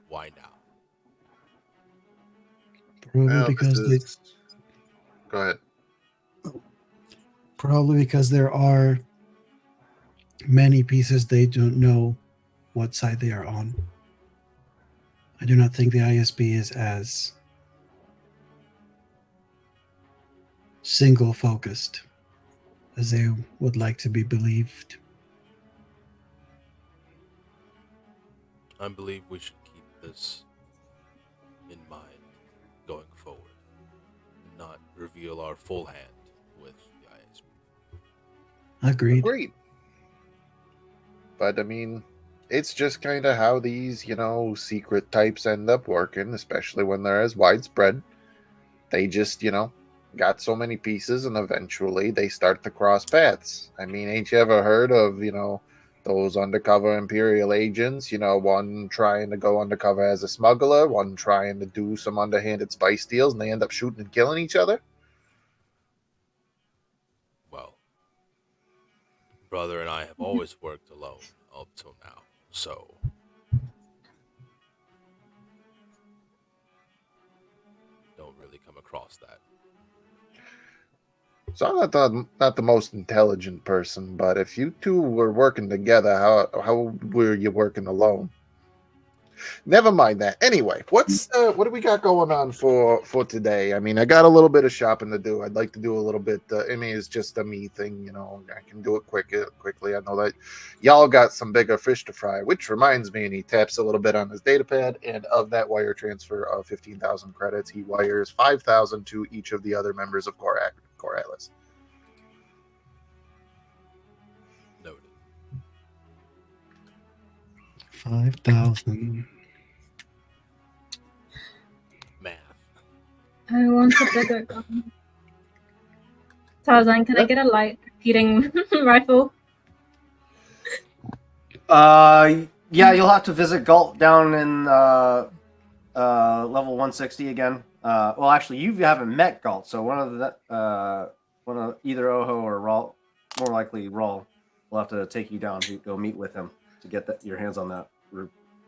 now? Probably Go ahead. Probably because there are many pieces they don't know what side they are on. I do not think the ISB is as single focused as they would like to be believed. I believe we should keep this in mind going forward, and not reveal our full hand with the ISB. Agreed. But I mean, it's just kind of how these, secret types end up working, especially when they're as widespread. They just, got so many pieces and eventually they start to cross paths. I mean, ain't you ever heard of, those undercover Imperial agents, one trying to go undercover as a smuggler, one trying to do some underhanded spice deals, and they end up shooting and killing each other? Well, brother and I have always worked alone up till now, so don't really come across that. So I'm not the most intelligent person, but if you two were working together, how were you working alone? Never mind that. Anyway, what do we got going on for today? I mean, I got a little bit of shopping to do. I'd like to do a little bit. I mean, it's just a me thing, I can do it quickly. I know that y'all got some bigger fish to fry. Which reminds me, and he taps a little bit on his data pad, and of that wire transfer of 15,000 credits, he wires 5,000 to each of the other members of Core Atlas. Noted. 5,000. Math. I want a bigger gun. Tarzan, can I get a light repeating rifle? Yeah, you'll have to visit Galt down in level 160 again. Well, actually, you haven't met Galt, so one of either Oho or Rawl, more likely Rawl, will have to take you down to go meet with him to get your hands on that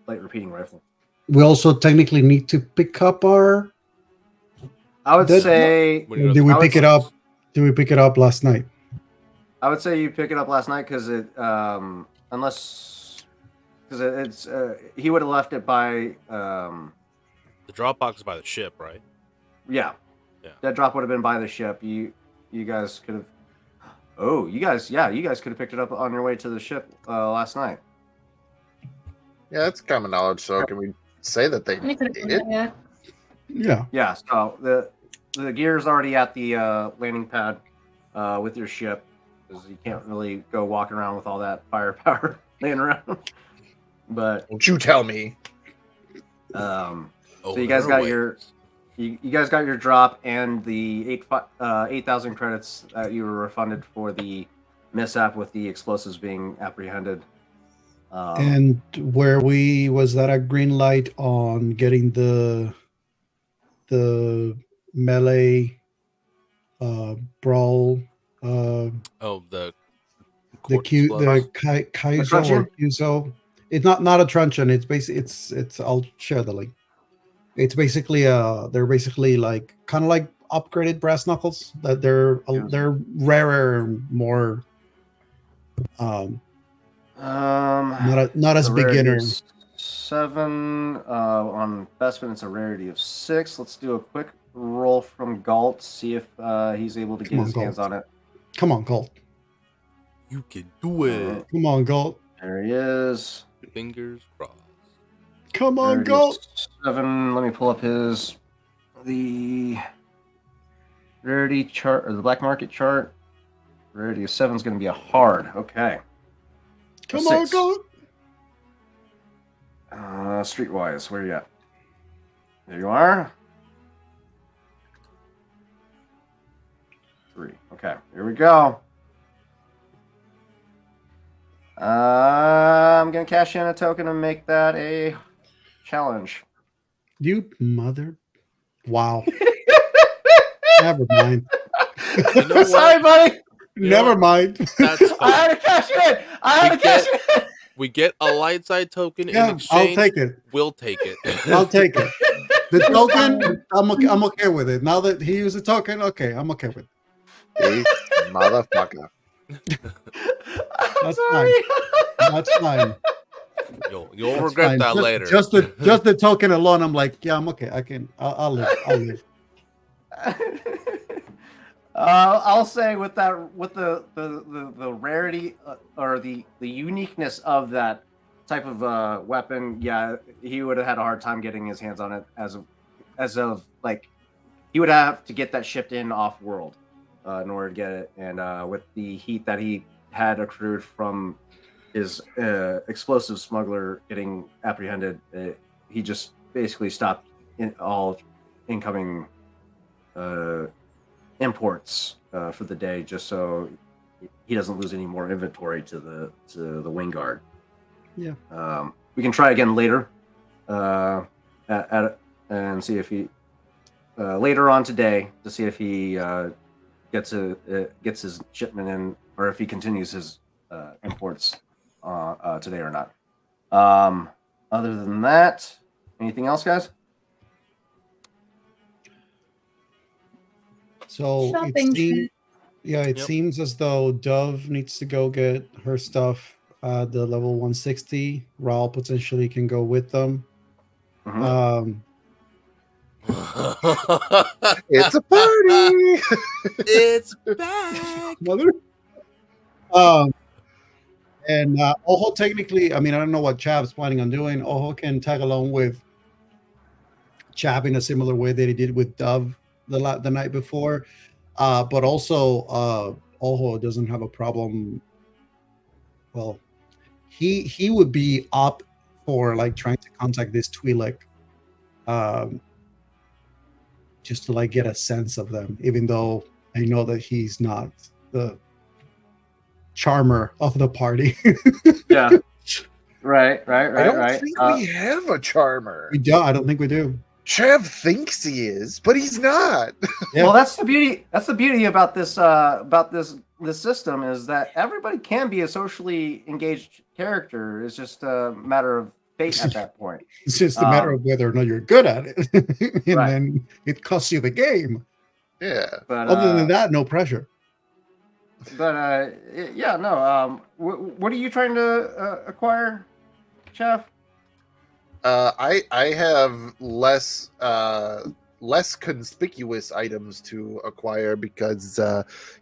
light repeating rifle. We also technically need to pick up our. I would say. Did we pick it up? Did we pick it up last night? I would say you pick it up last night because it's he would have left it by. The drop box is by the ship, right? Yeah. That drop would have been by the ship. You guys could have. Oh, you guys could have picked it up on your way to the ship last night. Yeah, that's common knowledge. So can we say that they Let me click on did? it, yeah. Yeah. Yeah, so the gear's already at the landing pad with your ship, because you can't really go walking around with all that firepower laying around. But Don't you tell me. so Oh, you there guys are got ways. you guys got your drop and the 8,000 credits that you were refunded for the mishap with the explosives being apprehended. And where was that a green light on getting the melee brawl Oh, the the quartz gloves. Kaizo or truncheon? Kyuzo. It's not a truncheon. It's basically it's. I'll share the link. It's basically they're basically like kind of like upgraded brass knuckles. That they're rarer and more not it's as a rarity beginner. of 7. On investment, it's a rarity of 6. Let's do a quick roll from Galt, see if he's able to Come get on, his hands Galt. on it. Come on, Galt. You can do it. Come on, Galt. There he is. Fingers crossed. Come on, Rarity of Galt. 7. Let me pull up the rarity chart, or the black market chart. Rarity of 7 is going to be a hard. Okay. Come on, 6. Galt. Streetwise, where you at? There you are. 3. Okay, here we go. I'm gonna cash in a token and make that a challenge. You mother. Wow. Never mind. You know Sorry, what? buddy. You know Never what? mind. That's I had fine. to cash in. I had We to cash get- in. We get a light side token in Yeah, I'll exchange. take it. We'll take it. I'll take it. The token, I'm okay with it. Now that he used a token, okay, I'm okay with it. This motherfucker. I'm That's sorry. That's fine. You'll That's regret fine. that later. Just the token alone, I'm like, yeah, I'm okay. I'll live. I'll live. I'll say with the rarity or the uniqueness of that type of weapon, yeah, he would have had a hard time getting his hands on it as of like he would have to get that shipped in off world in order to get it, and with the heat that he had accrued from his explosive smuggler getting apprehended, he just basically stopped in all incoming imports for the day, just so he doesn't lose any more inventory to the wing guard. Yeah. We can try again later, and see if he later on today to see if he gets his shipment in, or if he continues his imports today or not. Other than that, anything else, guys? So Shopping trip. it Yep. seems as though Dove needs to go get her stuff at the level 160. Raul potentially can go with them. Mhm. It's a party. It's back. Mother. And Ojo technically, I mean, I don't know what Chav's planning on doing. Ojo can tag along with Chav in a similar way that he did with Dove the night before. But also, Ojo doesn't have a problem. Well, he would be up for like trying to contact this Twi'lek, just to like get a sense of them, even though I know that he's not the charmer of the party. Yeah. Right. I don't think we have a charmer. I don't think we do. Chav thinks he is, but he's not. Yeah. Well, that's the beauty. That's the beauty about this system, is that everybody can be a socially engaged character. It's just a matter of fate at that point. It's just a matter of whether or not you're good at it, and Right. then it costs you the game. Yeah. But Other than that, no pressure. But yeah, no. What are you trying to acquire, Chef? I have less conspicuous items to acquire because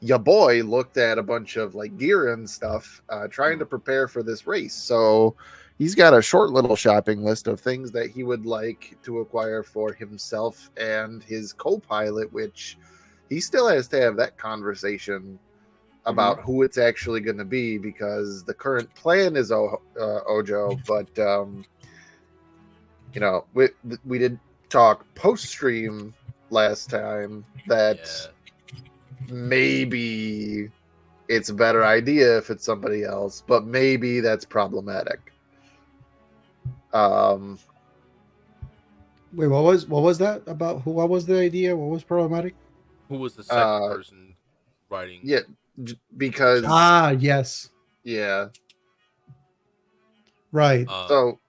your boy looked at a bunch of like gear and stuff trying to prepare for this race. So he's got a short little shopping list of things that he would like to acquire for himself and his co-pilot, which he still has to have that conversation about who it's actually going to be, because the current plan is Ojo, but you know, we did talk post stream last time that maybe it's a better idea if it's somebody else, but maybe that's problematic. Wait, what was that about? What was the idea? What was problematic? Who was the second person writing? Yeah, because yes, yeah, right. So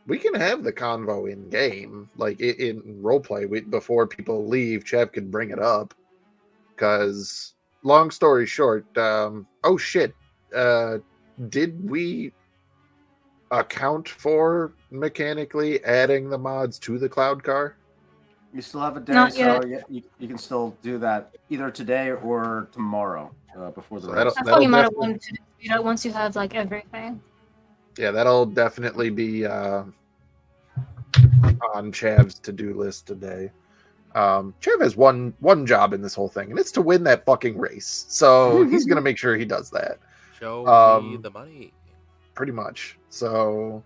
we can have the convo in game, like in roleplay. Before people leave, Chev can bring it up. Because long story short, oh shit, did we account for mechanically adding the mods to the cloud car? You still have a day, Not so you can still do that either today or tomorrow before the race. I thought you might have wanted to do that once you have like everything. Yeah, that'll definitely be on Chav's to-do list today. Chav has one job in this whole thing, and it's to win that fucking race. So he's gonna make sure he does that. Show me the money. Pretty much. So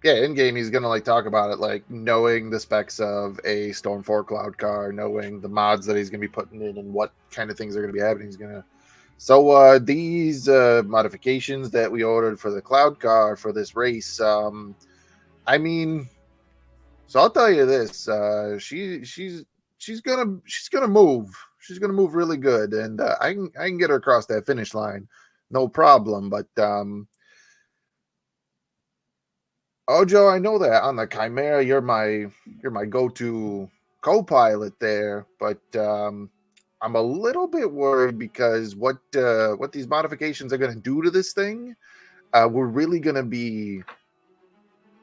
yeah, in game he's gonna like talk about it, like knowing the specs of a Storm 4 cloud car, knowing the mods that he's gonna be putting in and what kind of things are gonna be happening. He's gonna these modifications that we ordered for the cloud car for this race, I mean, so I'll tell you this, she's gonna move. She's gonna move really good, and I can get her across that finish line, no problem. But Ojo, I know that on the Chimera you're my go-to co-pilot there, but I'm a little bit worried because what these modifications are going to do to this thing, we're really going to be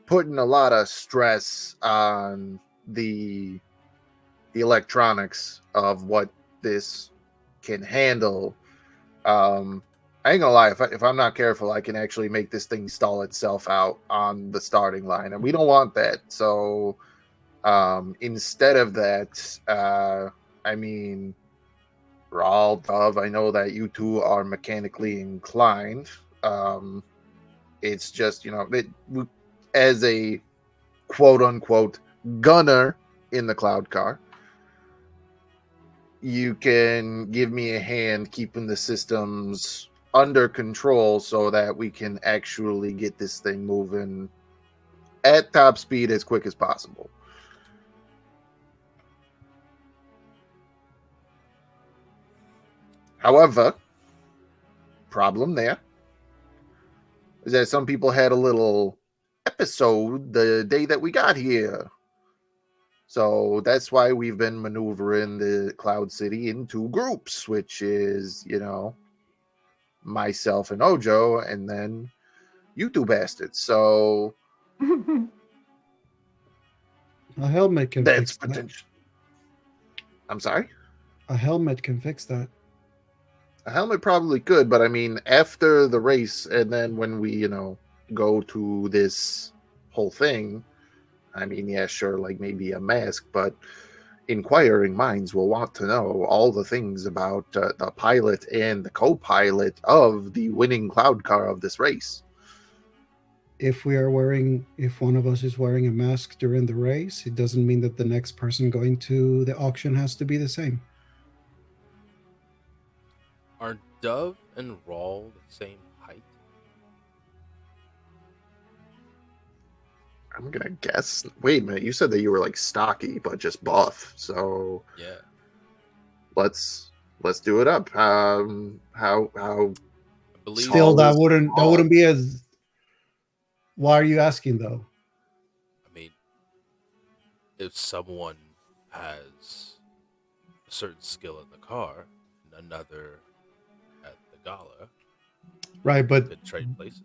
putting a lot of stress on the electronics of what this can handle. I ain't gonna lie, if I'm not careful, I can actually make this thing stall itself out on the starting line, and we don't want that. So instead of that, I mean, Raul, Dove, I know that you two are mechanically inclined. It's just, you know, as a quote unquote gunner in the cloud car, you can give me a hand keeping the systems under control so that we can actually get this thing moving at top speed as quick as possible. However, problem there is that some people had a little episode the day that we got here. So that's why we've been maneuvering the Cloud City in two groups, which is, you know, myself and Ojo, and then you two bastards. So A helmet can that's fix that. potential. I'm sorry? A helmet can fix that. A helmet probably could, but I mean, after the race, and then when we, you know, go to this whole thing, I mean, yeah, sure, like maybe a mask, but inquiring minds will want to know all the things about the pilot and the co-pilot of the winning cloud car of this race. If one of us is wearing a mask during the race, it doesn't mean that the next person going to the auction has to be the same. Are Dove and Raul the same height? I'm gonna guess. Wait a minute, you said that you were like stocky but just buff. So yeah, let's do it up. How I believe Still, that is wouldn't be as. Why are you asking though? I mean, if someone has a certain skill in the car and another at the gala, Right, but could trade places.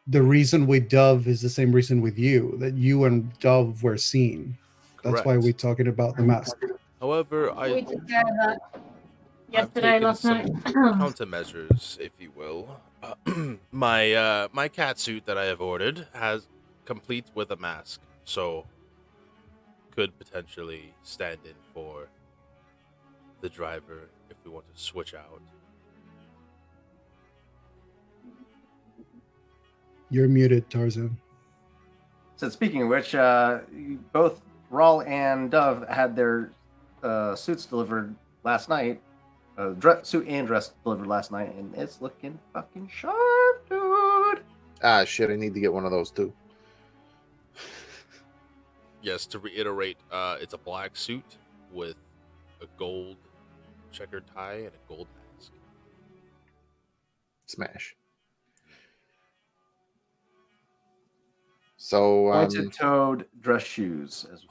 the reason with Dove is the same reason with you, that you and Dove were seen. That's why Correct. we're talking about the mask. However, We took care of that I've yesterday, taken last some night. countermeasures, if you will. My cat suit that I have ordered has complete with a mask, so could potentially stand in for the driver if we want to switch out. You're muted, Tarzan. So speaking of which, both Rawl and Dove had their suits delivered last night. Suit and dress delivered last night, and it's looking fucking sharp, dude. Ah, shit! I need to get one of those too. Yes, to reiterate, it's a black suit with a gold checkered tie and a gold mask. Smash. So, Pointed-toed dress shoes, as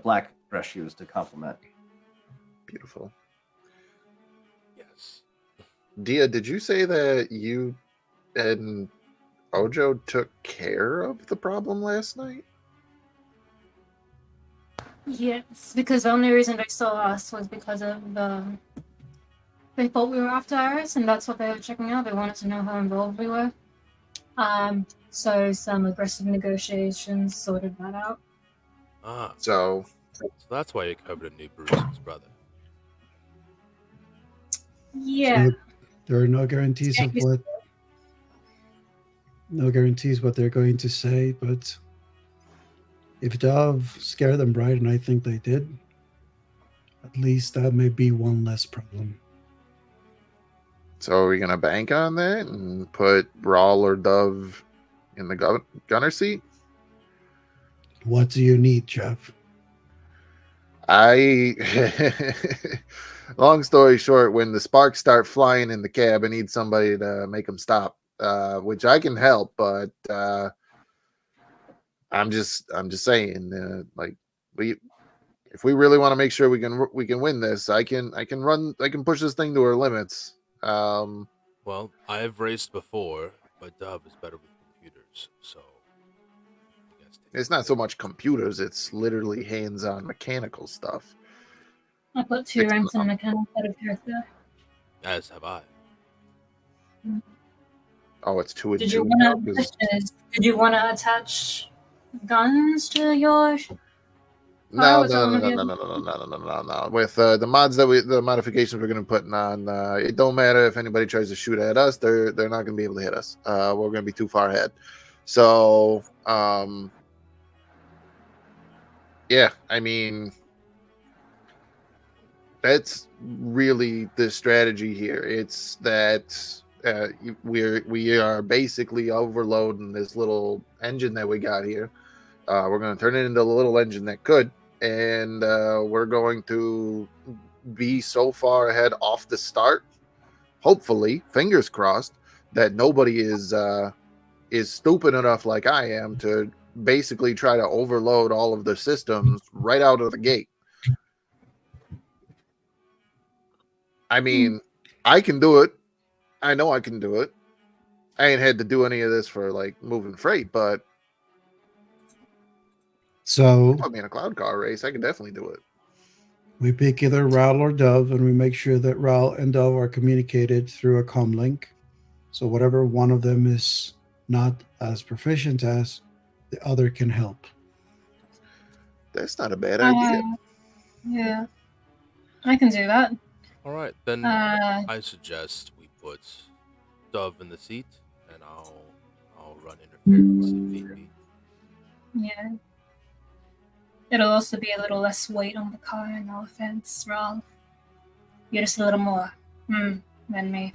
black dress shoes to complement. beautiful. Yes. Dia, did you say that you and Ojo took care of the problem last night? Yes, because the only reason they saw us was because of they thought we were after Iris, and that's what they were checking out. They wanted to know how involved we were. So some aggressive negotiations sorted that out. Ah, So, so that's why you covered a new bruises, brother. Yeah. So there are no guarantees of what they're going to say, but if Dove scared them right, and I think they did, at least that may be one less problem. so are we gonna bank on that and put Rawl or Dove in the gunner seat? What do you need, Jeff? Long story short, when the sparks start flying in the cab, I need somebody to make them stop, which I can help, but I'm just saying, like, if we really want to make sure we can win this, I can push this thing to our limits. Well, I've raced before, but Dove is better with computers, so I guess It's not so much computers; it's literally hands-on mechanical stuff. I put 2 ranks in mechanics out of character. as have I. Oh, it's 2 and Did 2 you now? want 'Cause- to? Did you want to attach guns to your? No, was that no, one no, of no, the no, no, no, no, no, no, no, no. With the mods the modifications we're going to put on, it don't matter if anybody tries to shoot at us; they're not going to be able to hit us. We're going to be too far ahead. So, yeah, I mean, that's really the strategy here. It's that we are basically overloading this little engine that we got here. We're going to turn it into a little engine that could, and we're going to be so far ahead off the start. Hopefully, fingers crossed, that nobody is stupid enough like I am to basically try to overload all of the systems right out of the gate. I mean, I can do it. I know I can do it. I ain't had to do any of this for like moving freight, but So put me in a cloud car race, I can definitely do it. we pick either Raul or Dove, and we make sure that Raul and Dove are communicated through a comm link. So whatever one of them is not as proficient as, the other can help. That's not a bad idea. Yeah, I can do that. All right, then I suggest we put Dove in the seat, and I'll run interference if need be. Yeah. It'll also be a little less weight on the car. No offense, Raul. You're just a little more than me.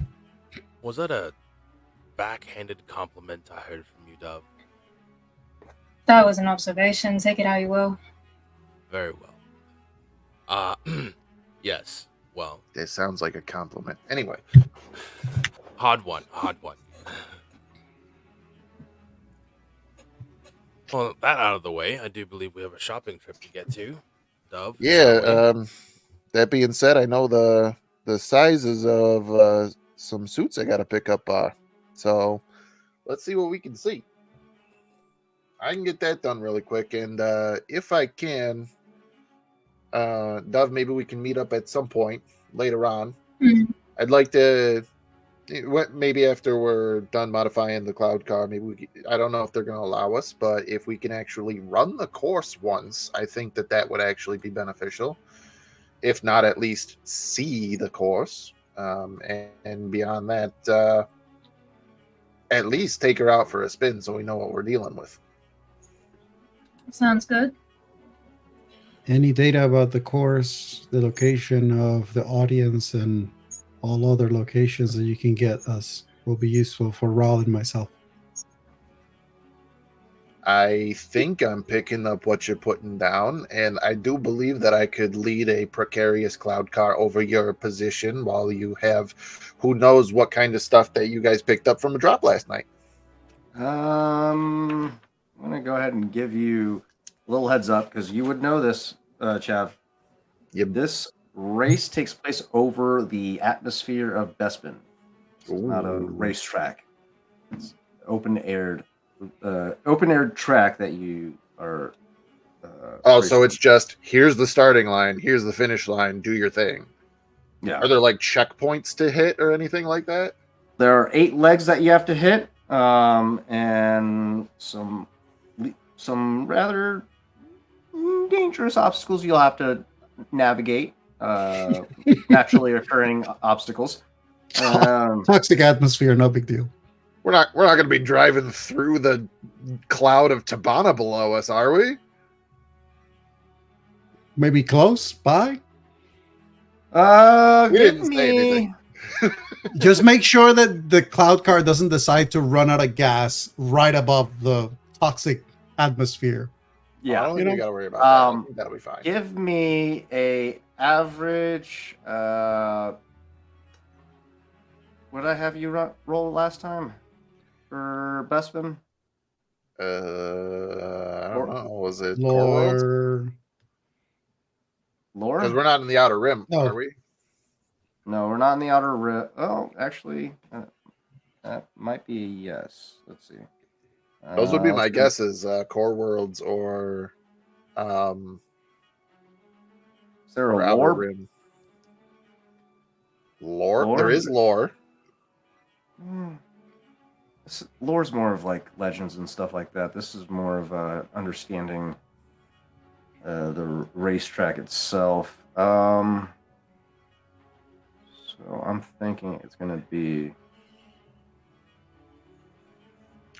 Was that a backhanded compliment I heard from you, Dove? That was an observation. Take it how you will. Very well. Yes. Well, That sounds like a compliment. Anyway, hard one. Well, that out of the way, I do believe we have a shopping trip to get to, Dove. yeah. shall we? That being said, I know the sizes of some suits I got to pick up. So let's see what we can see. I can get that done really quick, and if I can, Dove, maybe we can meet up at some point later on. Mm. I'd like to maybe after we're done modifying the cloud car, I don't know if they're going to allow us, but if we can actually run the course once, I think that would actually be beneficial. If not, at least see the course. And beyond that, at least take her out for a spin so we know what we're dealing with. Sounds good. Any data about the course, the location of the audience, and all other locations that you can get us will be useful for Raul and myself. I think I'm picking up what you're putting down, and I do believe that I could lead a precarious cloud car over your position while you have who knows what kind of stuff that you guys picked up from a drop last night. I'm gonna go ahead and give you a little heads up because you would know this, Chav. Yep. This race takes place over the atmosphere of Bespin. It's not a Ooh. racetrack. It's open-aired track that you are. So it's just here's the starting line, here's the finish line, do your thing. Yeah. Are there like checkpoints to hit or anything like that? There are 8 legs that you have to hit, and some rather dangerous obstacles you'll have to navigate. Naturally occurring obstacles. Toxic atmosphere, no big deal. We're not going to be driving through the cloud of Tabana below us, are we? Maybe close by. We Give didn't say anything. me. Just make sure that the cloud car doesn't decide to run out of gas right above the toxic atmosphere. I Yeah. don't think You we know? got to worry about that. I think that'll be fine. Give me a average. What did I have you roll last time for Bespin? I don't know. Was it Core Lore. Lore? Because we're not in the outer rim, No. are we? No, we're not in the outer rim. Oh, actually, that might be a yes. Let's see. Those would be let's my go- guesses. Core Worlds or Is there a outer lore? rim. Lore? Lore? There is lore. Lore's more of like legends and stuff like that. This is more of understanding the racetrack itself. So I'm thinking it's going to be.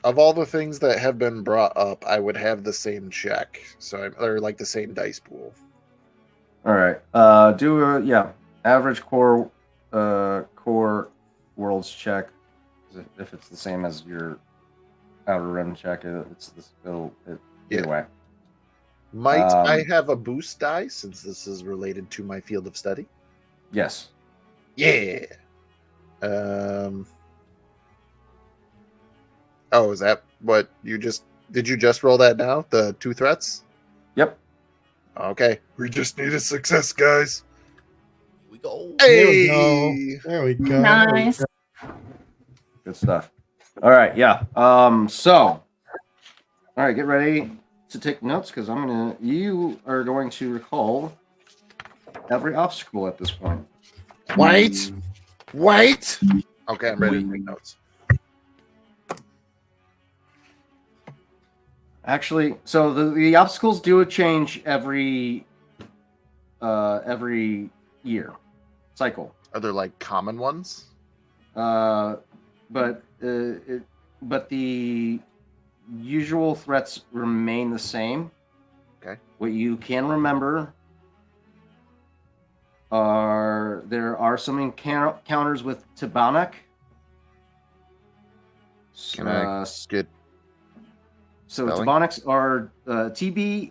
Of all the things that have been brought up, I would have the same check. Or like the same dice pool. All right. Do a average core worlds check. If it's the same as your outer rim check, either way. Might I have a boost die since this is related to my field of study? Yes. Yeah. Oh, is that what did you just roll that now? The 2 threats? Yep. Okay. We just need a success, guys. Here we go. Hey! There we go. Nice. Good stuff. All right. Yeah. All right. Get ready to take notes because you are going to recall every obstacle at this point. Wait. Okay, I'm ready to take notes. Actually, so the obstacles do change every year cycle. Are there like common ones? But the usual threats remain the same. Okay. What you can remember there are some encounters with Tabanak. Can I get So spelling? Tabanics are Tibannuck.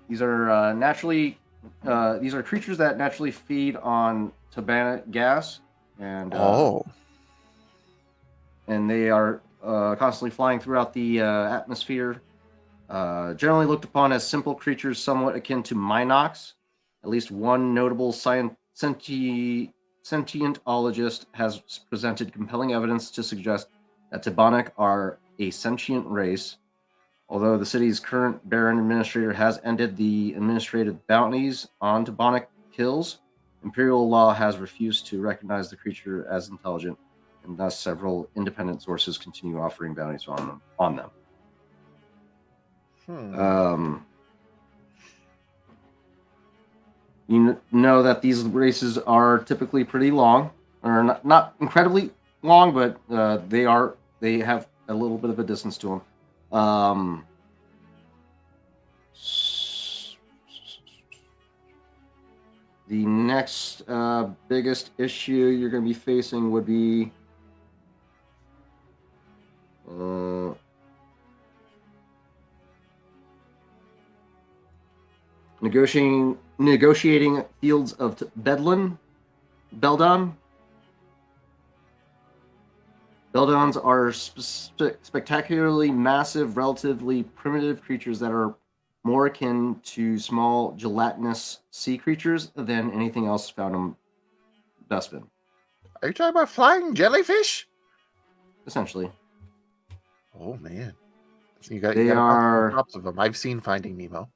These are these are creatures that naturally feed on Tabanic gas, and they are constantly flying throughout the atmosphere. Generally looked upon as simple creatures somewhat akin to Minox. At least one notable sentientologist has presented compelling evidence to suggest that Tabanic are a sentient race. Although the city's current Baron administrator has ended the administrative bounties on Tabanic kills, Imperial law has refused to recognize the creature as intelligent, and thus several independent sources continue offering bounties on them. You know that these races are typically pretty long, or not incredibly long, but they have a little bit of a distance to them. The next biggest issue you're going to be facing would be negotiating fields of Beldon. Beldons are spectacularly massive, relatively primitive creatures that are more akin to small gelatinous sea creatures than anything else found in Bespin. Are you talking about flying jellyfish? Essentially. Oh man, you They got are props of them. I've seen Finding Nemo.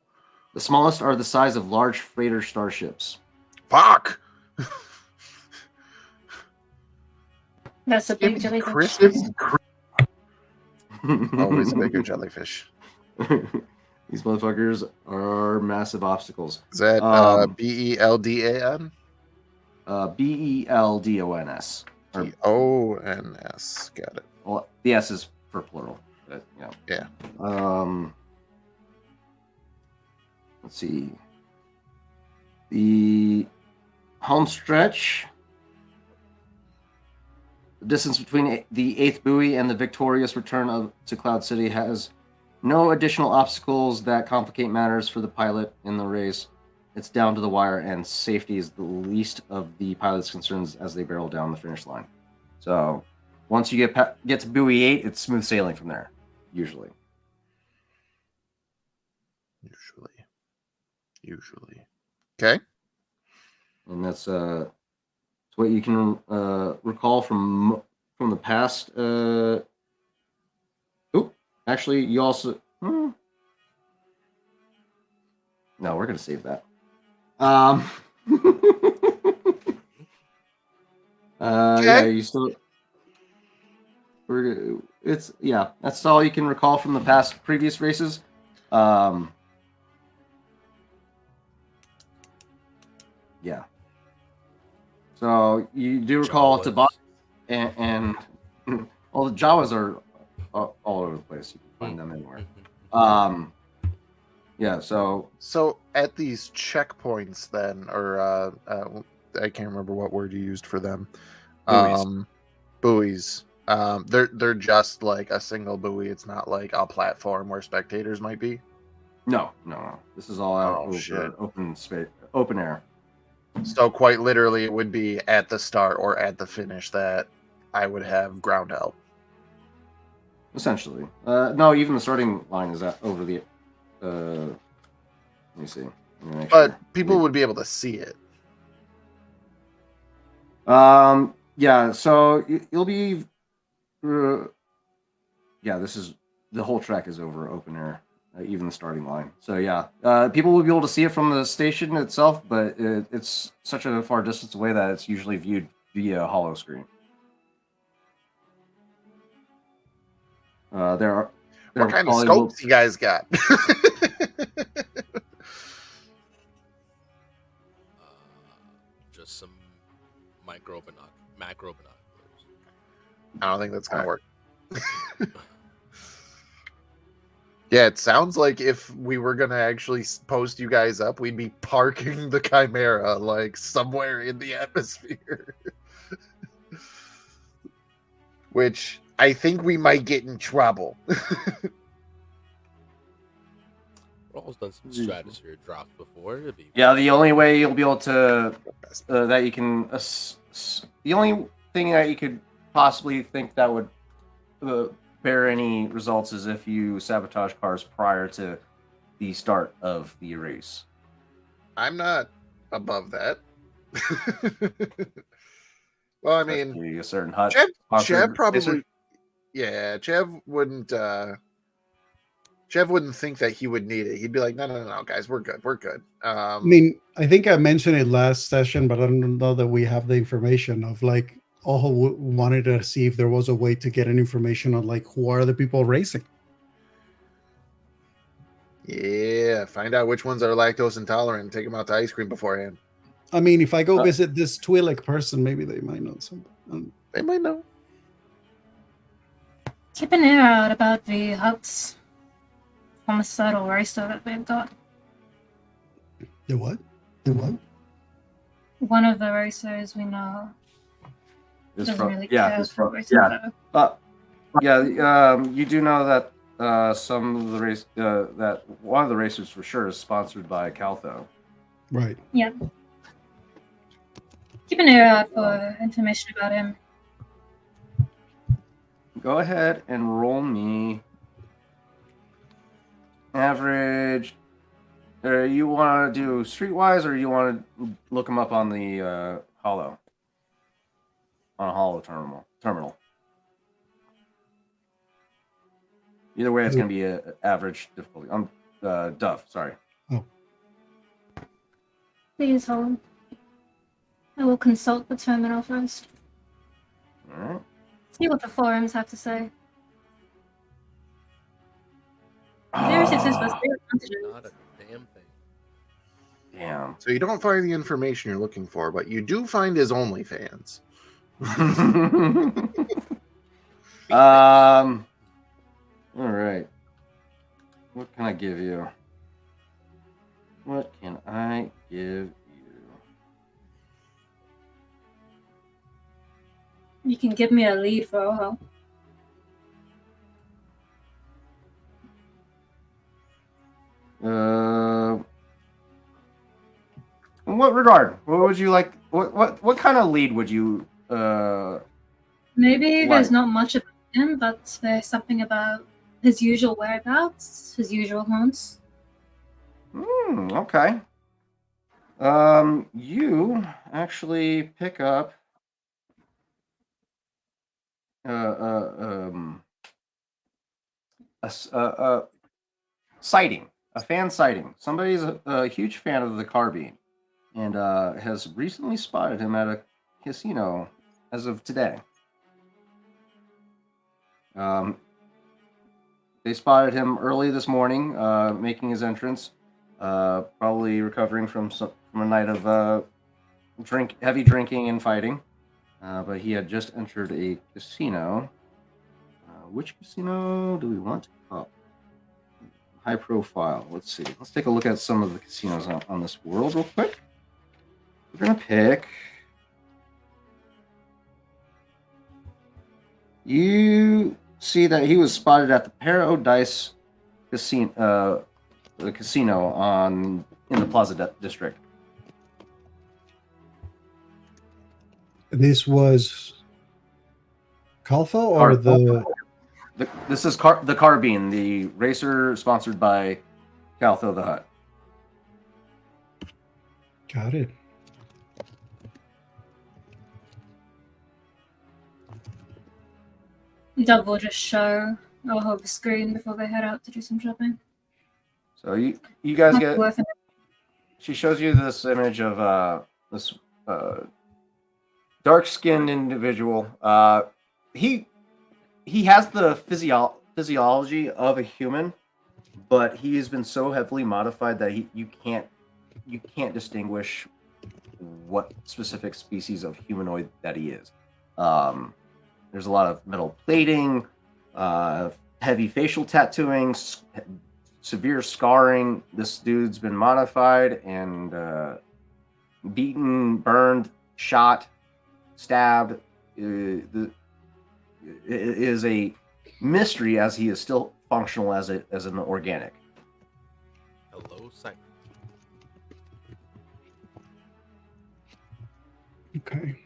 The smallest are the size of large freighter starships. Fuck. That's a big Give me jellyfish. Christmas. Always a bigger jellyfish. These motherfuckers are massive obstacles. Is that Beldan? Beldons. Gons. Got it. Well, the S is for plural. But, Yeah. Let's see. The home stretch. The distance between the 8th buoy and the victorious return to Cloud City has no additional obstacles that complicate matters for the pilot in the race. It's down to the wire, and safety is the least of the pilot's concerns as they barrel down the finish line. So, once you get to buoy 8, it's smooth sailing from there, usually. Okay. And that's what you can recall from the past. Actually, you also. No, we're gonna save that. Yeah, you still. That's all you can recall from the previous races. Yeah. So you do recall Tabak and well, the Jawas are all over the place. You can find them anywhere. Yeah. So at these checkpoints, then, or I can't remember what word you used for them. Buoys. They're just like a single buoy. It's not like a platform where spectators might be. No. This is all out over open air. So quite literally, it would be at the start or at the finish that I would have ground help. Essentially, no. Even the starting line is over the. Let me see. But people would be able to see it. Yeah. So you'll be. This is the whole track is over open air. Even the starting line. So yeah, people will be able to see it from the station itself, but it's such a far distance away that it's usually viewed via hollow screen. What kind of scopes you guys got? Just some macro binoculars. I don't think that's gonna work. Yeah, it sounds like if we were gonna actually post you guys up, we'd be parking the Chimera like somewhere in the atmosphere. Which I think we might get in trouble. Rawls done some stratosphere drops before. The only way you'll be able to that you can the only thing that you could possibly think that would bear any results is if you sabotage cars prior to the start of the race. I'm not above that. Well, I mean, a certain hut. Chev probably, yeah, Chev wouldn't Jeff wouldn't think that he would need it. He'd be like, no, guys, we're good. I mean, I think I mentioned it last session, but I don't know that we have the information of like Oho wanted to see if there was a way to get an information on like who are the people racing. Yeah, find out which ones are lactose intolerant and take them out to ice cream beforehand. I mean, if I go visit this Twi'lek person, maybe they might know something. They might know. Keep an ear out about the huts on the subtle racer that they've got. The what? The what? One of the racers we know Is doesn't from- really yeah, care is for from- racing. yeah. You do know that some of the race that one of the racers for sure is sponsored by Caltho. Right. Yeah. Keep an ear out for information about him. Go ahead and roll me average. You want to do streetwise, or you want to look them up on the Hollow? On a Hollow terminal. Either way, it's going to be an average difficulty. Dove. Sorry. Please hold. I will consult the terminal first. All right. See what the forums have to say. 0 success plus 0 advantages. Not a damn thing. Damn. So you don't find the information you're looking for, but you do find his OnlyFans. All right. What can I give you? What can I give you? You can give me a lead for Oho. In what regard? What would you like? What kind of lead would you? Maybe Right. there's not much about him, but there's something about his usual whereabouts, his usual haunts. Okay. You actually pick up a sighting, a fan sighting. Somebody's a huge fan of the carbine, and has recently spotted him at a casino as of today. They spotted him early this morning, making his entrance, probably recovering from a night of heavy drinking and fighting. But he had just entered a casino. Which casino do we want to call? High profile. Let's see. Let's take a look at some of the casinos on this world real quick. We're gonna pick. You see that he was spotted at the Paradise Casino, the casino in the Plaza District. This was Kalfa or This is the Carbine, the racer sponsored by Caltho the Hut. Got it. Doug will just show Oho the screen before they head out to do some shopping. So you guys Might get. be worth it. She shows you this image of this dark-skinned individual. He has the physiology of a human, but he has been so heavily modified that you can't distinguish what specific species of humanoid that he is. There's a lot of metal plating, heavy facial tattooing, severe scarring. This dude's been modified and beaten, burned, shot, stabbed. It is a mystery as he is still functional as an organic. Hello, Simon. Okay.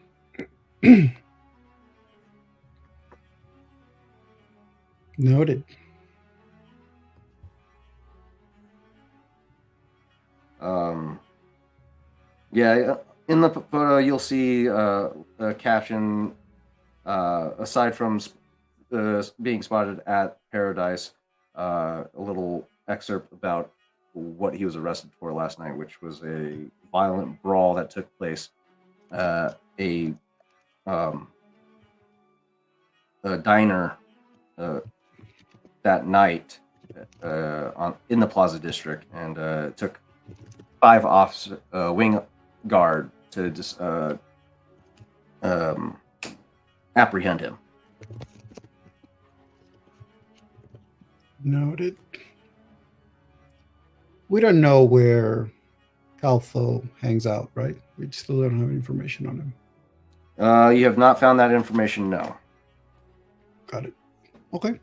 Noted. Yeah, in the photo you'll see a caption. Aside from being spotted at Paradise, a little excerpt about what he was arrested for last night, which was a violent brawl that took place a diner that night in the Plaza District, and it took 5 officer wing guard to just apprehend him. Noted. We don't know where Caltho hangs out, right? We still don't have information on him. You have not found that information, no. Got it. Okay.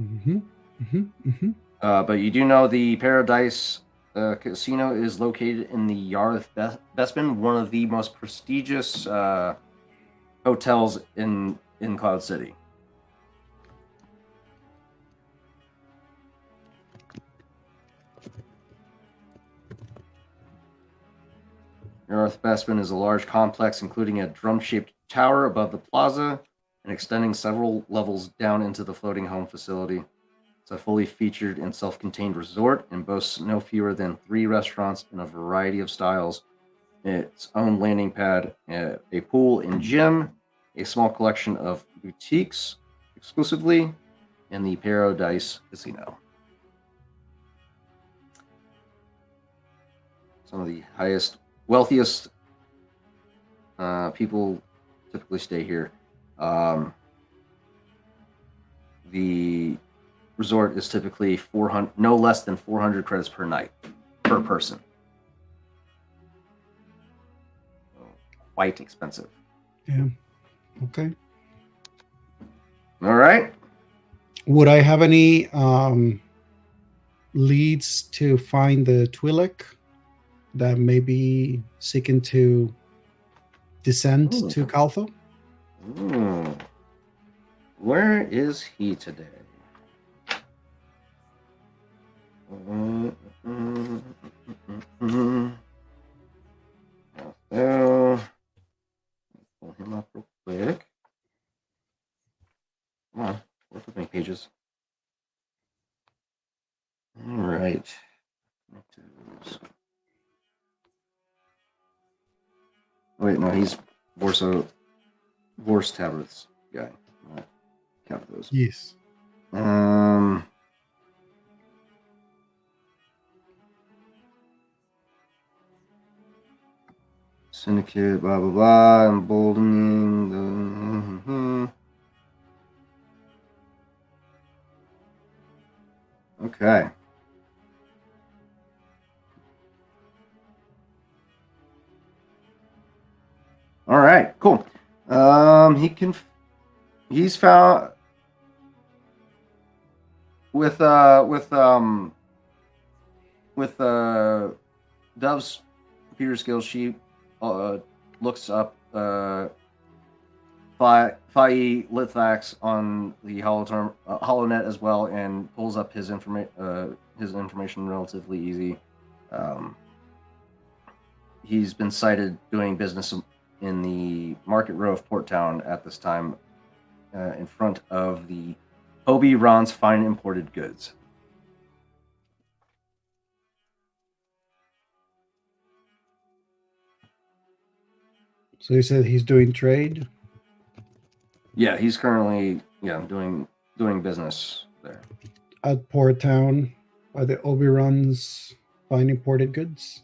Mm-hmm. Mm-hmm. Mm-hmm. But you do know the Paradise Casino is located in the Yarth Bespin, one of the most prestigious hotels in Cloud City. Yarth Bespin is a large complex including a drum-shaped tower above the plaza and extending several levels down into the floating home facility. It's a fully featured and self-contained resort and boasts no fewer than 3 restaurants in a variety of styles, its own landing pad, a pool and gym, a small collection of boutiques exclusively, and the Paradise Casino. Some of the wealthiest people typically stay here. The resort is typically no less than 400 credits per night per person. Quite expensive. Yeah. Okay. All right. Would I have any leads to find the Twi'lek that may be seeking to descend to Caltho? Where is he today? So, pull him up real quick. Come on, work with me, pages. All right. Wait, no, he's Vorse Tabrets guy. Not count those. Yes. Syndicate, blah blah blah, emboldening the. Okay. All right, cool. He's found with Dove's computer skills. She looks up Phi Lithax on the HoloNet as well, and pulls up his information relatively easy. He's been cited doing business in the Market Row of Port Town at this time, in front of the Hobie Ron's Fine Imported Goods. So you said he's doing trade? Yeah, he's currently doing business there. At Port Town by the Oberon's Fine Imported Goods?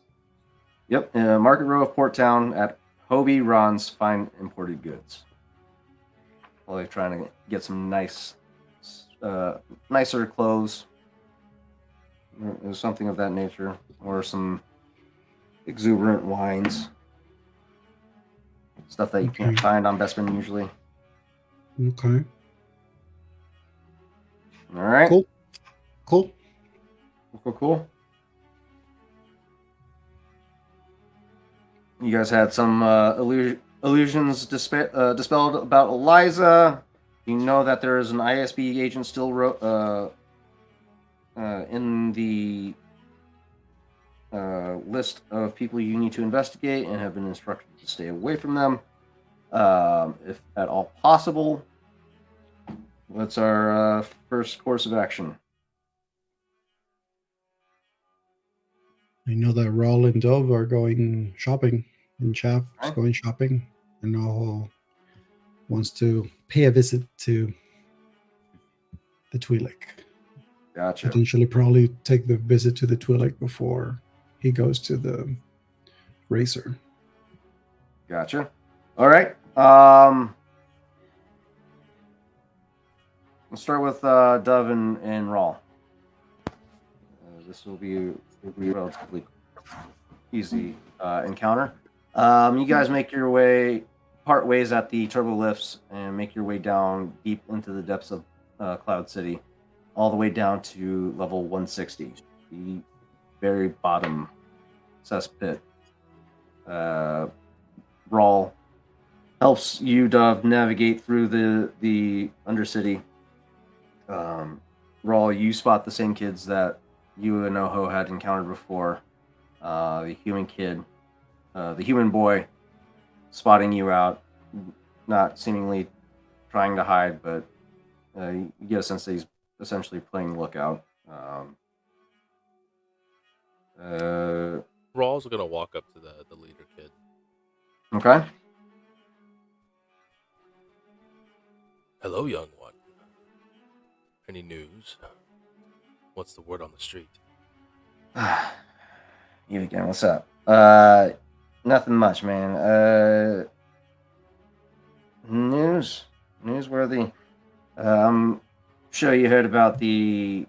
Yep, Market Row of Port Town at Hobie Ron's Fine Imported Goods. While they're trying to get some nicer clothes, or something of that nature, or some exuberant wines, stuff that you can't find on Bespin usually. Okay. All right. Cool. You guys had some illusions dispelled about Eliza. You know that there is an ISB agent still in the list of people you need to investigate, and have been instructed to stay away from them if at all possible. What's our first course of action? I know that Rawl and Dove are going shopping, and Chaff is Okay. going shopping, and Rawl wants to pay a visit to the Twi'lek. Gotcha. Potentially, probably take the visit to the Twi'lek before he goes to the racer. Gotcha. All right. Let's start with Dove and Rawl. This will be a relatively easy encounter. You guys make your way, part ways at the turbo lifts, and make your way down deep into the depths of Cloud City, all the way down to level 160, the very bottom cesspit. Rawl helps you, Dove, navigate through the Undercity. Rawl, you spot the same kids that you and Oho had encountered before. The human kid, the human boy, spotting you out, not seemingly trying to hide, but you get a sense that he's essentially playing lookout. Raw's gonna walk up to the leader kid. Okay. Hello, young one. Any news? What's the word on the street? You again, what's up? Nothing much, man. Newsworthy. I'm sure you heard about the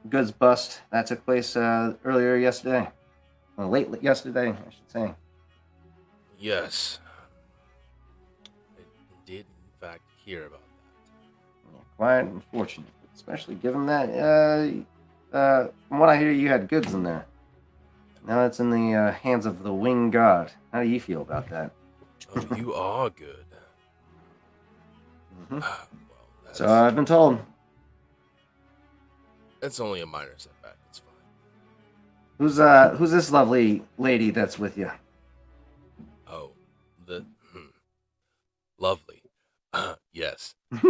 goods bust that took place earlier yesterday. Well, late yesterday, I should say. Yes. I did, in fact, hear about that. Yeah, quite unfortunate, especially given that, from what I hear, you had goods in there. Now it's in the hands of the Winged God. How do you feel about that? Oh, you are good. Mhm. Well, that's, So I've been told. it's only a minor setback. It's fine. Who's this lovely lady that's with you? Oh, the lovely. Yes. Look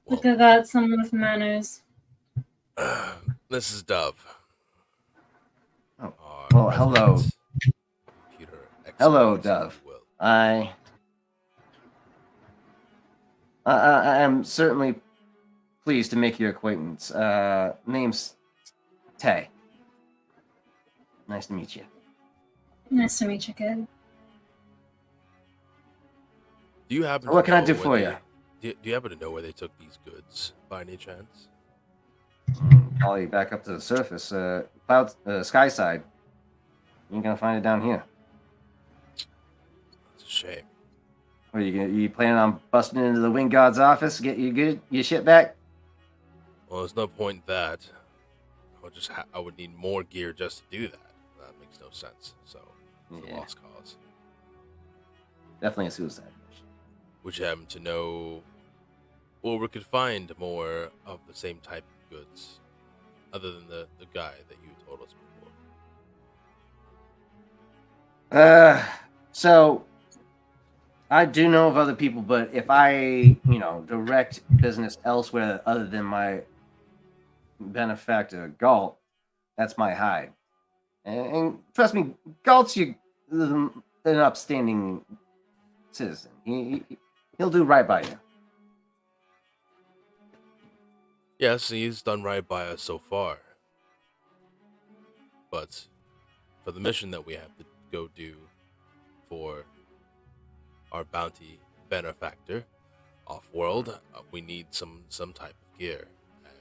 Well, at that, someone with manners. this is Dove. Oh, Our well, hello. resident computer expert, Hello, if Dove. you will. I am certainly pleased to make your acquaintance. Name's Tay. Nice to meet you. Nice to meet you, kid. Do you happen So what to can I know do where for they- you? Do you happen to know where they took these goods by any chance? Probably back up to the surface. Sky side. You ain't gonna find it down here. It's a shame. Or you planning on busting into the Winged God's office, get your shit back? Well, there's no point in that. I would need more gear just to do that. That makes no sense. So it's a Yeah. lost cause. Definitely a suicide mission. Would you happen to know where we could find more of the same type of goods, other than the guy that you told us before? So I do know of other people, but if I, direct business elsewhere other than my benefactor Galt, that's my hide. And trust me, Galt's an upstanding citizen. He'll do right by you. Yes, he's done right by us so far. But for the mission that we have to go do for our bounty benefactor off-world, we need some type of gear. And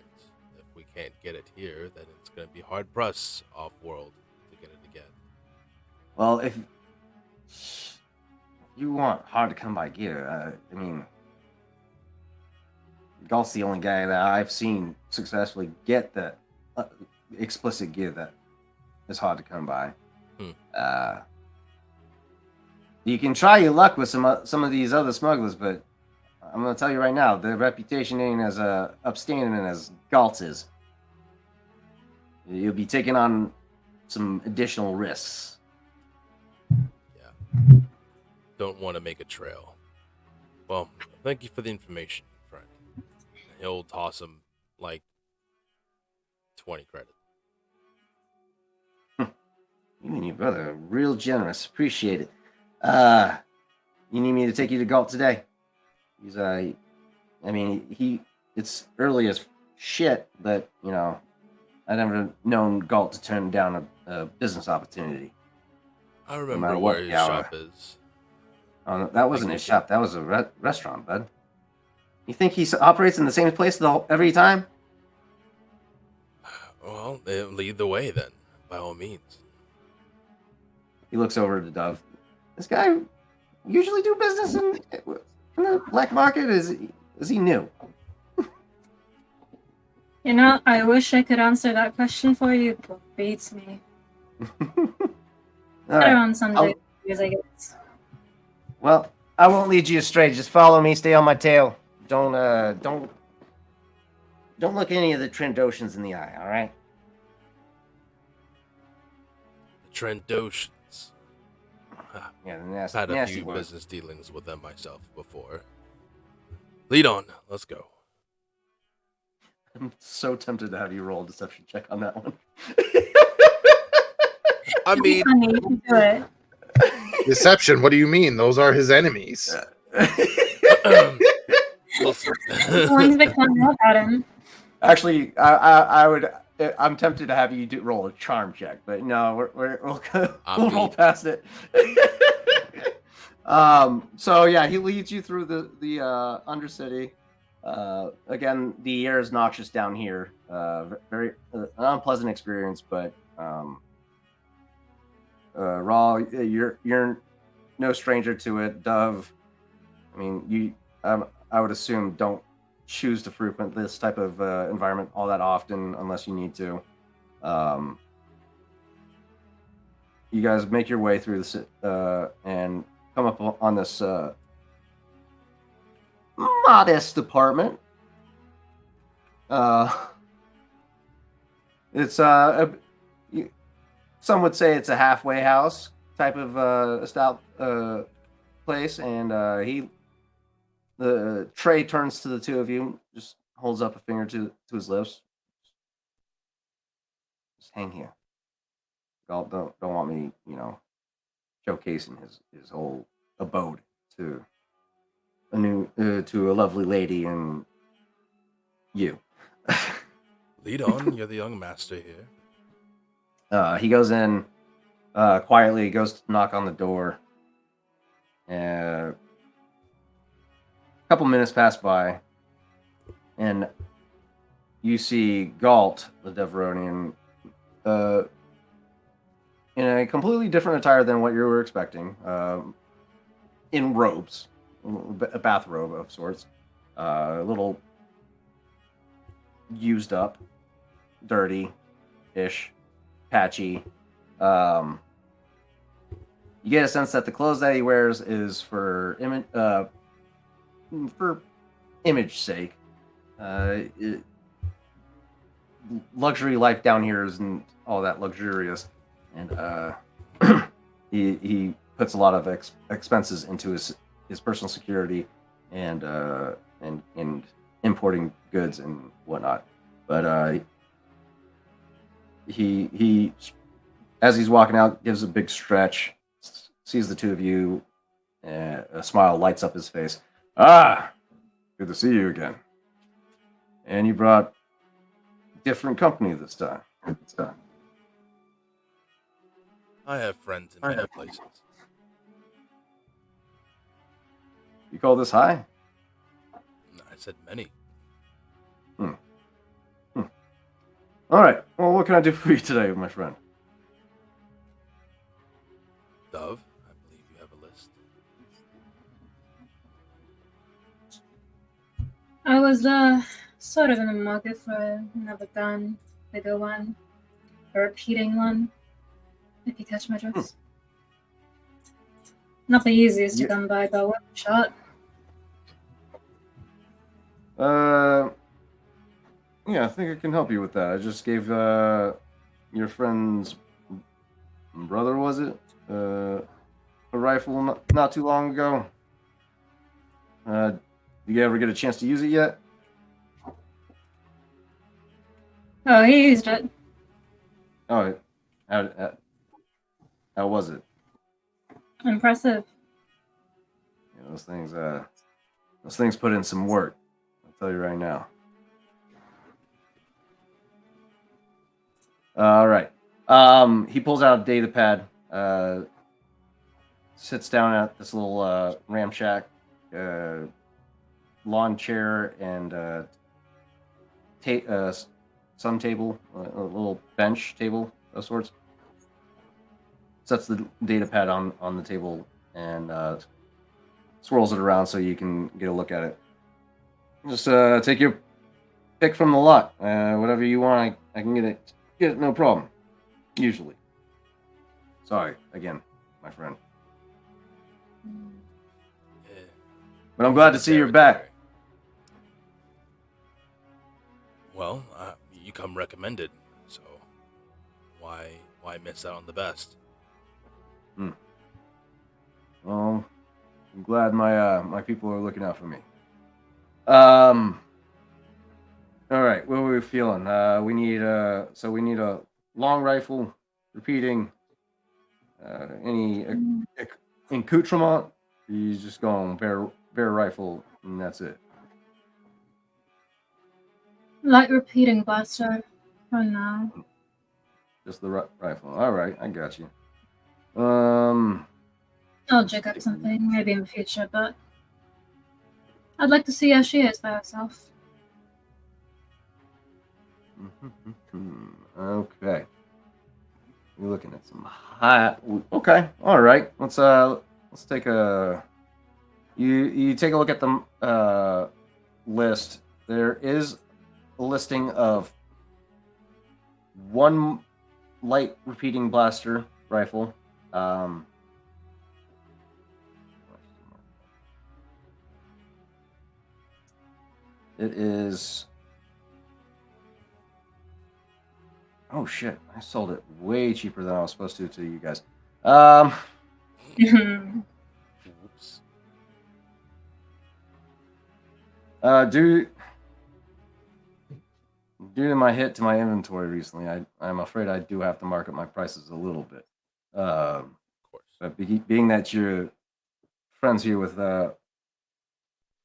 if we can't get it here, then it's going to be hard pressed off-world to get it again. Well, if you want hard to come by gear, Galt's the only guy that I've seen successfully get the explicit gear that is hard to come by. You can try your luck with some of these other smugglers, but I'm gonna tell you right now, their reputation ain't as upstanding as Galt's is. You'll be taking on some additional risks. Yeah. don't want to make a trail. Well, thank you for the information, friend. He'll toss him like 20 credits. You and your brother are real generous. Appreciate it. You need me to take you to Galt today? He's it's early as shit, but I never known Galt to turn down a business opportunity. I matter remember what where his the hour. shop is. Oh, no, that wasn't you his can- shop. That was a restaurant, bud. You think he operates in the same place every time? Well, lead the way then, by all means. He looks over to Dove. This guy usually do business in the black market. Is he new? I wish I could answer that question for you, but beats me. All Better right. on Sunday, I guess. Well, I won't lead you astray. Just follow me. Stay on my tail. Don't look any of the Trendoshans in the eye. All right. The Trendoshans. Yeah, the I've had a nasty few ones. business dealings with them myself before. Lead on. Let's go. I'm so tempted to have you roll a deception check on that one. I mean, Funny, you can do it. Deception. What do you mean? Those are his enemies. listen. One's been coming up at him. Actually, I would. I'm tempted to have you roll a charm check, but no, we'll roll past it. So yeah, he leads you through the Undercity. Again, the air is noxious down here. Very an unpleasant experience, but Raw, you're no stranger to it. Dove, I mean, I would assume don't choose to frequent this type of environment all that often unless you need to. You guys make your way through this and come up on this modest apartment. It's some would say it's a halfway house type of style place, and the Trey turns to the two of you, just holds up a finger to his lips. Just hang here. Don't want me, showcasing his whole abode to a lovely lady and you. Lead on. You're the young master here. He goes in quietly, goes to knock on the door. A couple minutes pass by, and you see Galt, the Deveronian, in a completely different attire than what you were expecting. In robes, a bathrobe of sorts, a little used up, dirty-ish, patchy. You get a sense that the clothes that he wears is for image sake. Luxury life down here isn't all that luxurious, and he puts a lot of expenses into his personal security and importing goods and whatnot. But he as he's walking out gives a big stretch, sees the two of you, and a smile lights up his face. Ah, good to see you again. And you brought different company this time. I have friends in many places. You call this high? I said many. All right. Well, what can I do for you today, my friend? Dove, I believe you have a list. I was sort of in the market for another gun, bigger one, a repeating one, if you catch my drift. Not the easiest to come by, but worth a shot. Yeah, I think I can help you with that. I just gave your friend's brother, was it? a rifle not too long ago. Did you ever get a chance to use it yet? Oh, he used it. Oh, how was it? Impressive. Yeah, those things put in some work. I'll tell you right now. All right. He pulls out a data pad. Sits down at this little ramshack lawn chair and sun table, a little bench table of sorts. Sets the data pad on the table and swirls it around so you can get a look at it. Just take your pick from the lot. Whatever you want, I can get it. Get it, no problem. Usually. Sorry again, my friend. Yeah. But I'm Comes glad with to the see you're back. territory. Well, you come recommended, so why miss out on the best? Well, I'm glad my people are looking out for me. All right, what were we feeling? We need a long rifle, repeating. Any accoutrement? You just going bare rifle, and that's it. Light repeating blaster for now. Just the rifle. All right, I got you. I'll jig up something maybe in the future, but I'd like to see how she is by herself. Okay. We're looking at some high. Okay, all right. Let's take a. You take a look at the list. There is a listing of one light repeating blaster rifle. It is. Oh shit! I sold it way cheaper than I was supposed to you guys. Oops. Due to my hit to my inventory recently, I'm afraid I do have to mark up my prices a little bit. Of course. But being that you're friends here with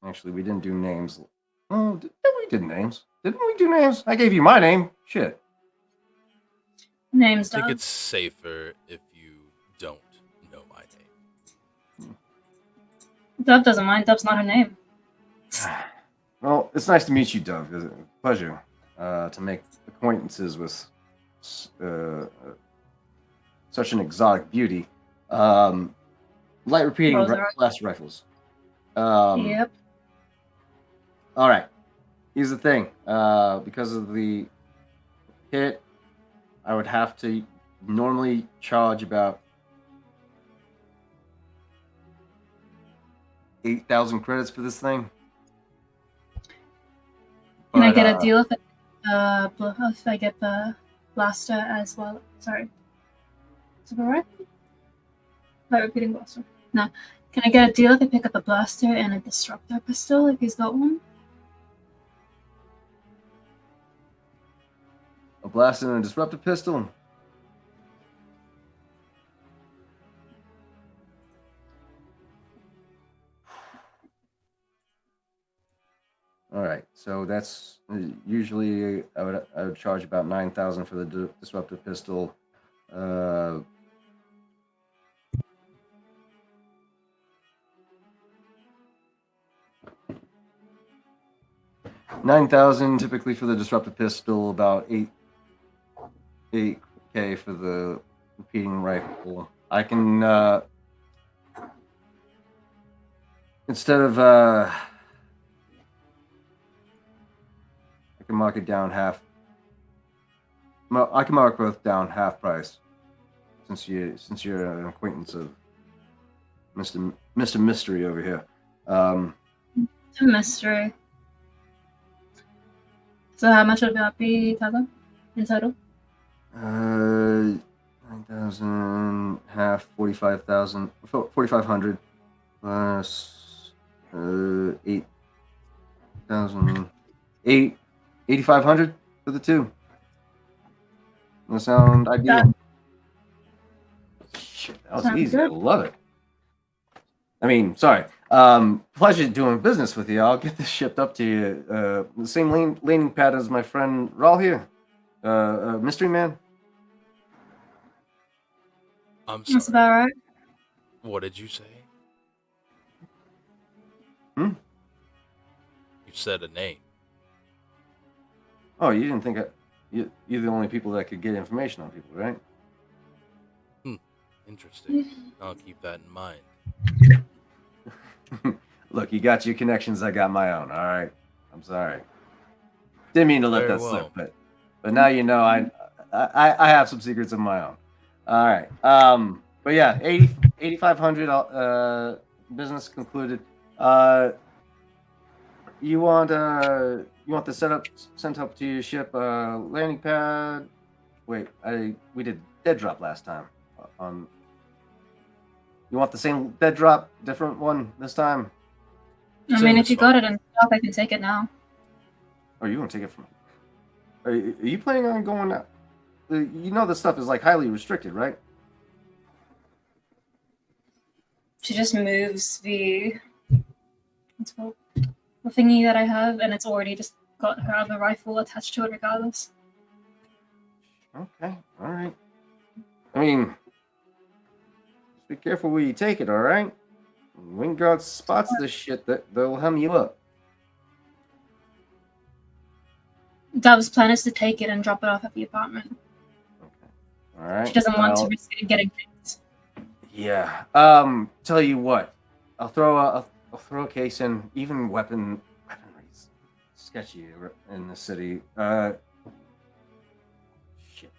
actually we didn't do names. Oh, we did names. Didn't we do names? I gave you my name. Shit. Name's I think Dove. it's safer if you don't know my name. Dove doesn't mind. Dove's not her name. Well, it's nice to meet you, Dove. It's a pleasure to make acquaintances with such an exotic beauty. Light repeating blast rifles. Yep. All right. Here's the thing. Because of the hit, I would have to normally charge about 8,000 credits for this thing. Can I But, get a deal if I get the blaster as well? Sorry. Is it right? Light repeating blaster. No. Can I get a deal if I pick up a blaster and a disruptor pistol if he's got one? a blaster and a disruptor pistol. All right, so that's usually I would charge about 9,000 for the disruptor pistol. 9,000 typically for the disruptor pistol, about 8K for the repeating rifle. I can instead of I can mark it down half. I can mark both down half price, since you're an acquaintance of Mr. Mystery over here. It's a mystery. So how much would that be, Taza, in total? 9,000 half 45,000 4,500 plus 8,000 8,500 for the two. That sound ideal? Shit, that was Sounds easy. I good. love it. I mean, sorry. Pleasure doing business with you. I'll get this shipped up to you. The same landing pad as my friend Raul here. Mystery Man. I'm That's sorry. about right. What did you say? Hmm? You said a name. Oh, you didn't think you're the only people that could get information on people, right? Interesting. I'll keep that in mind. Look, you got your connections. I got my own. All right. I'm sorry. Didn't mean to let Very that slip, well. but now you know I have some secrets of my own. All right. But yeah, 8,500 business concluded. You want the setup sent up to your ship landing pad? Wait, we did dead drop last time. You want the same dead drop, different one this time? I Same mean, is if you fine. got it in stock, I can take it now. Or you want to take it from? Are you planning on going out? You know this stuff is like highly restricted, right? She just moves what's it called? The thingy that I have, and it's already just got her other rifle attached to it regardless. Okay, all right. I mean, just be careful where you take it, all right? Wingard spots this shit, they'll hem you up. Dove's plan is to take it and drop it off at the apartment. Okay, all right. She doesn't want to Well, risk it getting picked. yeah. Tell you what, I'll throw a case in. Even weaponry's sketchy in the city. Shit.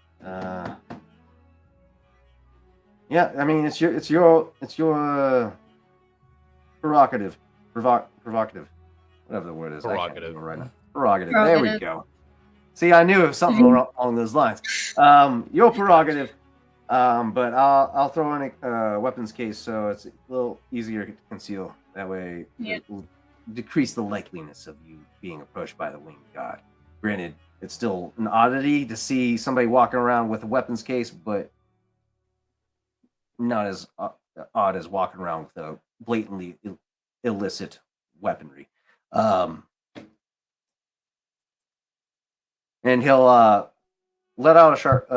Yeah. I mean, it's your prerogative. Provocative. Whatever the word is. I can't Prerogative. remember right now. Prerogative. There we Prerogative. go. See, I knew it was something along those lines. Your prerogative. But I'll throw in a weapons case so it's a little easier to conceal. That way, Yeah. it will decrease the likeliness of you being approached by the winged god. Granted, it's still an oddity to see somebody walking around with a weapons case, but not as odd as walking around with a blatantly illicit weaponry. And he'll let out a sharp.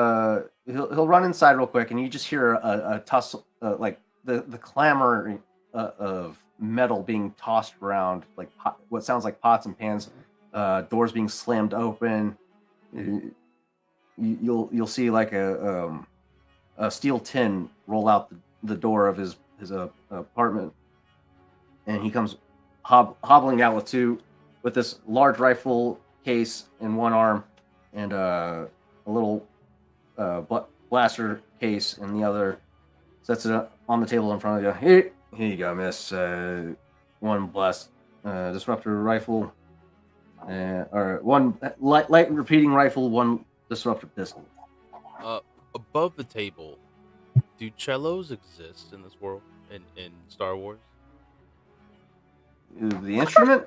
He'll run inside real quick, and you just hear a tussle, like the clamor of metal being tossed around, like what sounds like pots and pans, doors being slammed open. You'll see like a steel tin roll out the door of his apartment, and he comes hobbling out with this large rifle case in one arm and a little blaster case in the other. Sets it up on the table in front of you. Here you go, miss. One blast disruptor rifle, or one light repeating rifle, one disruptor pistol. Above the table, do cellos exist in this world? In Star Wars? The instrument?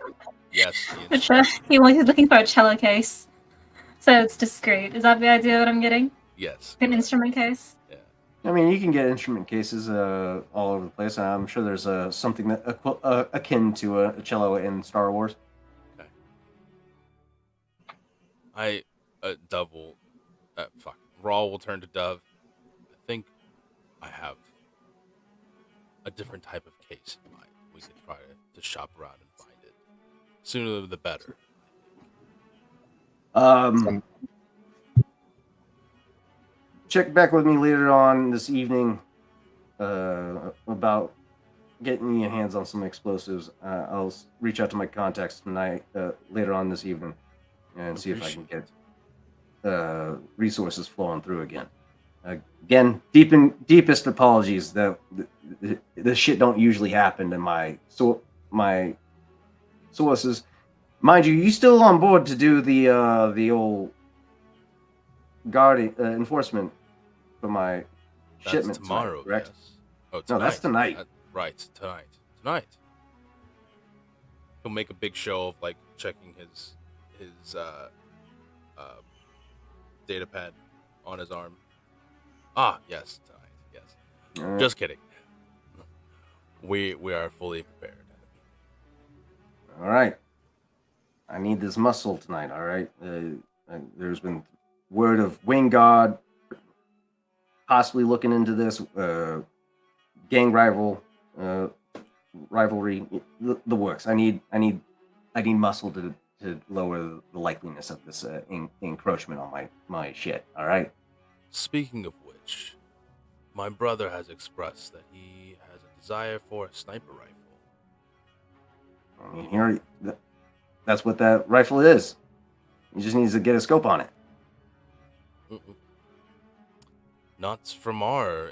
Yes. The instrument. He's looking for a cello case, so it's discreet. Is that the idea that I'm getting? Yes. An instrument case. Yeah. I mean, you can get instrument cases all over the place. I'm sure there's something that akin to a cello in Star Wars. Okay. Dove will, Raw will turn to Dove. I think I have a different type of case in mind. We could try to shop around and find it. Sooner the better. Check back with me later on this evening about getting your hands on some explosives. I'll reach out to my contacts tonight, later on this evening, and see if I can get resources flowing through again. Again, deepest apologies that this shit don't usually happen in my sources. Mind you still on board to do the old guard enforcement for my That's shipment tomorrow, tonight, correct? yes. Oh, No, that's tonight. Right, tonight. He'll make a big show of like checking his uh, data pad on his arm. Ah, yes, tonight. Yes. All right. Just kidding. We are fully prepared. All right. I need this muscle tonight. All right. There's been word of Wing God possibly looking into this gang rivalry. The works. I need muscle to lower the likeliness of this encroachment on my shit. All right. Speaking of which, my brother has expressed that he has a desire for a sniper rifle. I mean, that's what that rifle is. He just needs to get a scope on it. Mm-mm. Not from our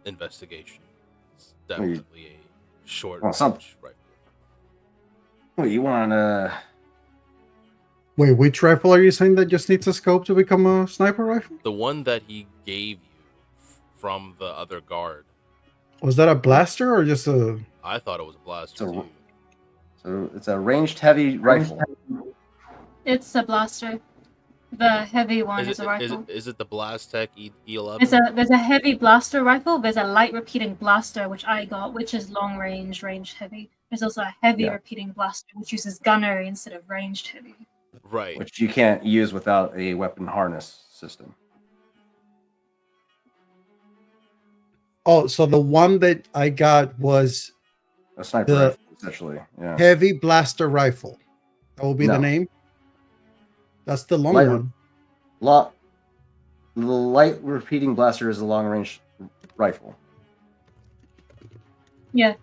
investigation. It's definitely a short range rifle. Well, you want Wait, which rifle are you saying that just needs a scope to become a sniper rifle? The one that he gave you from the other guard. Was that a blaster or just a? I thought it was a blaster too. So it's a ranged heavy rifle. It's a blaster. The heavy one is a rifle. Is it the Blastech E11? There's a heavy blaster rifle. There's a light repeating blaster, which I got, which is long range, ranged heavy. There's also a heavy repeating blaster, which uses gunnery instead of ranged heavy. Right. Which you can't use without a weapon harness system. Oh, so the one that I got was a sniper rifle, essentially. Yeah. Heavy blaster rifle. That will be the name. That's the long one. The light repeating blaster is a long range rifle. Yeah.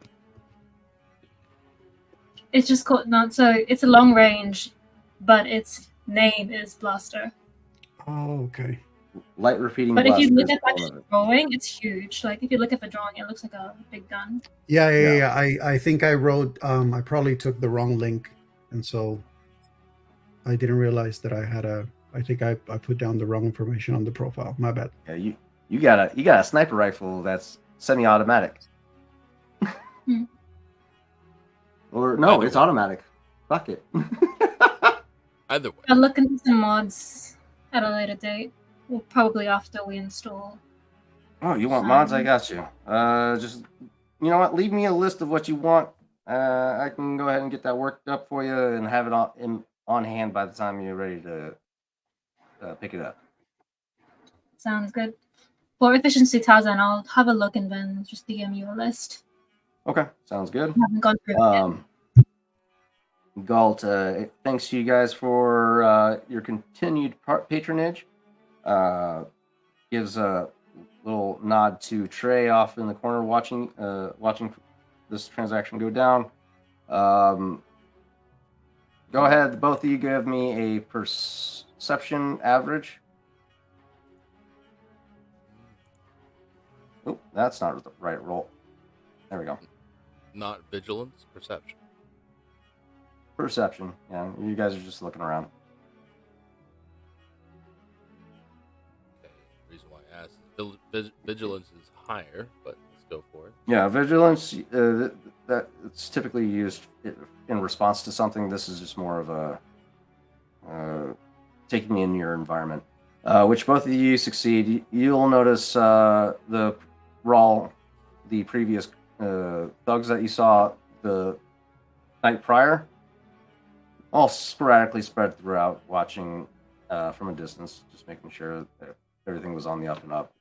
It's just called it's a long range, but its name is blaster. Oh, okay. Light repeating but blaster. But if you look at the drawing, it's huge. Like if you look at the drawing, it looks like a big gun. Yeah. I think I wrote I probably took the wrong link, and so I didn't realize that I think I put down the wrong information on the profile. My bad. Yeah, you got a sniper rifle that's semi-automatic. Or no, it's automatic. Fuck it. Either way. I'll look into some mods at a later date. Well, probably after we install. Oh, you want mods? I got you. Just you know what? Leave me a list of what you want. I can go ahead and get that worked up for you and have it on hand by the time you're ready to pick it up. Sounds good. For efficiency, Tarzan, I'll have a look and then just DM you a list. Okay, sounds good. I haven't gone through it yet. Galt, thanks to you guys for your continued patronage. Gives a little nod to Trey off in the corner watching this transaction go down. Go ahead, both of you give me a perception average. Oh, that's not the right roll. There we go. Not vigilance, perception. Perception. Yeah, you guys are just looking around. Okay. The reason why I asked vigilance is higher, but let's go for it. Yeah, vigilance. That it's typically used in response to something. This is just more of a taking in your environment, which both of you succeed. You'll notice the previous thugs that you saw the night prior, all sporadically spread throughout, watching from a distance, just making sure that everything was on the up and up.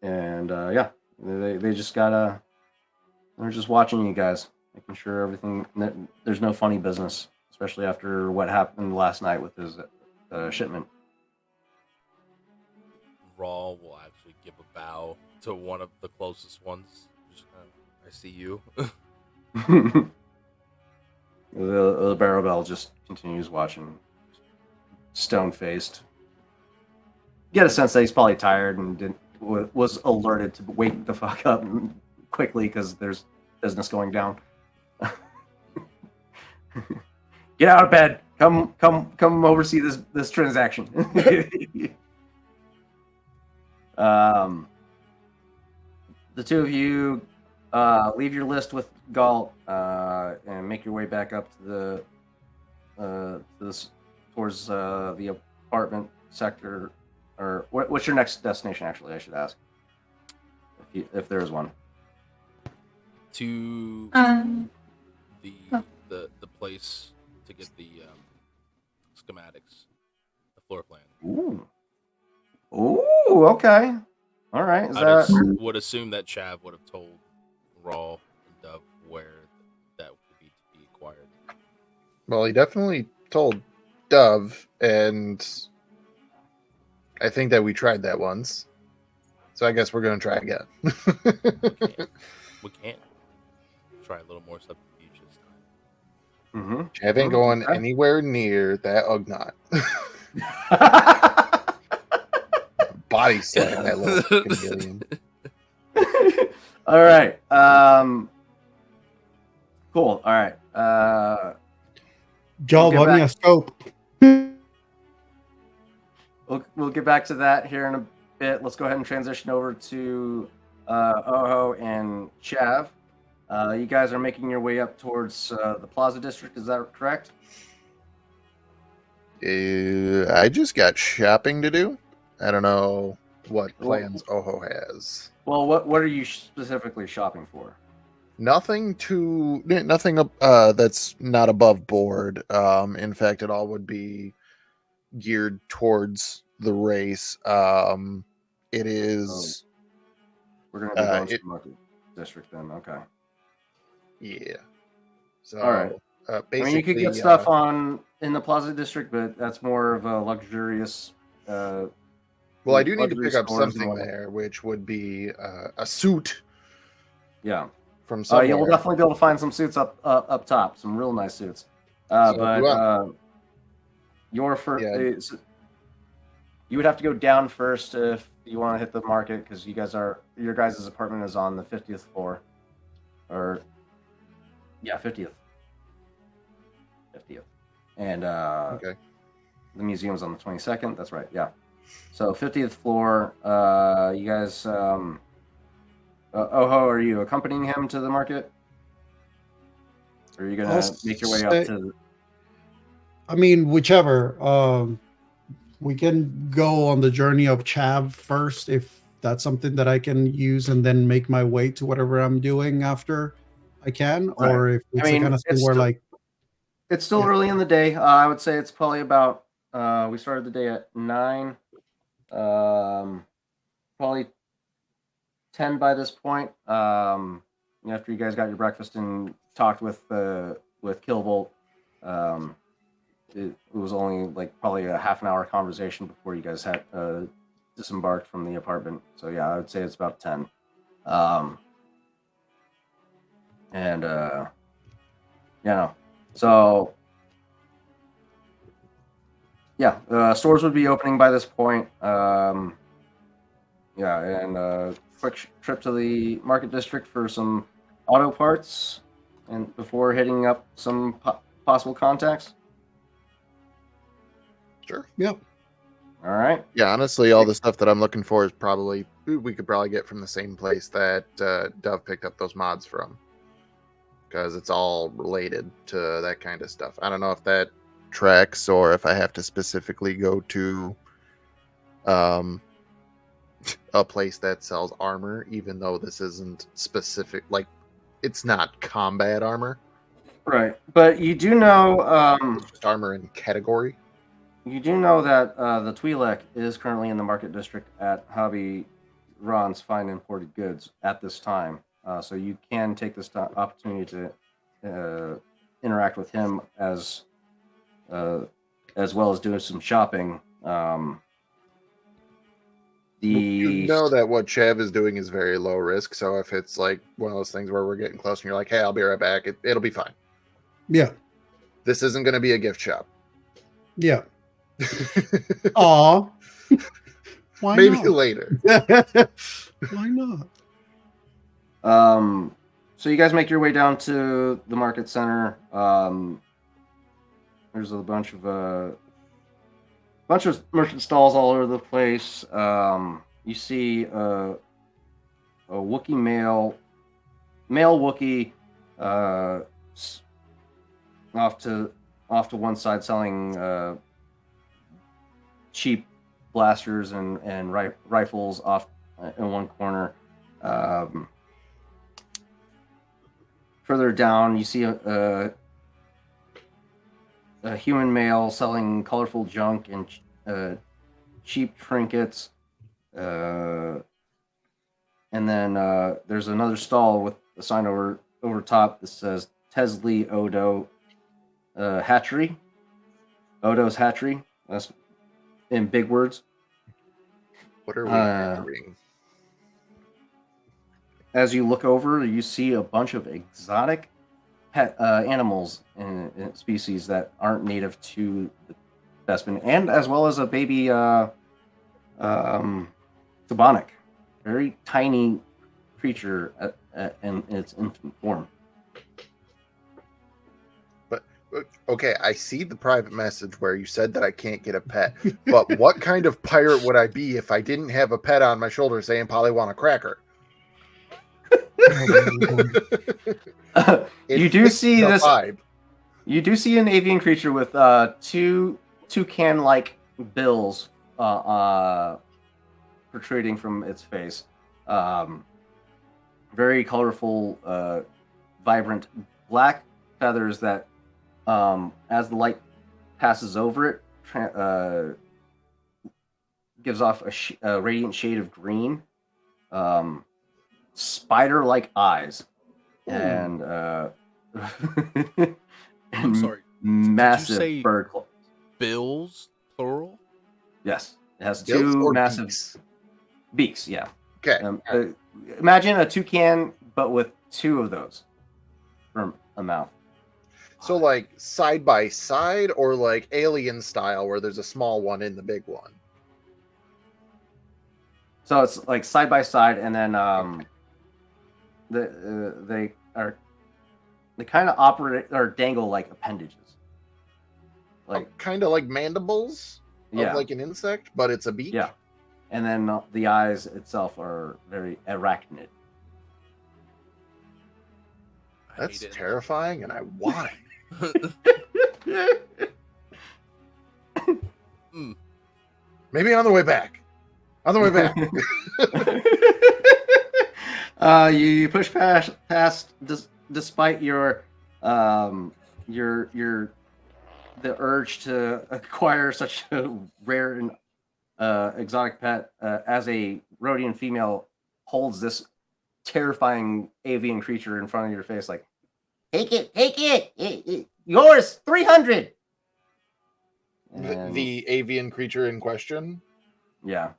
Yeah, they just they're just watching you guys, making sure everything, there's no funny business, especially after what happened last night with his shipment. Raw will actually give a bow to one of the closest ones. Just, I see you. The Barrowbell just continues watching, stone-faced. Get a sense that he's probably tired and was alerted to wake the fuck up quickly because there's business going down. Get out of bed. Come oversee this transaction. The two of you leave your list with Galt and make your way back up to towards the apartment sector. Or what's your next destination? Actually, I should ask if there is one. To Oh. the place to get the schematics, the floor plan. Ooh. Ooh. Okay. All right. Is that? Would assume that Chav would have told Raw and Dove where that would be to be acquired. Well, he definitely told Dove, and I think that we tried that once. So I guess we're going to try again. We can't try a little more subterfuge this time. Mm-hmm. Chav ain't going anywhere near that Ugnaught. Body slam that little fucking alien. All right. Cool. All right. Joel, get buy me back- a scope. We'll get back to that here in a bit. Let's go ahead and transition over to Oho and Chav. You guys are making your way up towards the Plaza District. Is that correct? I just got shopping to do. I don't know what plans Oho has. Well, what are you specifically shopping for? Nothing that's not above board. In fact, it all would be geared towards the race. It is. We're going to be going to the Market District then. Okay. Yeah. So, all right. Basically, I mean, you could get stuff in the Plaza District, but that's more of a luxurious. Well, I do need to pick up something there, which would be a suit. Yeah. From somewhere. You'll definitely be able to find some suits up top, some real nice suits. Your first, you would have to go down first if you want to hit the market because your guys' apartment is on the 50th floor, or 50th, and the museum's on the 22nd. That's right, yeah. So 50th floor. You guys. Oho, are you accompanying him to the market? Or are you going to make your way up to... I mean, whichever. We can go on the journey of Chav first, if that's something that I can use, and then make my way to whatever I'm doing after I can. Right. Or if it's the kind of thing where it's still early in the day. I would say it's probably about... we started the day at 9. Probably 10 by this point. After you guys got your breakfast and talked with Killbolt, it was only probably a half an hour conversation before you guys had disembarked from the apartment. So yeah, I would say it's about 10. So yeah, stores would be opening by this point. Quick trip to the Market District for some auto parts, and before hitting up some possible contacts. Sure. Yep. All right. Yeah, honestly, all the stuff that I'm looking for is we could probably get from the same place that Dove picked up those mods from, because it's all related to that kind of stuff. I don't know if that tracks or if I have to specifically go to a place that sells armor, even though this isn't specific, it's not combat armor, right? But you do know it's just armor in category. You do know that the Twi'lek is currently in the Market District at Hobby Ron's Fine Imported Goods at this time, so you can take this opportunity to interact with him as well as doing some shopping. You know that what Chav is doing is very low risk, so if it's like one of those things where we're getting close and you're like, hey, I'll be right back, it'll be fine. Yeah. This isn't going to be a gift shop. Yeah. Aw. Why Maybe not? later. Why not? So you guys make your way down to the market center. There's a bunch of merchant stalls all over the place. you see a Wookiee male Wookiee off to one side selling cheap blasters and rifles off in one corner. Further down, you see a human male selling colorful junk and cheap trinkets. And then there's another stall with a sign over top that says Tesley Odo Hatchery. Odo's Hatchery. That's in big words. What are we hearing? As you look over, you see a bunch of exotic pet animals and species that aren't native to the Bespin, and as well as a baby Tabonic, very tiny creature in its infant form. Okay, I see the private message where you said that I can't get a pet, but what kind of pirate would I be if I didn't have a pet on my shoulder saying Polly want a cracker? You do see the this. vibe. You do see an avian creature with two toucan-like bills protruding from its face. Very colorful, vibrant black feathers that, as the light passes over it, gives off a radiant shade of green. Spider-like eyes. And I'm sorry. Massive say bird claws. Bills, plural? Yes, it has Bills two or massive beaks? beaks. Yeah. Okay. Imagine a toucan, but with two of those for a mouth. So like side by side, or like alien style, where there's a small one in the big one. So it's like side by side, and then they kind of operate or dangle like appendages. Like kind of like mandibles of like an insect, but it's a beak. Yeah. And then the eyes itself are very arachnid. That's terrifying, and I want Maybe on the way back. On the way back. You push past despite your the urge to acquire such a rare and exotic pet, as a Rhodian female holds this terrifying avian creature in front of your face, like, take it, yours, 300. The avian creature in question. Yeah.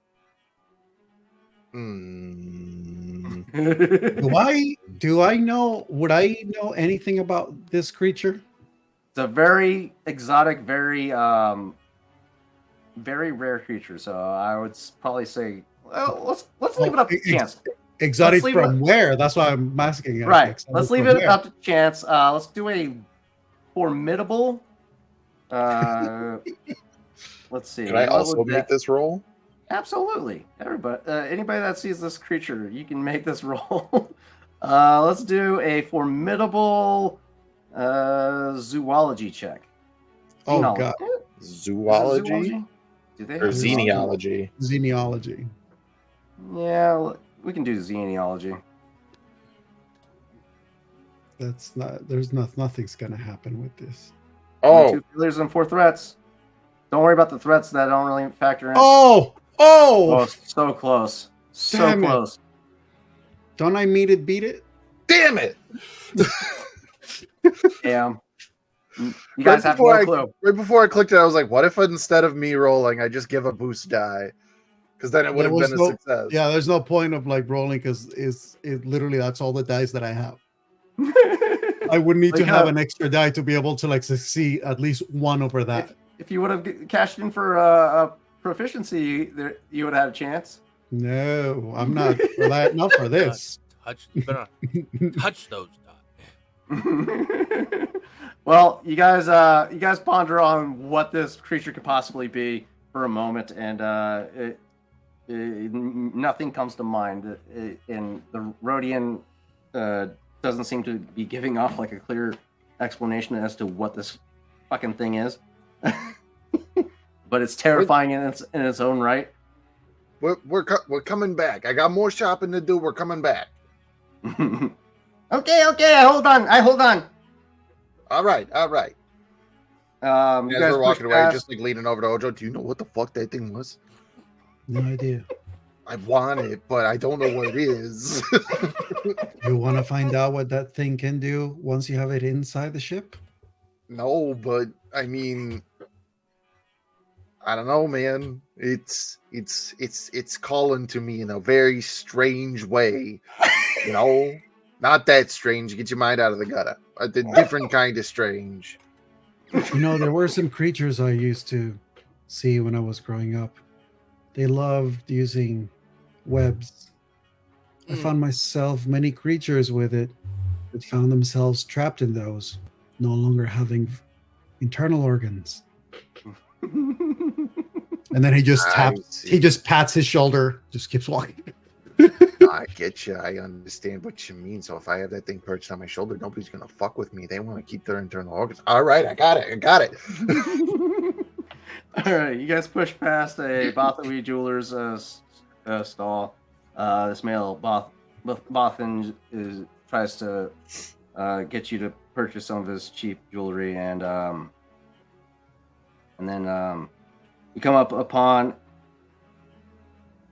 Do I know? Would I know anything about this creature? It's a very exotic, very very rare creature. So I would probably say, well, let's leave it up to chance. Exotic from where? That's why I'm asking. Right. Let's leave it up to chance. Let's do a formidable. Let's see. Can I also make this roll? Absolutely. Everybody, anybody that sees this creature, you can make this roll. Let's do a formidable zoology check. Oh god. Zoology? Do they or xenealogy? Xenealogy. Yeah, we can do xenealogy. That's not. There's nothing's gonna happen with this. Oh, 2 failures and 4 threats. Don't worry about the threats that don't really factor in. Oh, so close. So Damn it. close. Don't I meet it, beat it? damn it! Damn. You guys have no clue. Right before I clicked it, I was like, what if instead of me rolling, I just give a boost die? Because then it would have been a success. Yeah, there's no point of like rolling because it literally that's all the dice that I have. I would need to have an extra die to be able to like succeed at least one over that. If you would have cashed in for a proficiency, you would have had a chance. No, I'm not for that. Not for this. You better not touch those dots. Well, you guys ponder on what this creature could possibly be for a moment, and nothing comes to mind, and the Rhodian doesn't seem to be giving off like a clear explanation as to what this fucking thing is. But it's terrifying in its own right. We're coming back. I got more shopping to do. We're coming back. Okay, I hold on. All right. You As guys we're walking push away, past- just like leaning over to Ojo. Do you know what the fuck that thing was? No idea. I want it, but I don't know what it is. You want to find out what that thing can do once you have it inside the ship? No, but I mean, I don't know, man. It's calling to me in a very strange way. You know, not that strange. Get your mind out of the gutter. A different kind of strange. You know, there were some creatures I used to see when I was growing up. They loved using webs. I found myself many creatures with it that found themselves trapped in those, no longer having internal organs. And then he just pats his shoulder, just keeps walking. I get you. I understand what you mean. So if I have that thing perched on my shoulder, nobody's gonna fuck with me. They want to keep their internal organs. All right, I got it. All right, you guys push past a Bothawi jeweler's stall. This male Bothan tries to get you to purchase some of his cheap jewelry, and then you come up upon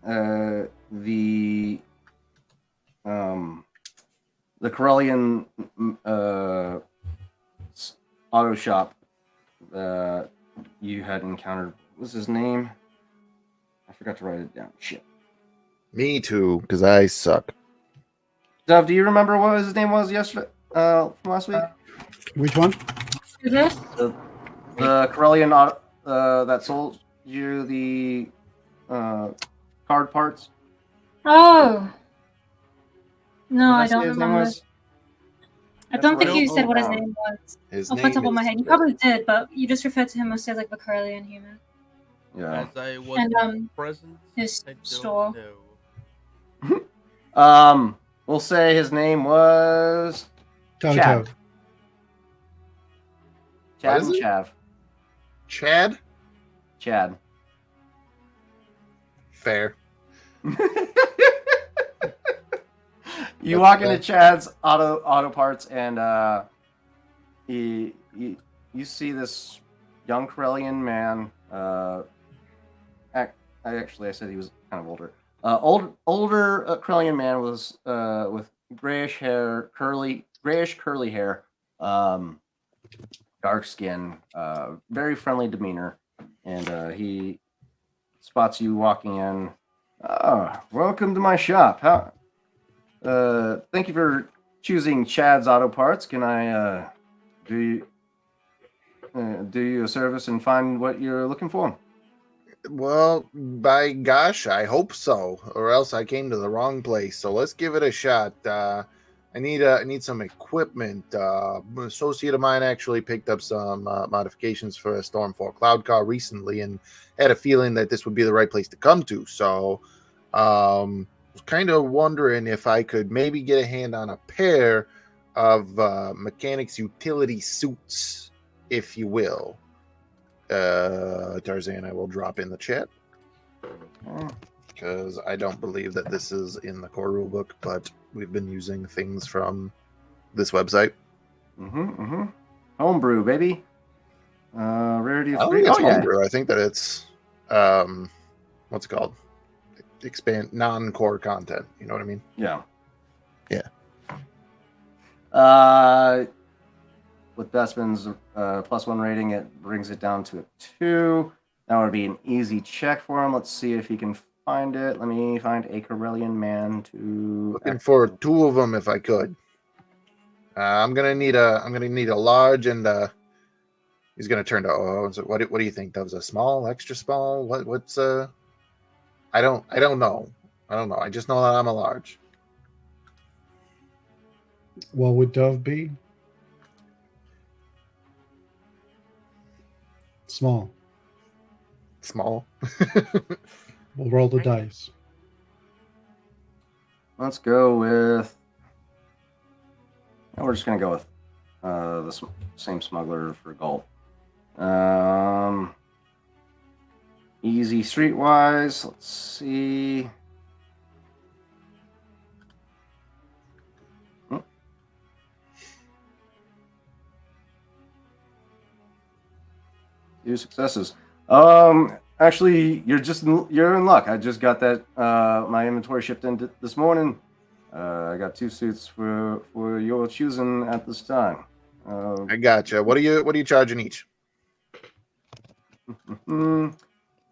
the Corellian auto shop you had encountered. What was his name? I forgot to write it down. Shit. Me too, because I suck. Dove, do you remember what his name was yesterday? From last week? Which one? Who's this? The Corellian that sold you the card parts. Oh. No, What I did say don't his name remember. was? I don't think That's you right. said what his Down. name was His off the name top of my is- head. You probably did, but you just referred to him mostly as like the Corellian human. Yeah. As I was And present, his I don't store. know. We'll say his name was Toe Chad. toe. Chad is and it? Chav. Chad. Chad. Fair. You walk into Chad's auto parts, and you see this young Corellian man. I said he was kind of older. Older Corellian man was with grayish curly hair, dark skin, very friendly demeanor, and he spots you walking in. Welcome to my shop. Thank you for choosing Chad's Auto Parts. Can I do you a service and find what you're looking for? Well, by gosh, I hope so, or else I came to the wrong place. So let's give it a shot. I need some equipment. An associate of mine actually picked up some modifications for a Storm 4 Cloud car recently, and had a feeling that this would be the right place to come to. So, was kind of wondering if I could maybe get a hand on a pair of mechanics utility suits, if you will. Tarzan, I will drop in the chat because I don't believe that this is in the core rulebook, but we've been using things from this website. Homebrew, baby. Rarity I of don't 3. think it's Oh, yeah. homebrew. I think that it's what's it called? Expand non-core content. You know what I mean? Yeah. Yeah. With Bestman's +1 rating, it brings it down to a 2. That would be an easy check for him. Let's see if he can find it. Let me find a Corellian man to. Looking for 2 of them if I could. I'm gonna need a large, and he's gonna turn to so what do you think? That was a small, extra small? What's I don't know. I just know that I'm a large. What would Dove be? Small. Small. We'll roll the dice. Let's go with. We're just gonna go with the same smuggler for Galt. Easy streetwise. Let's see. Two successes. Actually, you're in luck. I just got that my inventory shipped in this morning. I got 2 suits for your choosing at this time. I gotcha. What are you charging each?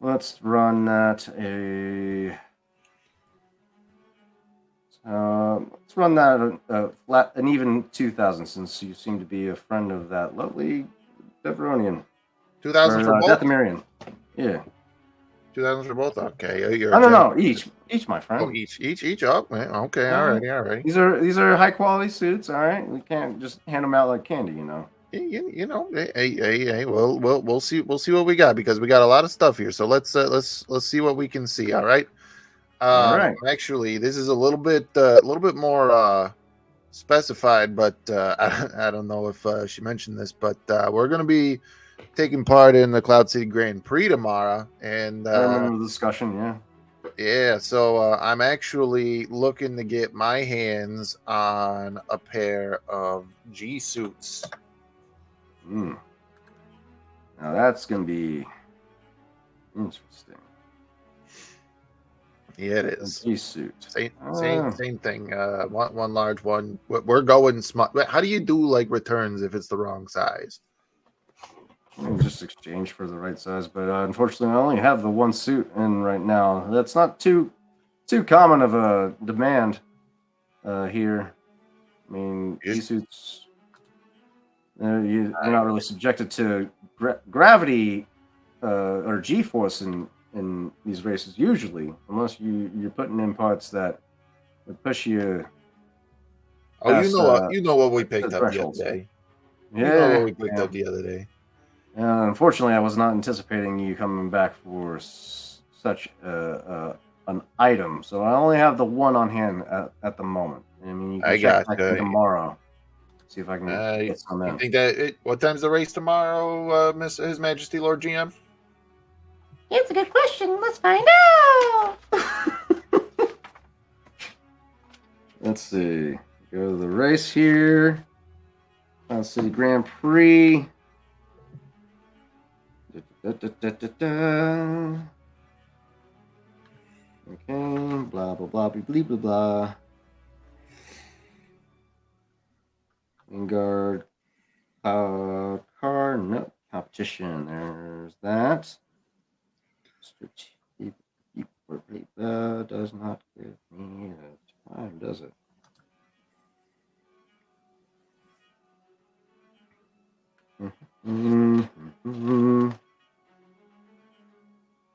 Let's run that let's run that flat an even 2,000, since you seem to be a friend of that lovely Deveronian. 2,000 for both. Deathemirian. Yeah. 2,000 for both. Okay. No. Each, my friend. Oh, each. Oh, okay. All right. These are high quality suits. All right. We can't just hand them out like candy, you know. You know. Hey. We'll see what we got, because we got a lot of stuff here. So let's see what we can see. All right. All right. Actually, this is a little bit more specified, but I don't know if she mentioned this, but we're going to be taking part in the Cloud City Grand Prix tomorrow, and I remember the discussion. Yeah, so I'm actually looking to get my hands on a pair of G suits. Now that's gonna be interesting. Yeah, it is. G suit. Same thing. One large one. We're going smart. How do you do like returns if it's the wrong size? Just exchange for the right size, but unfortunately, I only have the 1 suit in right now. That's not too common of a demand here. I mean, these suits, you're not really subjected to gravity or G-force in these races usually, unless you're putting in parts that would push you. Oh, you know what we picked up the other day. Yeah, you know what we picked up the other day. Unfortunately, I was not anticipating you coming back for such an item, so I only have the 1 on hand at the moment. I mean, you can check back in tomorrow. See if I can get some in. You think what time's the race tomorrow, His Majesty Lord GM? It's a good question. Let's find out. Let's see. Go to the race here. Cloud City Grand Prix. Okay, blah blah blah blah blah blah. Vanguard car, no competition. There's that. Strategic does not give me the time, does it?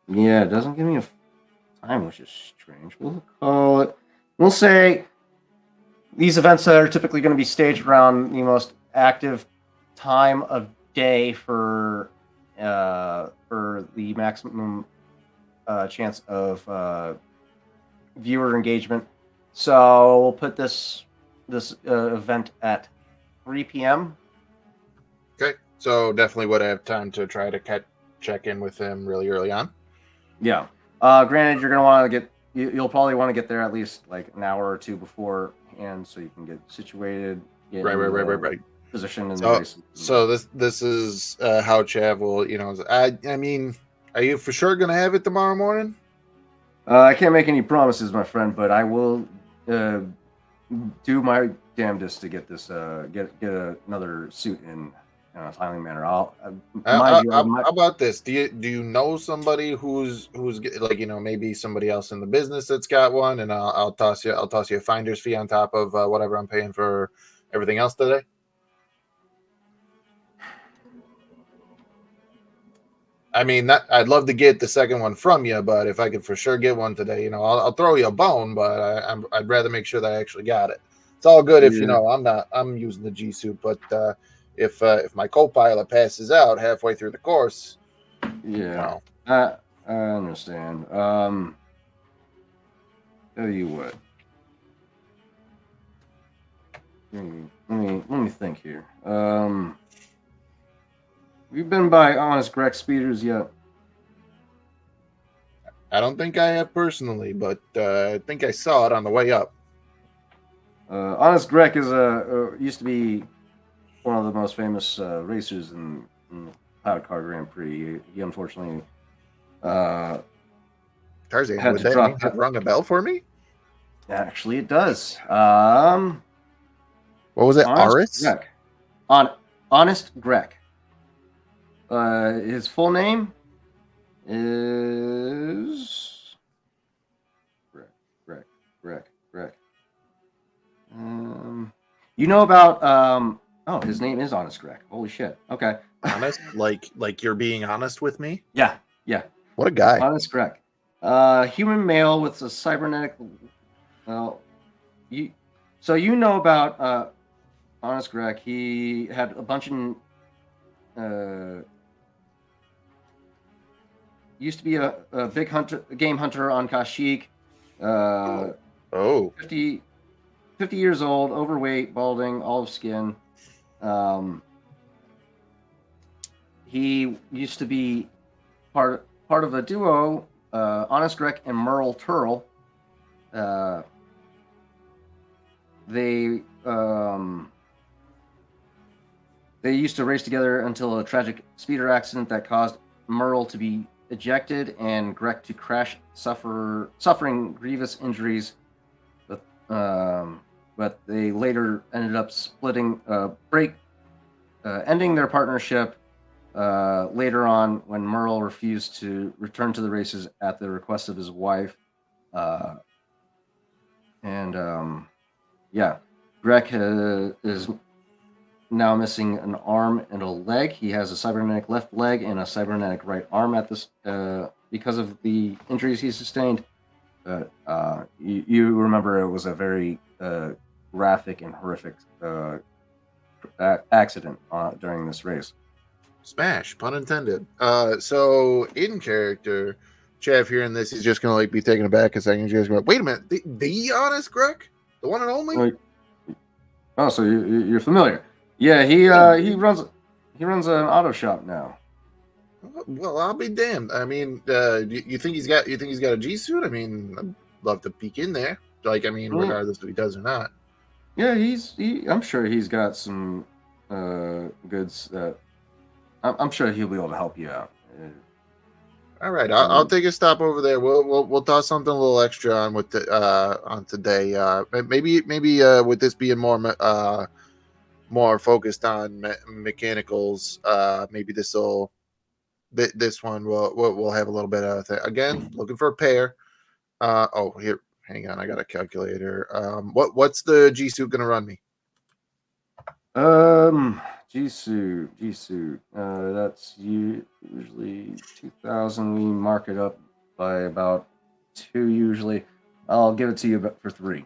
Yeah, it doesn't give me a time, which is strange. We'll say these events that are typically going to be staged around the most active time of day for the maximum chance of viewer engagement. So we'll put this event at 3 p.m. Okay, so definitely would have time to try to check in with him really early on. Yeah. Granted, you're gonna want to you'll probably want to get there at least like an hour or 2 before, and so you can get situated. Right. Position in the race. So this is how Chav will, I mean, are you for sure gonna have it tomorrow morning? I can't make any promises, my friend, but I will do my damnedest to get this get another suit in a timely manner. How about this? Do you know somebody who's like, maybe somebody else in the business that's got one, and I'll toss you a finder's fee on top of whatever I'm paying for everything else today. I mean, I'd love to get the second one from you, but if I could for sure get one today, I'll throw you a bone, but I'd rather make sure that I actually got it. It's all good if I'm using the G suit, but if my co-pilot passes out halfway through the course, yeah, I understand. Tell you what. Let me think here. Have you been by Honest Greg Speeders yet? I don't think I have personally, but I think I saw it on the way up. Honest Greg is used to be one of the most famous racers in the Power Car Grand Prix. He unfortunately Tarzan, had would to that drop. mean it rung a bell for me? Actually, it does. What was it? Honest Aris? Greg. Honest Greg. His full name is Greg. You know about oh, his name is Honest Greg. Holy shit. Okay. Honest? like you're being honest with me? Yeah. What a guy. Honest Greg. Human male with a cybernetic you know about Honest Greg. He had a bunch of used to be a big game hunter on Kashyyyk. Oh. 50 years old, overweight, balding, olive skin. He used to be part of a duo, Honest Greg and Merle Turl. They used to race together until a tragic speeder accident that caused Merle to be ejected and Greg to crash, suffering grievous injuries. But they later ended up splitting, ending their partnership later on when Merle refused to return to the races at the request of his wife. Greg is now missing an arm and a leg. He has a cybernetic left leg and a cybernetic right arm at this because of the injuries he sustained. But you remember it was a very graphic and horrific accident during this race. Smash, pun intended. So in character, Chav hearing this, he's just gonna be taken aback a second. He's just going, wait a minute, the Honest Greg, the one and only. Oh, so you're familiar? Yeah, he runs an auto shop now. Well, I'll be damned. I mean, you think he's got a G suit? I mean, I'd love to peek in there. Regardless if he does or not. Yeah, I'm sure he's got some goods that I'm sure he'll be able to help you out. All right, I'll take a stop over there. We'll toss something a little extra on with on today. Maybe with this being more focused on mechanicals. Maybe this one we'll have a little bit of again. Looking for a pair. Here, hang on, I got a calculator. What's the G suit gonna run me? G suit. That's usually 2,000. We mark it up by about 2 usually. I'll give it to you for 3.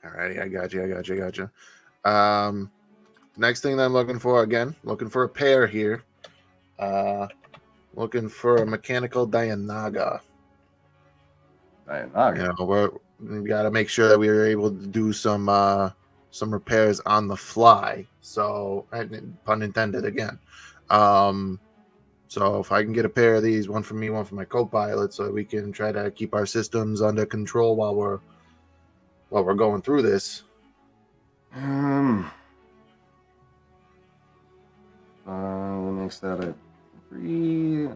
Alrighty, I got you. Next thing that I'm looking for, looking for a pair here. Looking for a mechanical Dianaga. We got to make sure that we are able to do some repairs on the fly. So, pun intended again. So if I can get a pair of these, one for me, one for my co-pilot, so we can try to keep our systems under control while we're going through this. What makes that a 3?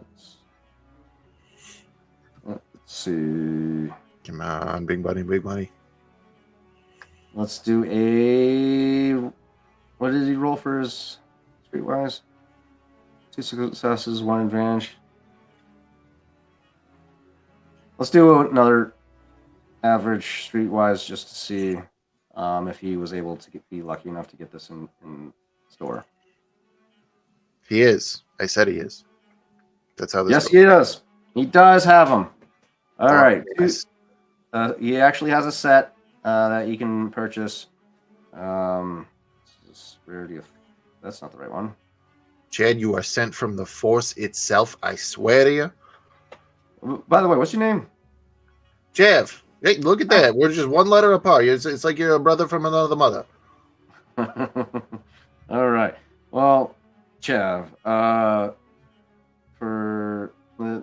Let's see. Come on, big money. Let's do a. What did he roll for his streetwise? 2 successes, 1 advantage. Let's do another average streetwise just to see if he was able to be lucky enough to get this in store. He is. I said he is. That's how this Yes, goes. he does. He does have them. All right. Yes. He actually has a set that you can purchase. Rarity of. That's not the right one. Chad, you are sent from the Force itself. I swear to you. By the way, what's your name? Jeff, hey, look at that. We're just one letter apart. It's like you're a brother from another mother. All right. Well, Chav,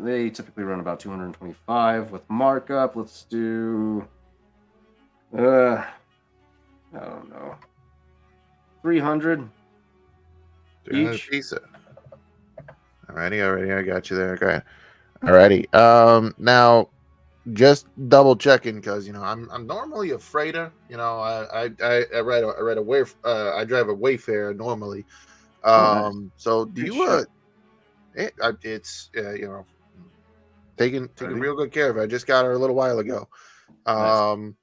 they typically run about 225 with markup. Let's do I don't know. 300 each. Pizza. Alrighty, I got you there. Okay. Alrighty. Now just double checking because I'm normally a freighter. I ride I drive a Wayfair normally. Nice. So do Good you shit. it's taking real good care of it. I just got her a little while ago. Nice.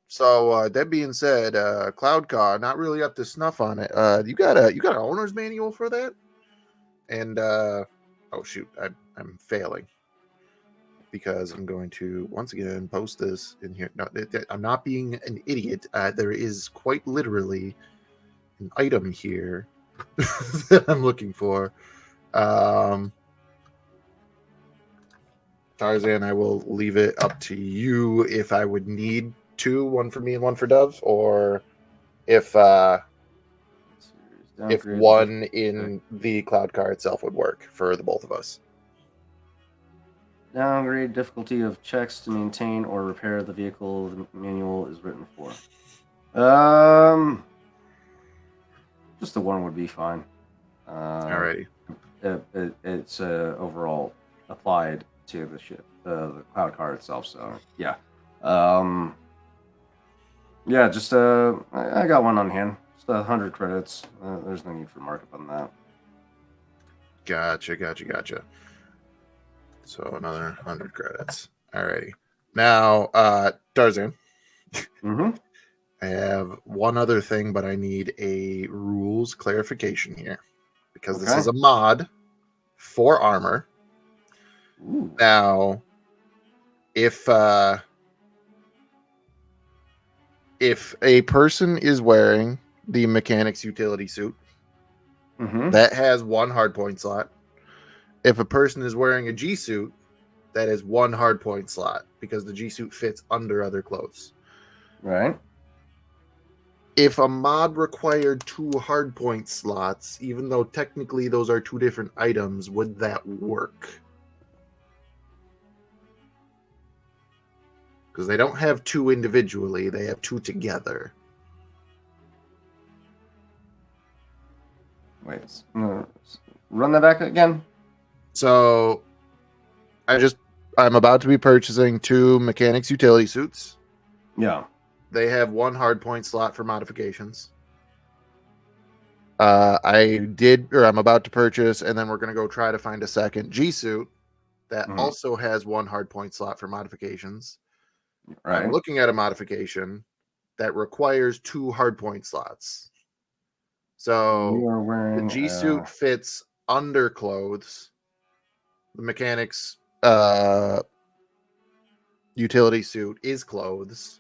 So that being said, Cloud Car not really up to snuff on it. You got an owner's manual for that? And oh shoot, I'm failing because I'm going to once again post this in here. No, I'm not being an idiot. There is quite literally an item here that I'm looking for. Tarzan, I will leave it up to you if I would need two, one for me and one for Dove, or if one in the cloud car itself would work for the both of us. Downgrade difficulty of checks to maintain or repair the vehicle the manual is written for. Just the one would be fine. Alrighty. It's overall applied to the ship, the cloud car itself. So yeah, just I got one on hand. Just 100 credits. There's no need for markup on that. Gotcha. So another 100 credits. Alrighty. Now, Tarzan. Mm-hmm. I have one other thing, but I need a rules clarification here because this is a mod for armor. Ooh. Now, if a person is wearing the mechanic's utility suit, that has one hardpoint slot. If a person is wearing a G suit, that is one hardpoint slot because the G suit fits under other clothes. Right. If a mod required two hardpoint slots, even though technically those are two different items, would that work? Because they don't have two individually, they have two together. Wait, run that back again. So, I'm about to be purchasing two mechanics utility suits. Yeah. They have one hardpoint slot for modifications. I'm about to purchase, and then we're going to go try to find a second G suit that also has one hardpoint slot for modifications. Right. I'm looking at a modification that requires two hardpoint slots. So you are wearing the G suit fits under clothes. The mechanic's utility suit is clothes.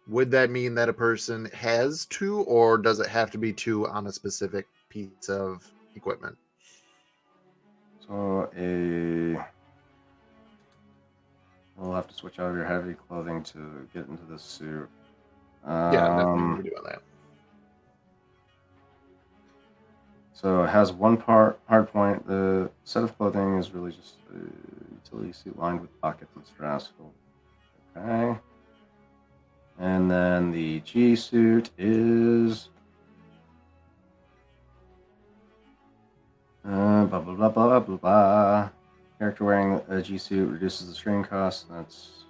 Would that mean that a person has two, or does it have to be two on a specific piece of equipment? So we'll have to switch out of your heavy clothing to get into the suit. Yeah, definitely we're doing that. So it has one part hardpoint. The set of clothing is really just a utility suit lined with pockets and straps. Okay. And then the G suit is blah blah blah blah blah blah. Character wearing a G suit reduces the string cost. That's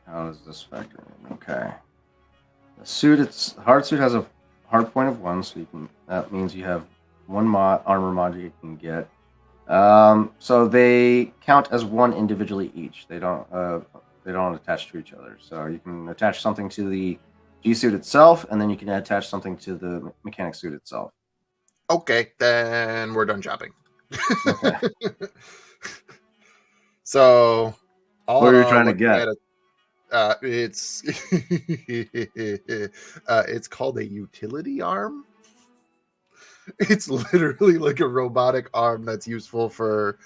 how does this factor in? Okay. The hard suit has a hard point of 1, so that means you have one armor mod you can get. So they count as one individually each. They don't attach to each other. So you can attach something to the G suit itself, and then you can attach something to the mechanic suit itself. Okay, then we're done shopping. Okay. So, what are you trying to get? It's it's called a utility arm. It's literally like a robotic arm that's useful for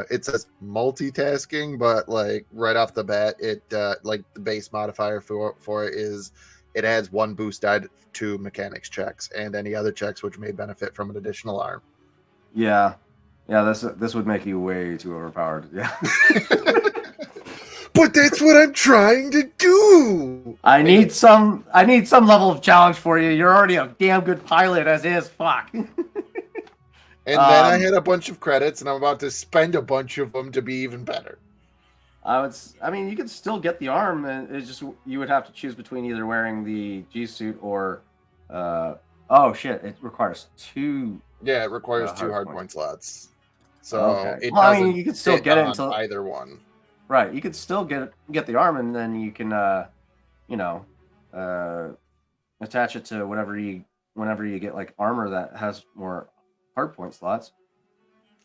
it says multitasking, but like right off the bat, it like the base modifier for it is it adds 1 boost die to mechanics checks and any other checks which may benefit from an additional arm. Yeah. This would make you way too overpowered. Yeah. But that's what I'm trying to do. I need some level of challenge for you. You're already a damn good pilot as is. Fuck. And then I had a bunch of credits, and I'm about to spend a bunch of them to be even better. I mean, you could still get the arm, and it's just you would have to choose between either wearing the G suit or, oh shit, it requires 2. Yeah, it requires 2 hard hardpoint slots, so Okay. it Well, I doesn't. mean, you could still fit get it on until either one. right. You could still get the arm, and then you can, attach it to whenever you get like armor that has more hardpoint slots.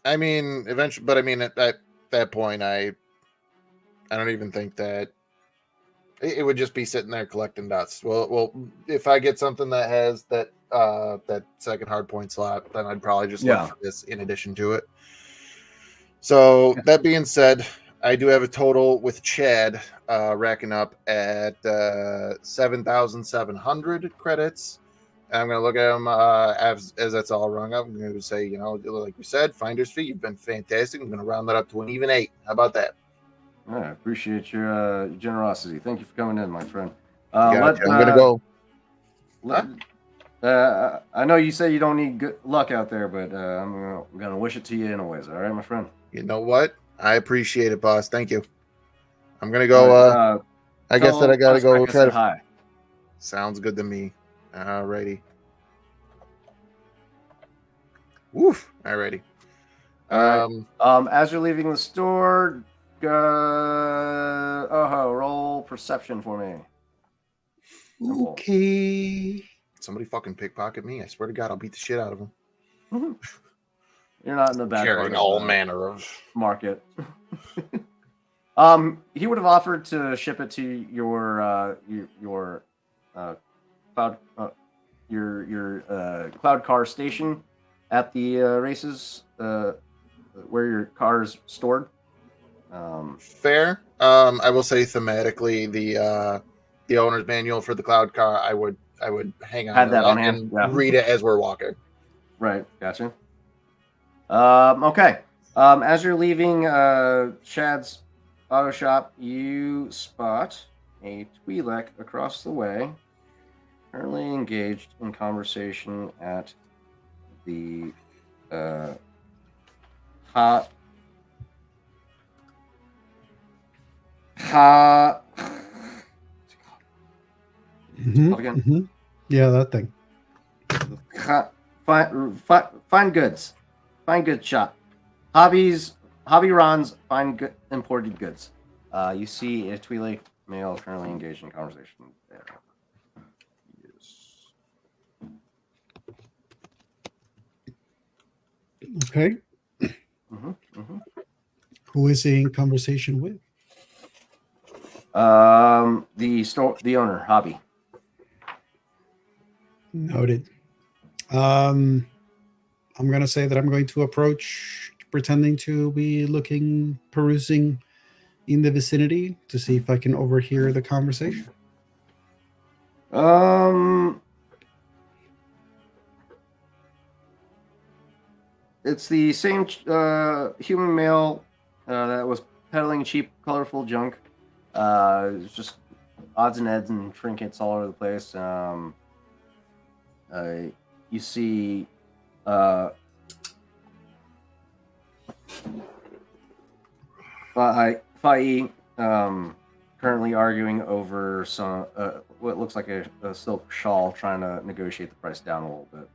I mean, eventually, but I mean, at that point, I don't even think that it would just be sitting there collecting dust. Well, if I get something that has that second hardpoint slot, then I'd probably just look for this in addition to it. So that being said, I do have a total with Chad racking up at 7,700 credits. I'm going to look at them as that's all rung up. I'm going to say, like we said, finder's fee, you've been fantastic. I'm going to round that up to an even 8. How about that? I appreciate your generosity. Thank you for coming in, my friend. Gotcha. I'm going to go. I know you say you don't need good luck out there, but I'm gonna wish it to you anyways. All right, my friend. You know what? I appreciate it, boss. Thank you. I'm gonna go. I guess that I gotta go try to. Hi. Sounds good to me. Alrighty. Woof. Alrighty. As you're leaving the store, roll perception for me. Okay. Somebody fucking pickpocket me. I swear to God, I'll beat the shit out of them. You're not in the bad Carrying part all of manner of market. He would have offered to ship it to your cloud cloud car station at the races where your car is stored. Fair. I will say thematically the owner's manual for the cloud car. I would hang on Had to that on hand, and read it as we're walking. Right, gotcha. Okay. As you're leaving Chad's auto shop, you spot a Twi'lek across the way, currently engaged in conversation at the Yeah, that thing. Fine goods shop. Hobby Ron's fine good imported goods. You see a Twi'lek male currently engaged in conversation there. Yes. Okay. Who is he in conversation with? The owner, Hobby. Noted. I'm going to say that I'm going to approach pretending to be perusing in the vicinity to see if I can overhear the conversation. It's the same human male that was peddling cheap, colorful junk. It's just odds and ends and trinkets all over the place. You see Fa'i currently arguing over some what looks like a silk shawl, trying to negotiate the price down a little bit.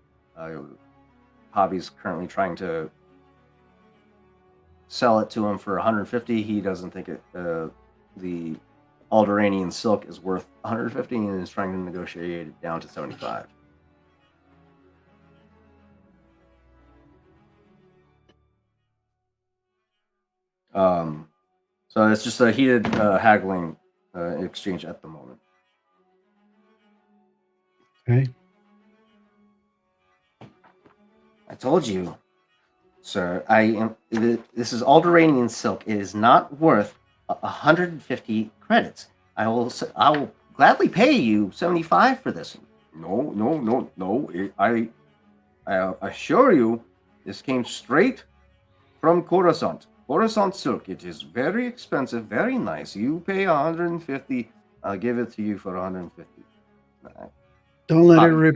Hobby's currently trying to sell it to him for 150. He doesn't think the Alderanian silk is worth 150 and is trying to negotiate it down to 75. So it's just a heated haggling exchange at the moment. Okay. told you, sir. I am. This is Alderanian silk. It is not worth 150 credits. I will gladly pay you 75 for this. No, no, no, no. I assure you, this came straight from Coruscant. Coruscant silk. It is very expensive, very nice. You pay 150. I'll give it to you for 150. Don't let it Hobby, rip.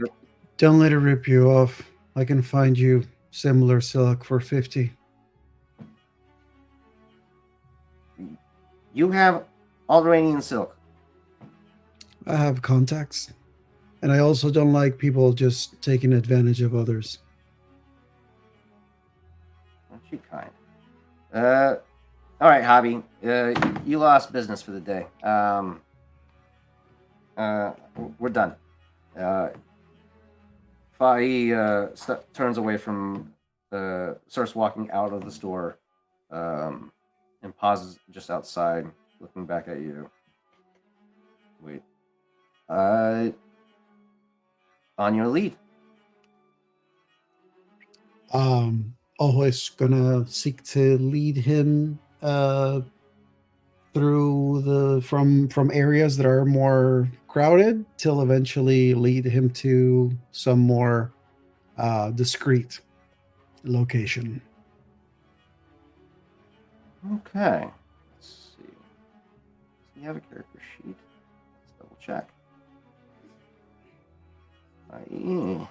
Don't let it rip you off. I can find you similar silk for 50. you have Alderanian silk. I have contacts. And I also don't like people just taking advantage of others. Aren't you kind? All right, Hobby. You lost business for the day. We're done. Fahi turns away from, starts walking out of the store, and pauses just outside, looking back at you. Wait. On your lead. Always gonna seek to lead him through the from areas that are more crowded till eventually lead him to some more discreet location. Okay. Let's see. Do you have a character sheet? Let's double check. Aye.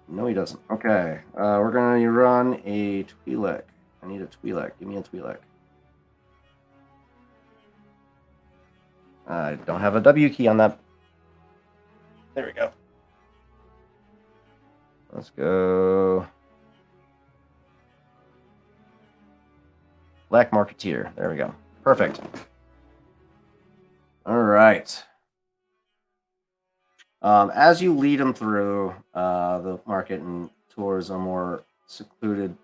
No, he doesn't. Okay. We're going to run a Twi'lek. I need a Twi'lek. Give me a Twi'lek. I don't have a W key on that. There we go. Let's go. Black Marketeer. There we go. Perfect. All right. As you lead him through the market and towards a more secluded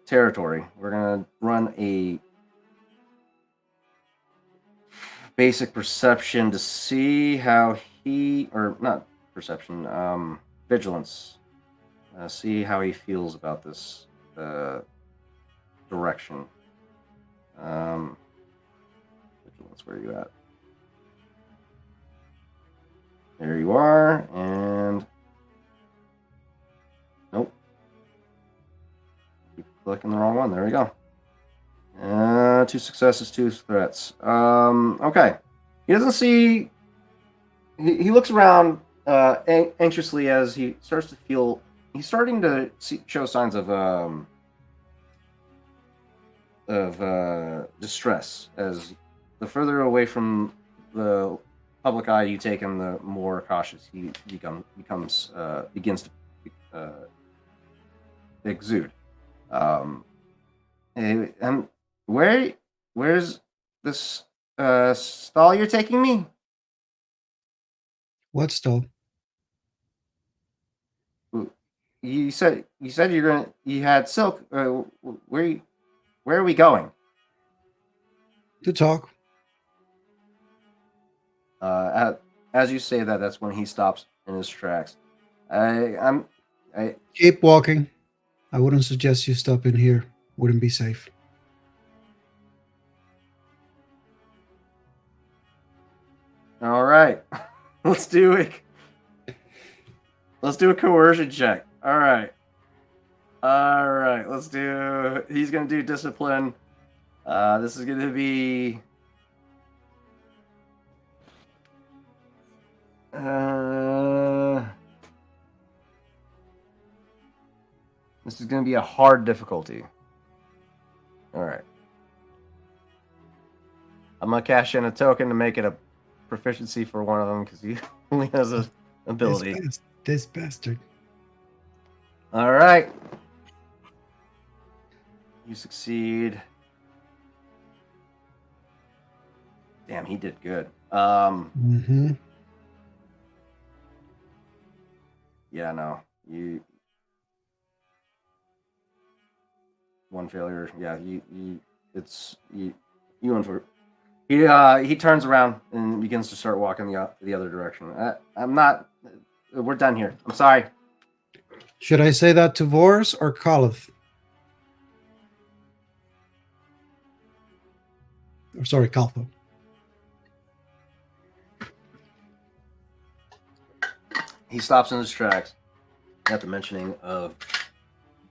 territory, we're going to run a basic perception to see how he, or not perception, vigilance. See how he feels about this direction. Vigilance, where are you at? There you are, and nope. Keep clicking the wrong one. There we go. 2 successes, 2 threats. Okay. He doesn't see. He looks around anxiously as he starts to feel. He's starting to show signs of distress as the further away from the public eye you take him, the more cautious he begins to exude. And where's this stall you're taking me? What stall? You said you had silk. Where are we going? To talk. As you say that, that's when he stops in his tracks. I Keep walking. I wouldn't suggest you stop in here. Wouldn't be safe. All right. Let's do a coercion check. All right. He's gonna do discipline. This is gonna be this is gonna be a hard difficulty. All right. I'm gonna cash in a token to make it a proficiency for one of them because he only has an ability. This bastard. All right. You succeed. Damn, he did good. Yeah, no. You one failure. Yeah, you went for He turns around and begins to start walking the other direction. I'm not. We're done here. I'm sorry. Should I say that to Vors or Kalith? Or sorry, Kaltho. He stops in his tracks at the mentioning of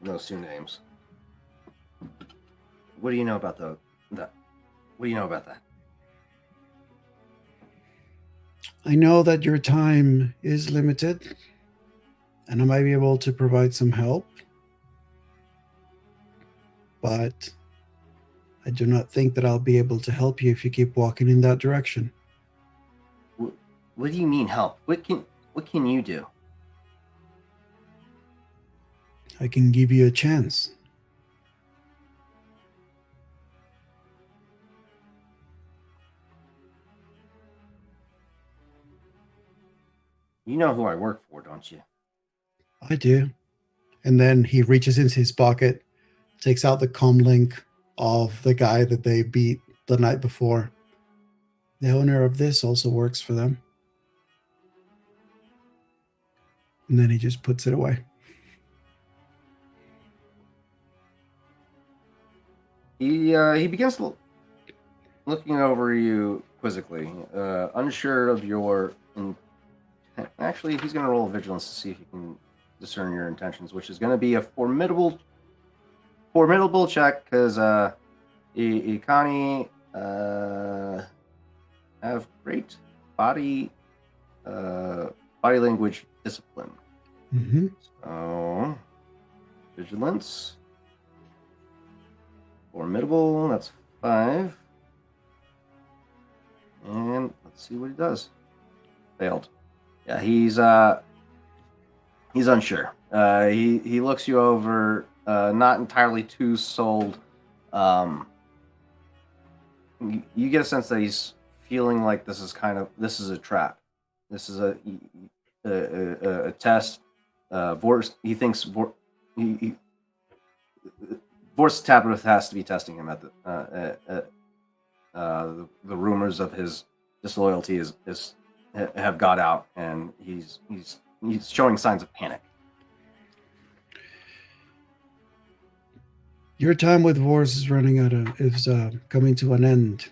those two names. What do you know about that? What do you know about that? I know that your time is limited, and I might be able to provide some help, but I do not think that I'll be able to help you if you keep walking in that direction. What do you mean help? What can you do? I can give you a chance. You know who I work for, don't you? I do. And then he reaches into his pocket, takes out the comlink of the guy that they beat the night before. The owner of this also works for them. And then he just puts it away. He begins looking over you quizzically, unsure of your intent. Actually, he's going to roll vigilance to see if he can discern your intentions, which is going to be a formidable check because Ikani have great body language discipline. Mm-hmm. So vigilance, formidable. That's 5, and let's see what he does. Failed. Yeah, he's unsure. He looks you over, not entirely too sold. You get a sense that he's feeling like this is a trap. This is a test. He thinks Vorst Tabith has to be testing him at the rumors of his disloyalty have got out, and he's showing signs of panic. Your time with Vors is coming to an end.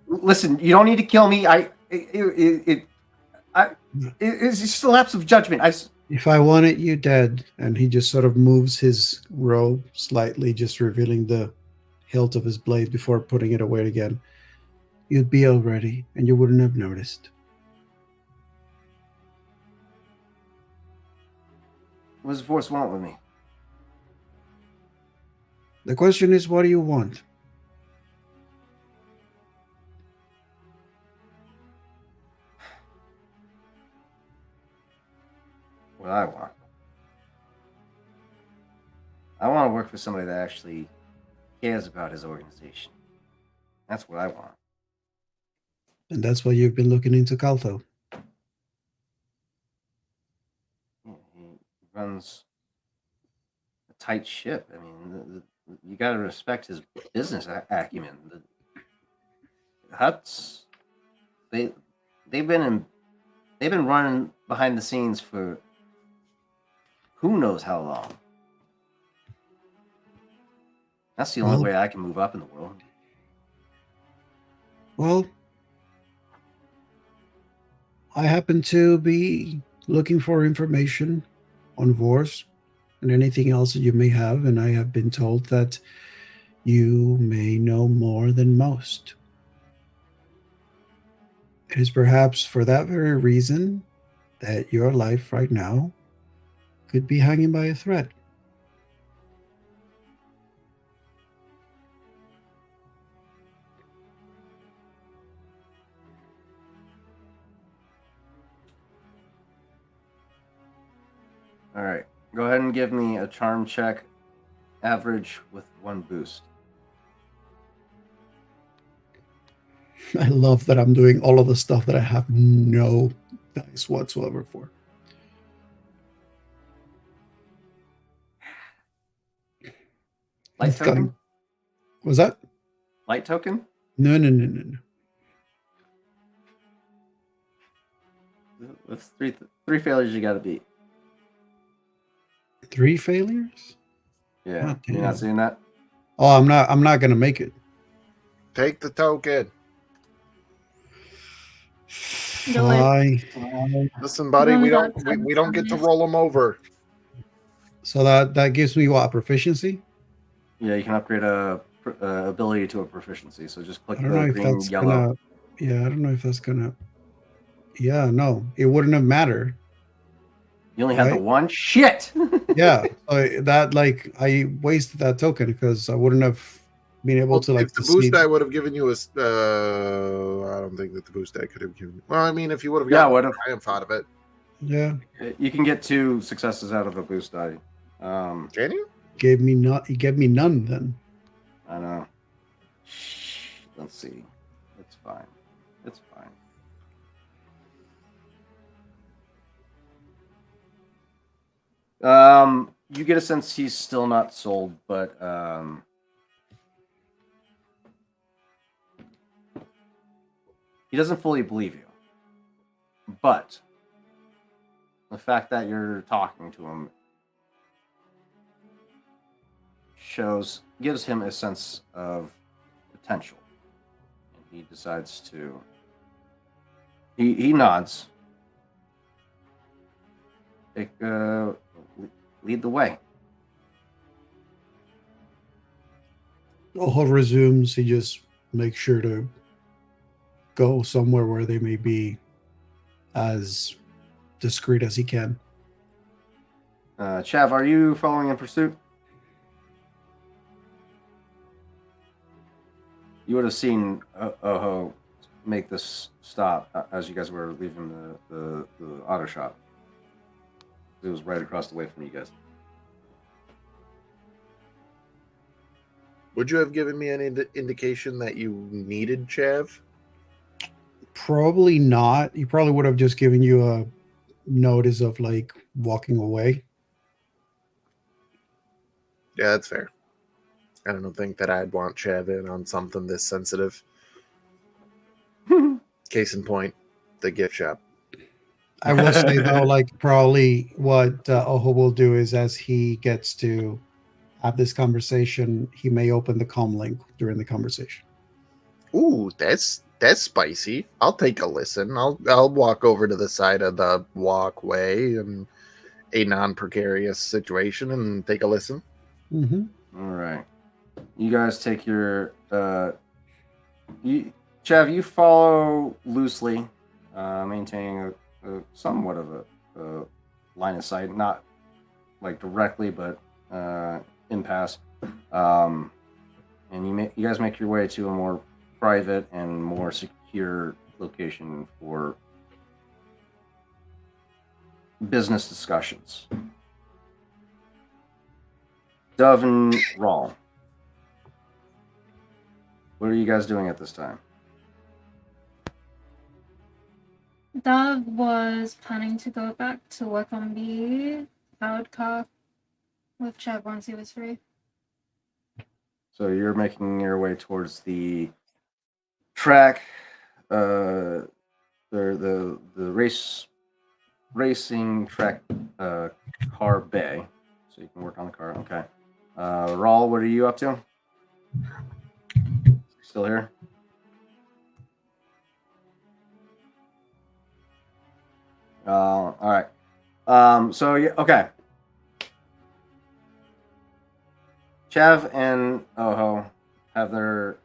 Listen, you don't need to kill me. It's just a lapse of judgment. If I wanted you dead, and he just sort of moves his robe slightly, just revealing the hilt of his blade before putting it away again, you'd be already, and you wouldn't have noticed. What does Force want with me? The question is, what do you want? What I want. I want to work for somebody that actually cares about his organization. That's what I want. And that's why you've been looking into Kaltho. He runs a tight ship. I mean, you got to respect his business acumen. The Huts, they've been running behind the scenes for who knows how long. That's the only way I can move up in the world. Well, I happen to be looking for information on Vors and anything else that you may have, and I have been told that you may know more than most. It is perhaps for that very reason that your life right now could be hanging by a thread. All right. Go ahead and give me a charm check, average with 1 boost. I love that I'm doing all of the stuff that I have no dice whatsoever for. Light token? Was that? light token? No. That's three failures you got to beat. 3 failures? Yeah, God you're damn. not seeing that. Oh, I'm not gonna make it. Take the token. Do it. Fine. Listen, buddy, only we got don't 10 we don't get to damage. roll them over. So that gives me what, proficiency? Yeah, you can upgrade a ability to a proficiency. So just click I don't the know if green, that's yellow. gonna. Yeah, I don't know if that's gonna. Yeah, no, it wouldn't have mattered. You only had the right? one. Shit. Yeah, so that like I wasted that token because I wouldn't have been able Well, to like if the to boost see. die would have given you a, I don't think that the boost die could have given. Well, I mean, if you would have Yeah, gotten would have. triumph out of it, Yeah, You can get 2 successes out of a boost die. can you? gave me not. He gave me none then. I know. Let's see. It's fine. It's fine. You get a sense he's still not sold, but he doesn't fully believe you. But the fact that you're talking to him gives him a sense of potential. And he decides to he nods. Lead the way. Oho resumes. He just makes sure to go somewhere where they may be as discreet as he can. Chav, are you following in pursuit? You would have seen Oho make this stop as you guys were leaving the auto shop. It was right across the way from you guys. Would you have given me any indication that you needed Chav? Probably not. He probably would have just given you a notice of like walking away. Yeah, that's fair. I don't think that I'd want Chav in on something this sensitive. Case in point, the gift shop. I will say though, like probably what Oho will do is as he gets to have this conversation, he may open the comm link during the conversation. Ooh, that's spicy. I'll take a listen. I'll walk over to the side of the walkway in a non-precarious situation and take a listen. Mm-hmm. All right. You guys take your Chav, you follow loosely, maintaining a somewhat of a line of sight, not like directly, but impasse. And you guys make your way to a more private and more secure location for business discussions. Dove and Rawl, what are you guys doing at this time? Dove was planning to go back to work on the cloud car with Chad once he was free. So you're making your way towards the track, the racing track car bay, so you can work on the car. Okay. Rawl, what are you up to? Still here? All right. So yeah, okay. Chav and Oho have a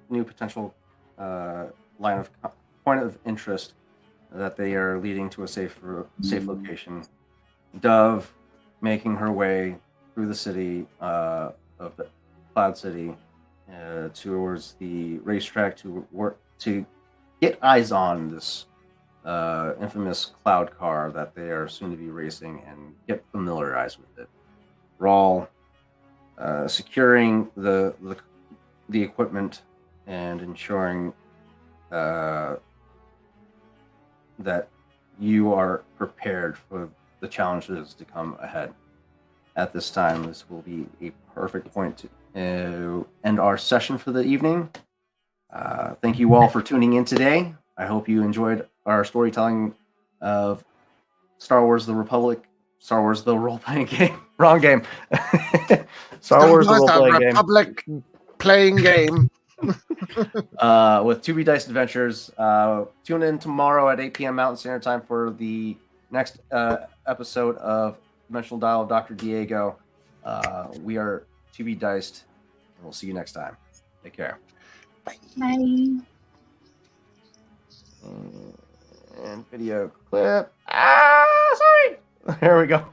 new potential line of point of interest that they are leading to a safe location. Dove making her way through the city of the Cloud City towards the racetrack to get eyes on this infamous cloud car that they are soon to be racing and get familiarized with it. Rawl securing the equipment and ensuring that you are prepared for the challenges to come ahead. At this time, this will be a perfect point end our session for the evening. Thank you all for tuning in today. I hope you enjoyed our storytelling of Star Wars: The Republic. Star Wars: The Role-Playing Game. Wrong game. Star Wars: The Role-Playing Game. Republic playing game. With 2B Dice Adventures. Tune in tomorrow at 8 p.m. Mountain Standard Time for the next episode of Dimensional Dial of Dr. Diego. We are 2B Diced, and we'll see you next time. Take care. Bye. And video clip. Sorry. There we go.